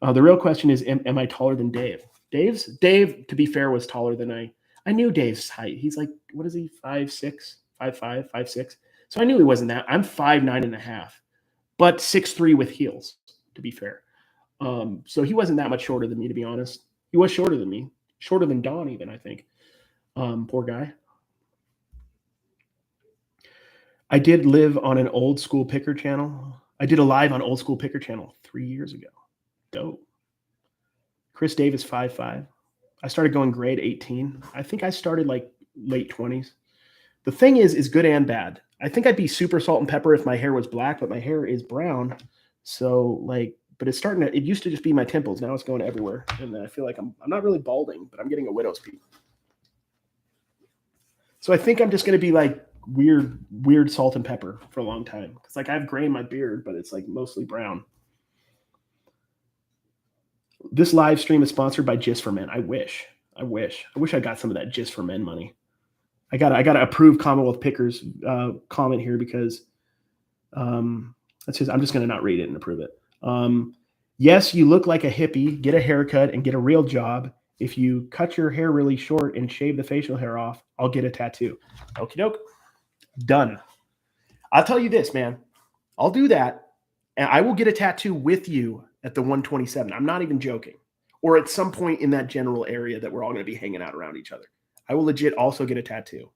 The real question is, am I taller than Dave? Dave, to be fair, was taller than I knew Dave's height. He's like, what is he, 5'6", 5'5", 5'6"? So I knew he wasn't that. I'm 5'9.5", but 6'3" with heels, to be fair. So he wasn't that much shorter than me, to be honest. He was shorter than me. Shorter than Don even, I think. Poor guy. I did live on an old school picker channel. I did a live on old school picker channel 3 years ago. Dope. Chris Davis, 5'5". I started going gray at 18. I think I started like late 20s. The thing is good and bad. I think I'd be super salt and pepper if my hair was black, but my hair is brown. So like, but it's starting to, it used to just be my temples. Now it's going everywhere. And I feel like I'm not really balding, but I'm getting a widow's peak. So I think I'm just going to be like weird salt and pepper for a long time. Cause like I have gray in my beard, but it's like mostly brown. This live stream is sponsored by Just for Men. I wish I got some of that Just for Men money. I got to approve Commonwealth Pickers comment here because that's just, I'm just going to not read it and approve it. Yes, you look like a hippie. Get a haircut and get a real job. If you cut your hair really short and shave the facial hair off, I'll get a tattoo. Okie doke. Done. I'll tell you this, man. I'll do that, and I will get a tattoo with you at the 127. I'm not even joking. Or at some point in that general area that we're all going to be hanging out around each other. I will legit also get a tattoo.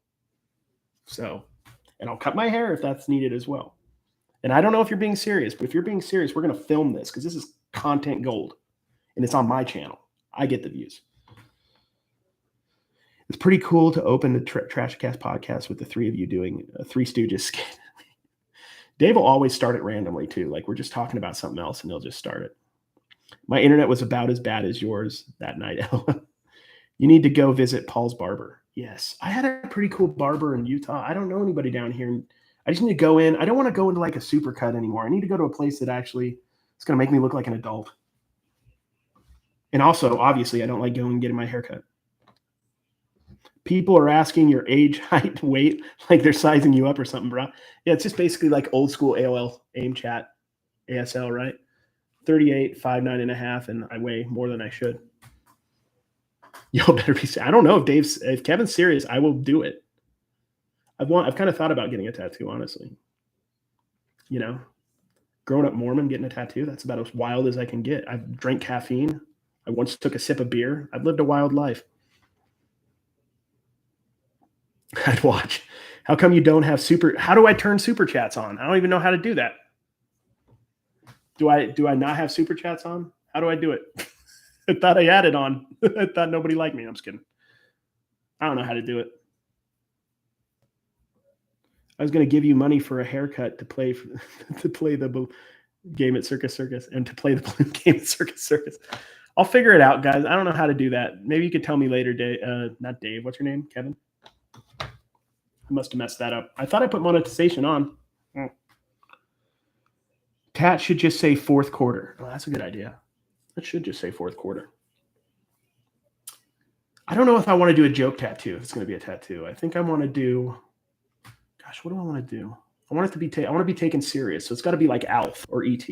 So, and I'll cut my hair if that's needed as well. And I don't know if you're being serious, but if you're being serious, we're going to film this because this is content gold. And it's on my channel. I get the views. It's pretty cool to open the Trashcast podcast with the three of you doing a Three Stooges skit. Dave will always start it randomly too. Like we're just talking about something else and he'll just start it. My internet was about as bad as yours that night. You need to go visit Paul's barber. Yes, I had a pretty cool barber in Utah. I don't know anybody down here. I just need to go in. I don't want to go into like a supercut anymore. I need to go to a place that actually is going to make me look like an adult. And also, obviously, I don't like going and getting my hair cut. People are asking your age, height, weight, like they're sizing you up or something, bro. Yeah, it's just basically like old school AOL, AIM chat, ASL, right? 38, 5'9.5", and I weigh more than I should. Y'all better be. I don't know if Kevin's serious, I will do it. I've kind of thought about getting a tattoo, honestly. You know, growing up Mormon, getting a tattoo, that's about as wild as I can get. I've drank caffeine. I once took a sip of beer. I've lived a wild life. I'd watch. How come you don't have how do I turn super chats on? I don't even know how to do that. Do I not have super chats on? How do I do it? I thought I had it on. I thought nobody liked me. I'm just kidding. I don't know how to do it. I was going to give you money for a haircut to play the game at Circus Circus and to play the balloon game at Circus Circus. I'll figure it out, guys. I don't know how to do that. Maybe you could tell me later, Dave. Not Dave. What's your name? Kevin? I must have messed that up. I thought I put monetization on. Tat should just say fourth quarter. Well, that's a good idea. It should just say fourth quarter. I don't know if I want to do a joke tattoo. If it's going to be a tattoo, I think I want to do. Gosh, what do I want to do? I want it to be. I want to be taken serious. So it's got to be like Alf or ET.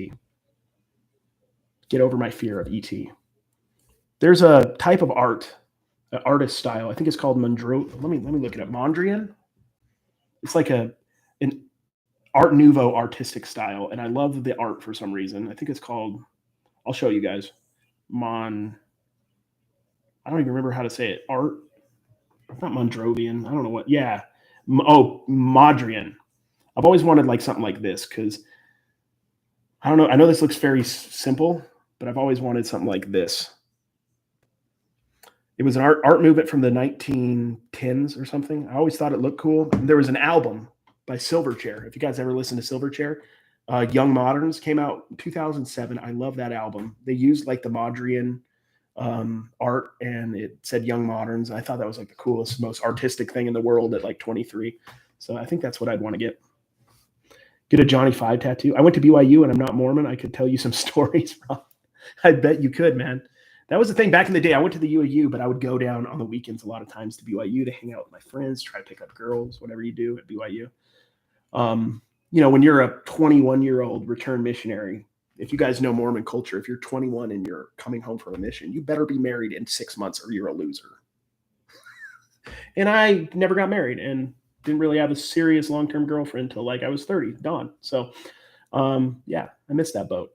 Get over my fear of ET. There's a type of art, an artist style. I think it's called Mondro. Let me look it up. Mondrian. It's like an Art Nouveau artistic style, and I love the art for some reason. I think it's called. I'll show you guys. I don't even remember how to say it. Art. It's not Mondrovian. I don't know what. Yeah. Mondrian. I've always wanted like something like this because I don't know. I know this looks very simple, but I've always wanted something like this. It was an art movement from the 1910s or something. I always thought it looked cool. There was an album by Silverchair. If you guys ever listened to Silverchair, Young Moderns came out in 2007. I love that album. They used like the Mondrian art, and it said Young Moderns. I thought that was like the coolest, most artistic thing in the world at like 23. So I think that's what I'd want to get. Get a Johnny Five tattoo. I went to BYU and I'm not Mormon. I could tell you some stories. I bet you could, man. That was the thing back in the day. I went to the UAU, but I would go down on the weekends a lot of times to BYU to hang out with my friends, try to pick up girls, whatever you do at BYU. You know, when you're a 21-year-old return missionary, if you guys know Mormon culture, if you're 21 and you're coming home from a mission, you better be married in 6 months or you're a loser. And I never got married and didn't really have a serious long-term girlfriend until like I was 30, Dawn. So, yeah, I missed that boat.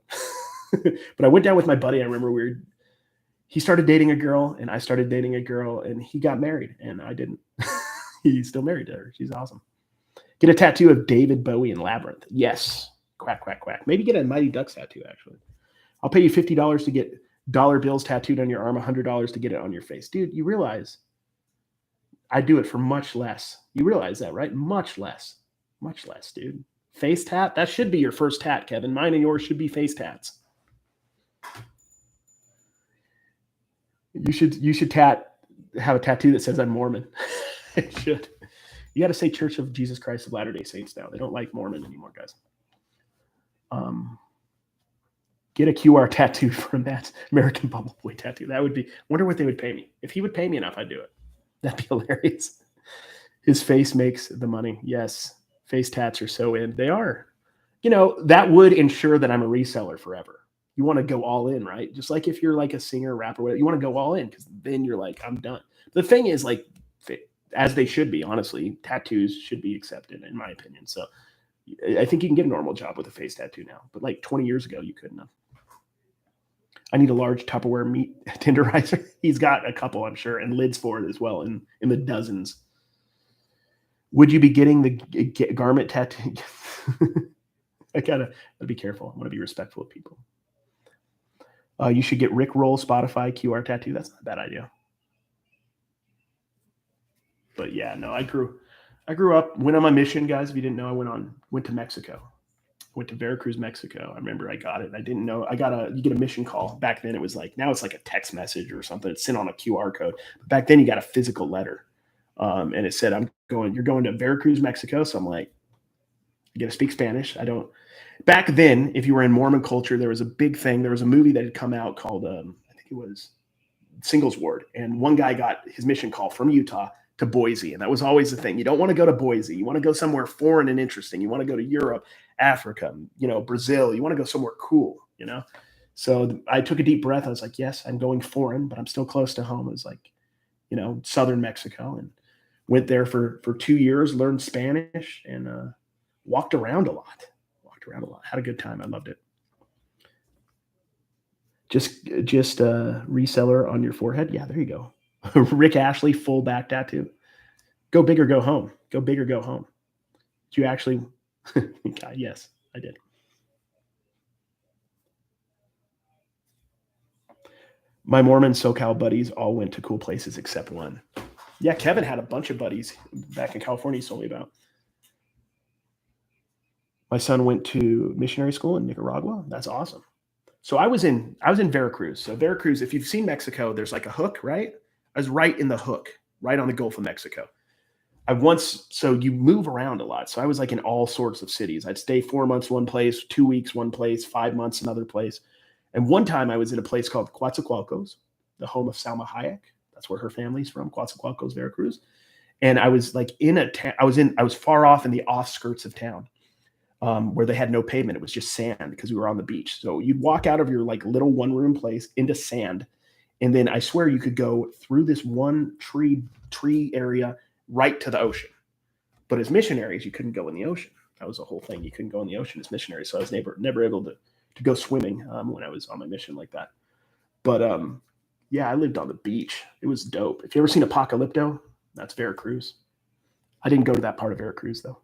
But I went down with my buddy. I remember he started dating a girl and I started dating a girl and he got married and I didn't. He's still married to her. She's awesome. Get a tattoo of David Bowie in Labyrinth. Yes. Quack, quack, quack. Maybe get a Mighty Ducks tattoo, actually. I'll pay you $50 to get dollar bills tattooed on your arm, $100 to get it on your face. Dude, you realize I do it for much less. You realize that, right? Much less, dude. Face tat, that should be your first tat, Kevin. Mine and yours should be face tats. You should have a tattoo that says I'm Mormon. It should. You got to say Church of Jesus Christ of Latter-day Saints now. They don't like Mormon anymore, guys. Get a QR tattoo from that American Bubble Boy tattoo. That would be, wonder what they would pay me. If he would pay me enough, I'd do it. That'd be hilarious. His face makes the money. Yes. Face tats are so in. They are. You know, that would ensure that I'm a reseller forever. You want to go all in, right? Just like if you're like a singer, rapper, whatever, you want to go all in because then you're like, I'm done. The thing is, like, as they should be, honestly, tattoos should be accepted, in my opinion. So I think you can get a normal job with a face tattoo now. But like 20 years ago, you couldn't have. I need a large Tupperware meat tenderizer. He's got a couple, I'm sure, and lids for it as well, in the dozens. Would you be getting the garment tattoo? I gotta be careful. I want to be respectful of people. You should get Rick Roll Spotify QR tattoo. That's not a bad idea. But yeah, no, I grew up, went on my mission, guys. If you didn't know, I went to Mexico. Went to Veracruz, Mexico. I remember I got it. I didn't know. You get a mission call. Back then it was like, now it's like a text message or something. It's sent on a QR code. But back then you got a physical letter. And it said, you're going to Veracruz, Mexico. So I'm like, I got to speak Spanish. Back then, if you were in Mormon culture, there was a big thing. There was a movie that had come out called, I think it was Singles Ward. And one guy got his mission call from Utah to Boise. And that was always the thing. You don't want to go to Boise. You want to go somewhere foreign and interesting. You want to go to Europe, Africa, Brazil. You want to go somewhere cool, So I took a deep breath. I was like, yes, I'm going foreign, but I'm still close to home. It was like, southern Mexico, and went there for 2 years, learned Spanish, and walked around a lot. Had a good time. I loved it. Just reseller on your forehead. Yeah, there you go. Rick Ashley, full back tattoo. Go big or go home. Go big or go home. Did you actually? Yes, I did. My Mormon SoCal buddies all went to cool places except one. Yeah, Kevin had a bunch of buddies back in California he told me about. My son went to missionary school in Nicaragua. That's awesome. So I was in Veracruz. So Veracruz, if you've seen Mexico, there's like a hook, right? I was right in the hook, right on the Gulf of Mexico. So you move around a lot. So I was like in all sorts of cities. I'd stay 4 months one place, 2 weeks one place, 5 months another place. And one time I was in a place called Coatzacoalcos, the home of Salma Hayek. That's where her family's from, Coatzacoalcos, Veracruz. And I was like I was far off in the outskirts of town. Where they had no pavement. It was just sand because we were on the beach. So you'd walk out of your like little one-room place into sand. And then I swear you could go through this one tree area right to the ocean. But as missionaries, you couldn't go in the ocean. That was the whole thing. You couldn't go in the ocean as missionaries. So I was never able to go swimming when I was on my mission like that. But yeah, I lived on the beach. It was dope. If you ever seen Apocalypto, that's Veracruz. I didn't go to that part of Veracruz though.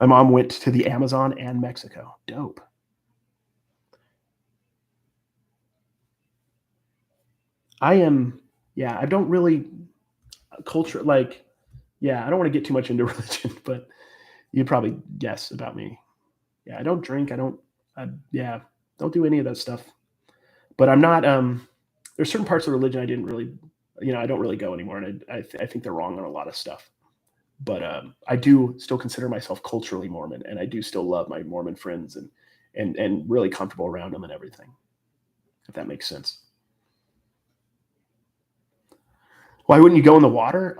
My mom went to the Amazon and Mexico. Dope. I don't really culture, like, I don't want to get too much into religion, but you'd probably guess about me. Yeah, I don't drink. Don't do any of that stuff. But I'm not, there's certain parts of religion I didn't really, I don't really go anymore. And I think they're wrong on a lot of stuff. But I do still consider myself culturally Mormon, and I do still love my Mormon friends and really comfortable around them and everything, if that makes sense. Why wouldn't you go in the water?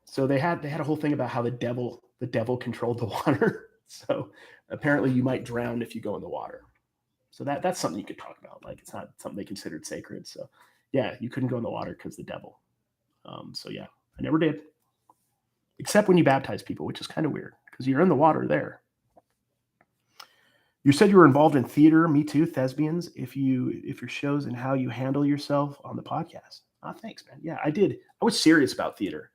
So they had a whole thing about how the devil controlled the water. So apparently you might drown if you go in the water. So that's something you could talk about. Like, it's not something they considered sacred. So yeah, you couldn't go in the water because the devil. So yeah, I never did. Except when you baptize people, which is kind of weird because you're in the water there. You said you were involved in theater. Me too. Thespians. If your shows and how you handle yourself on the podcast. Oh, thanks, man. Yeah, I did. I was serious about theater.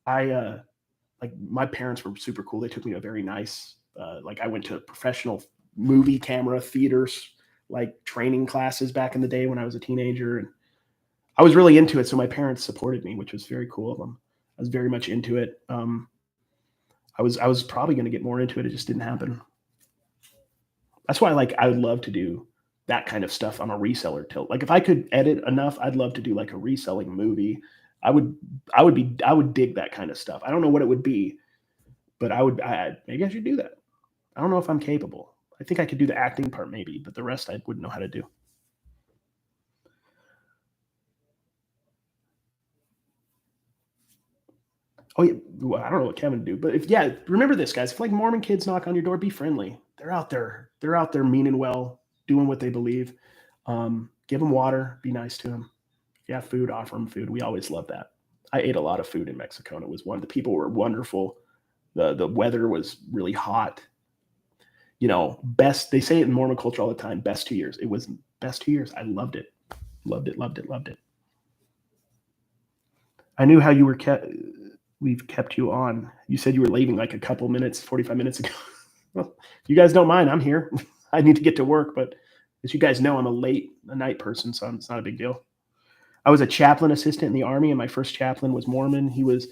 Like my parents were super cool. They took me to a very nice, I went to professional movie camera theaters, like training classes back in the day when I was a teenager, and I was really into it. So my parents supported me, which was very cool of them. I was very much into it. I was probably going to get more into it. It just didn't happen. That's why I would love to do that kind of stuff on a reseller tilt. Like if I could edit enough, I'd love to do like a reselling movie. I would I would dig that kind of stuff. I don't know what it would be, but maybe I should do that. I don't know if I'm capable. I think I could do the acting part maybe, but the rest I wouldn't know how to do. Oh yeah, well, I don't know what Kevin would do, but remember this, guys. If like Mormon kids knock on your door, be friendly. They're out there. They're out there meaning well, doing what they believe. Give them water. Be nice to them. If you have food, offer them food. We always love that. I ate a lot of food in Mexico, and it was the people were wonderful. The weather was really hot. Best, they say it in Mormon culture all the time, best 2 years. It was best 2 years. I loved it. Loved it, loved it, loved it. I knew how you were we've kept you on. You said you were leaving like a couple minutes, 45 minutes ago. Well, if you guys don't mind, I'm here. I need to get to work, but as you guys know, I'm a night person, so it's not a big deal. I was a chaplain assistant in the Army, and my first chaplain was Mormon. He was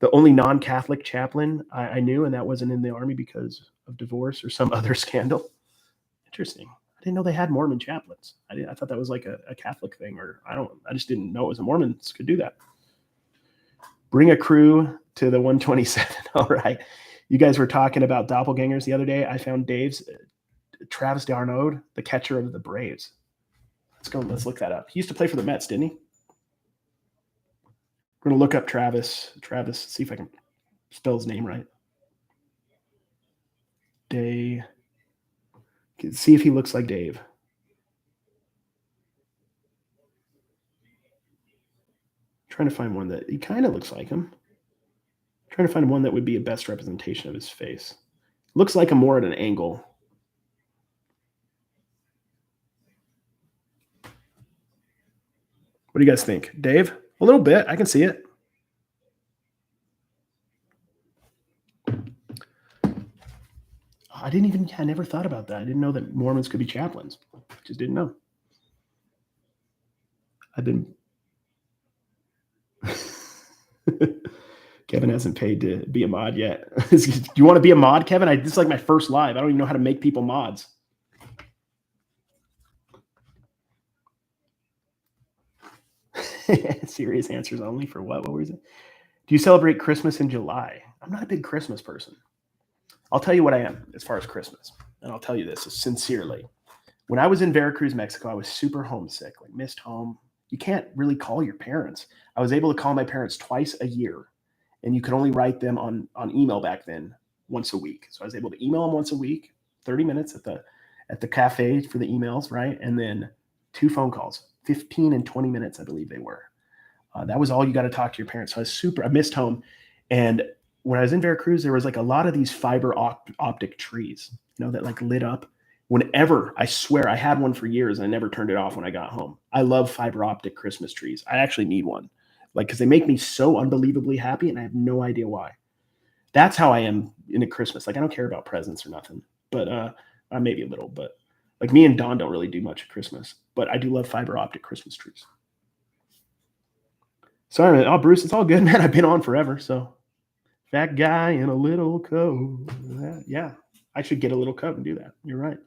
the only non-Catholic chaplain I knew, and that wasn't in the Army because of divorce or some other scandal. Interesting. I didn't know they had Mormon chaplains. I thought that was like a Catholic thing, or I just didn't know it was a Mormons could do that. Bring a crew to the 127. All right. You guys were talking about doppelgangers the other day. I found Dave's Travis d'Arnaud, the catcher of the Braves. Let's look that up. He used to play for the Mets, didn't he? We're going to look up Travis, see if I can spell his name right. Dave. See if he looks like Dave. Trying to find one that he kind of looks like him. Trying to find one that would be a best representation of his face. Looks like him more at an angle. What do you guys think? Dave? A little bit. I can see it. I never thought about that. I didn't know that Mormons could be chaplains. Just didn't know. Kevin hasn't paid to be a mod yet. Do you want to be a mod, Kevin? This is like my first live. I don't even know how to make people mods. Serious answers only for what? What was it? Do you celebrate Christmas in July? I'm not a big Christmas person. I'll tell you what I am as far as Christmas. And I'll tell you this sincerely. When I was in Veracruz, Mexico, I was super homesick, like missed home. You can't really call your parents. I was able to call my parents twice a year, and you could only write them on email back then once a week. So I was able to email them once a week, 30 minutes at the cafe for the emails, right? And then 2 phone calls, 15 and 20 minutes, I believe they were. That was all you got to talk to your parents. So I missed home. And when I was in Veracruz, there was like a lot of these fiber optic trees, that like lit up. Whenever, I swear, I had one for years and I never turned it off when I got home. I love fiber optic Christmas trees. I actually need one, because they make me so unbelievably happy, and I have no idea why. That's how I am in a Christmas. Like I don't care about presents or nothing, but maybe a little. But like me and Don don't really do much at Christmas, but I do love fiber optic Christmas trees. Sorry, man. Oh, Bruce, it's all good, man. I've been on forever, so that guy in a little coat. Yeah, I should get a little coat and do that. You're right.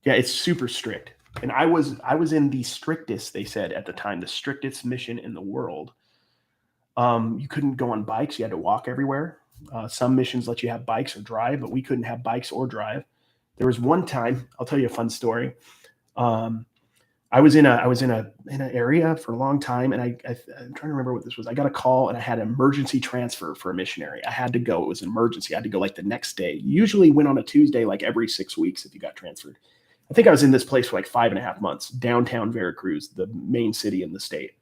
Yeah, it's super strict. And I was in the strictest, they said at the time, the strictest mission in the world. You couldn't go on bikes. You had to walk everywhere. Some missions let you have bikes or drive, but we couldn't have bikes or drive. There was one time, I'll tell you a fun story. I was in an area for a long time, and I'm trying to remember what this was. I got a call, and I had an emergency transfer for a missionary. I had to go. It was an emergency. I had to go like the next day. You usually went on a Tuesday, like every 6 weeks if you got transferred. I think I was in this place for like 5.5 months, downtown Veracruz, the main city in the state.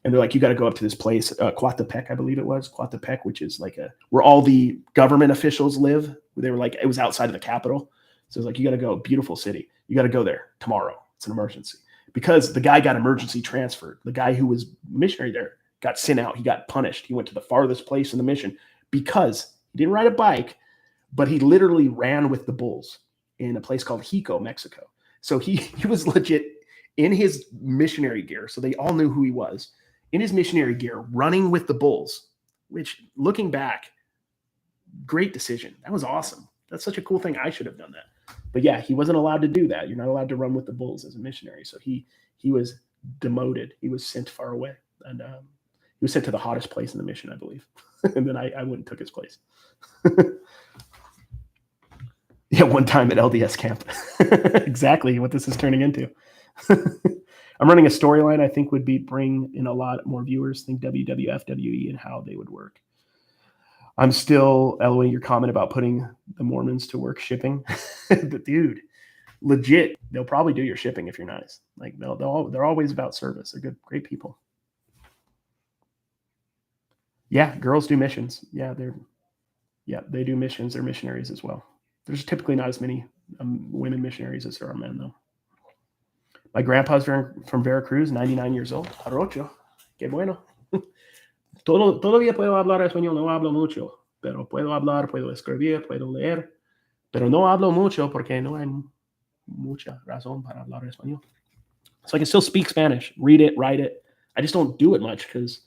And they're like, you got to go up to this place, Coatepec, I believe it was, Coatepec, which is like where all the government officials live. They were like, it was outside of the capital. So it's like, you got to go, beautiful city. You got to go there tomorrow. It's an emergency. Because the guy got emergency transferred. The guy who was missionary there got sent out. He got punished. He went to the farthest place in the mission because he didn't ride a bike, but he literally ran with the bulls in a place called Jico, Mexico. So he was legit in his missionary gear. So they all knew who he was in his missionary gear, running with the bulls, which looking back, great decision. That was awesome. That's such a cool thing. I should have done that. But yeah, he wasn't allowed to do that. You're not allowed to run with the bulls as a missionary. So he was demoted. He was sent far away. And he was sent to the hottest place in the mission, I believe. And then I went and took his place. Yeah, one time at LDS camp. Exactly what this is turning into. I'm running a storyline I think would be bring in a lot more viewers. Think WWF, WE, and how they would work. I'm still LOing your comment about putting the Mormons to work shipping. But dude, legit, they'll probably do your shipping if you're nice. Like they're always about service. They're good, great people. Yeah, girls do missions. Yeah, they do missions. They're missionaries as well. There's typically not as many women missionaries as there are men, though. My grandpa's from Veracruz, 99 years old. Jarocho. Qué bueno. Todavía puedo hablar español, no hablo mucho, pero puedo hablar, puedo escribir, puedo leer, pero no hablo mucho porque no hay mucha razón para hablar español. So I can still speak Spanish, read it, write it. I just don't do it much because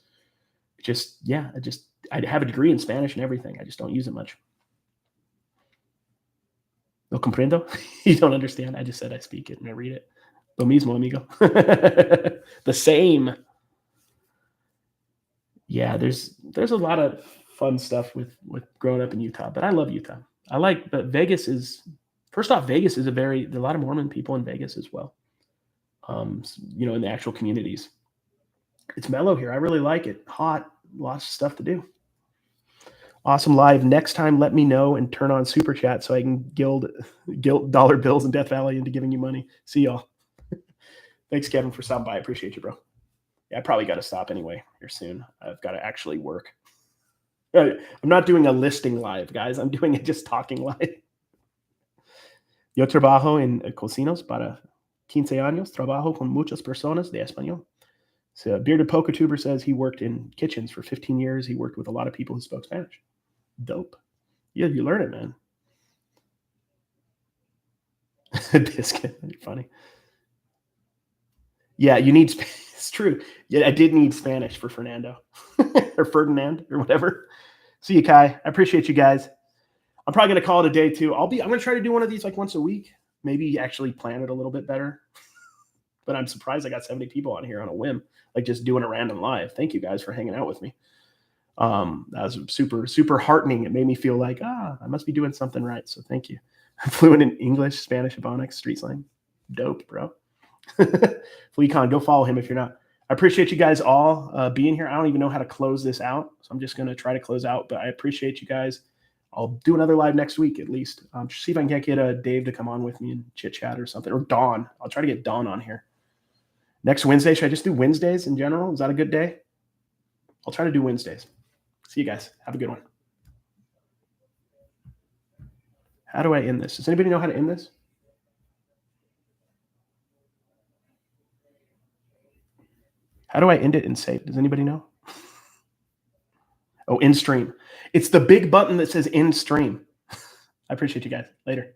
I have a degree in Spanish and everything. I just don't use it much. No comprendo. You don't understand. I just said I speak it and I read it. Lo mismo, amigo. The same. Yeah, there's a lot of fun stuff with growing up in Utah, but I love Utah. But Vegas is, first off, Vegas is there are a lot of Mormon people in Vegas as well. In the actual communities. It's mellow here. I really like it. Hot, lots of stuff to do. Awesome live. Next time, let me know and turn on super chat so I can guilt dollar bills in Death Valley into giving you money. See y'all. Thanks, Kevin, for stopping by. I appreciate you, bro. Yeah, I probably got to stop anyway here soon. I've got to actually work. I'm not doing a listing live, guys. I'm doing it just talking live. Yo trabajo en cocinas para 15 años. Trabajo con muchas personas de español. So Bearded PokeTuber says he worked in kitchens for 15 years. He worked with a lot of people who spoke Spanish. Dope. Yeah, you learn it, man. Biscuit. You're funny. Yeah, you need it's true. Yeah, I did need Spanish for Fernando or Ferdinand or whatever. See you, Kai. I appreciate you guys. I'm probably gonna call it a day too. I'm gonna try to do one of these like once a week. Maybe actually plan it a little bit better. But I'm surprised I got 70 people on here on a whim, like just doing a random live. Thank you guys for hanging out with me. That was super, super heartening. It made me feel like, I must be doing something right. So thank you. I'm fluent in English, Spanish, Ebonics, street slang. Dope, bro. Fleecon, go follow him if you're not. I appreciate you guys all being here. I don't even know how to close this out, so I'm just going to try to close out. But I appreciate you guys. I'll do another live next week at least. See if I can get Dave to come on with me and chit chat or something, or Dawn. I'll try to get Dawn on here. Next Wednesday, should I just do Wednesdays in general? Is that a good day? I'll try to do Wednesdays. See you guys. Have a good one. How do I end this? Does anybody know how to end this? How do I end it and save? Does anybody know? Oh, end stream. It's the big button that says end stream. I appreciate you guys. Later.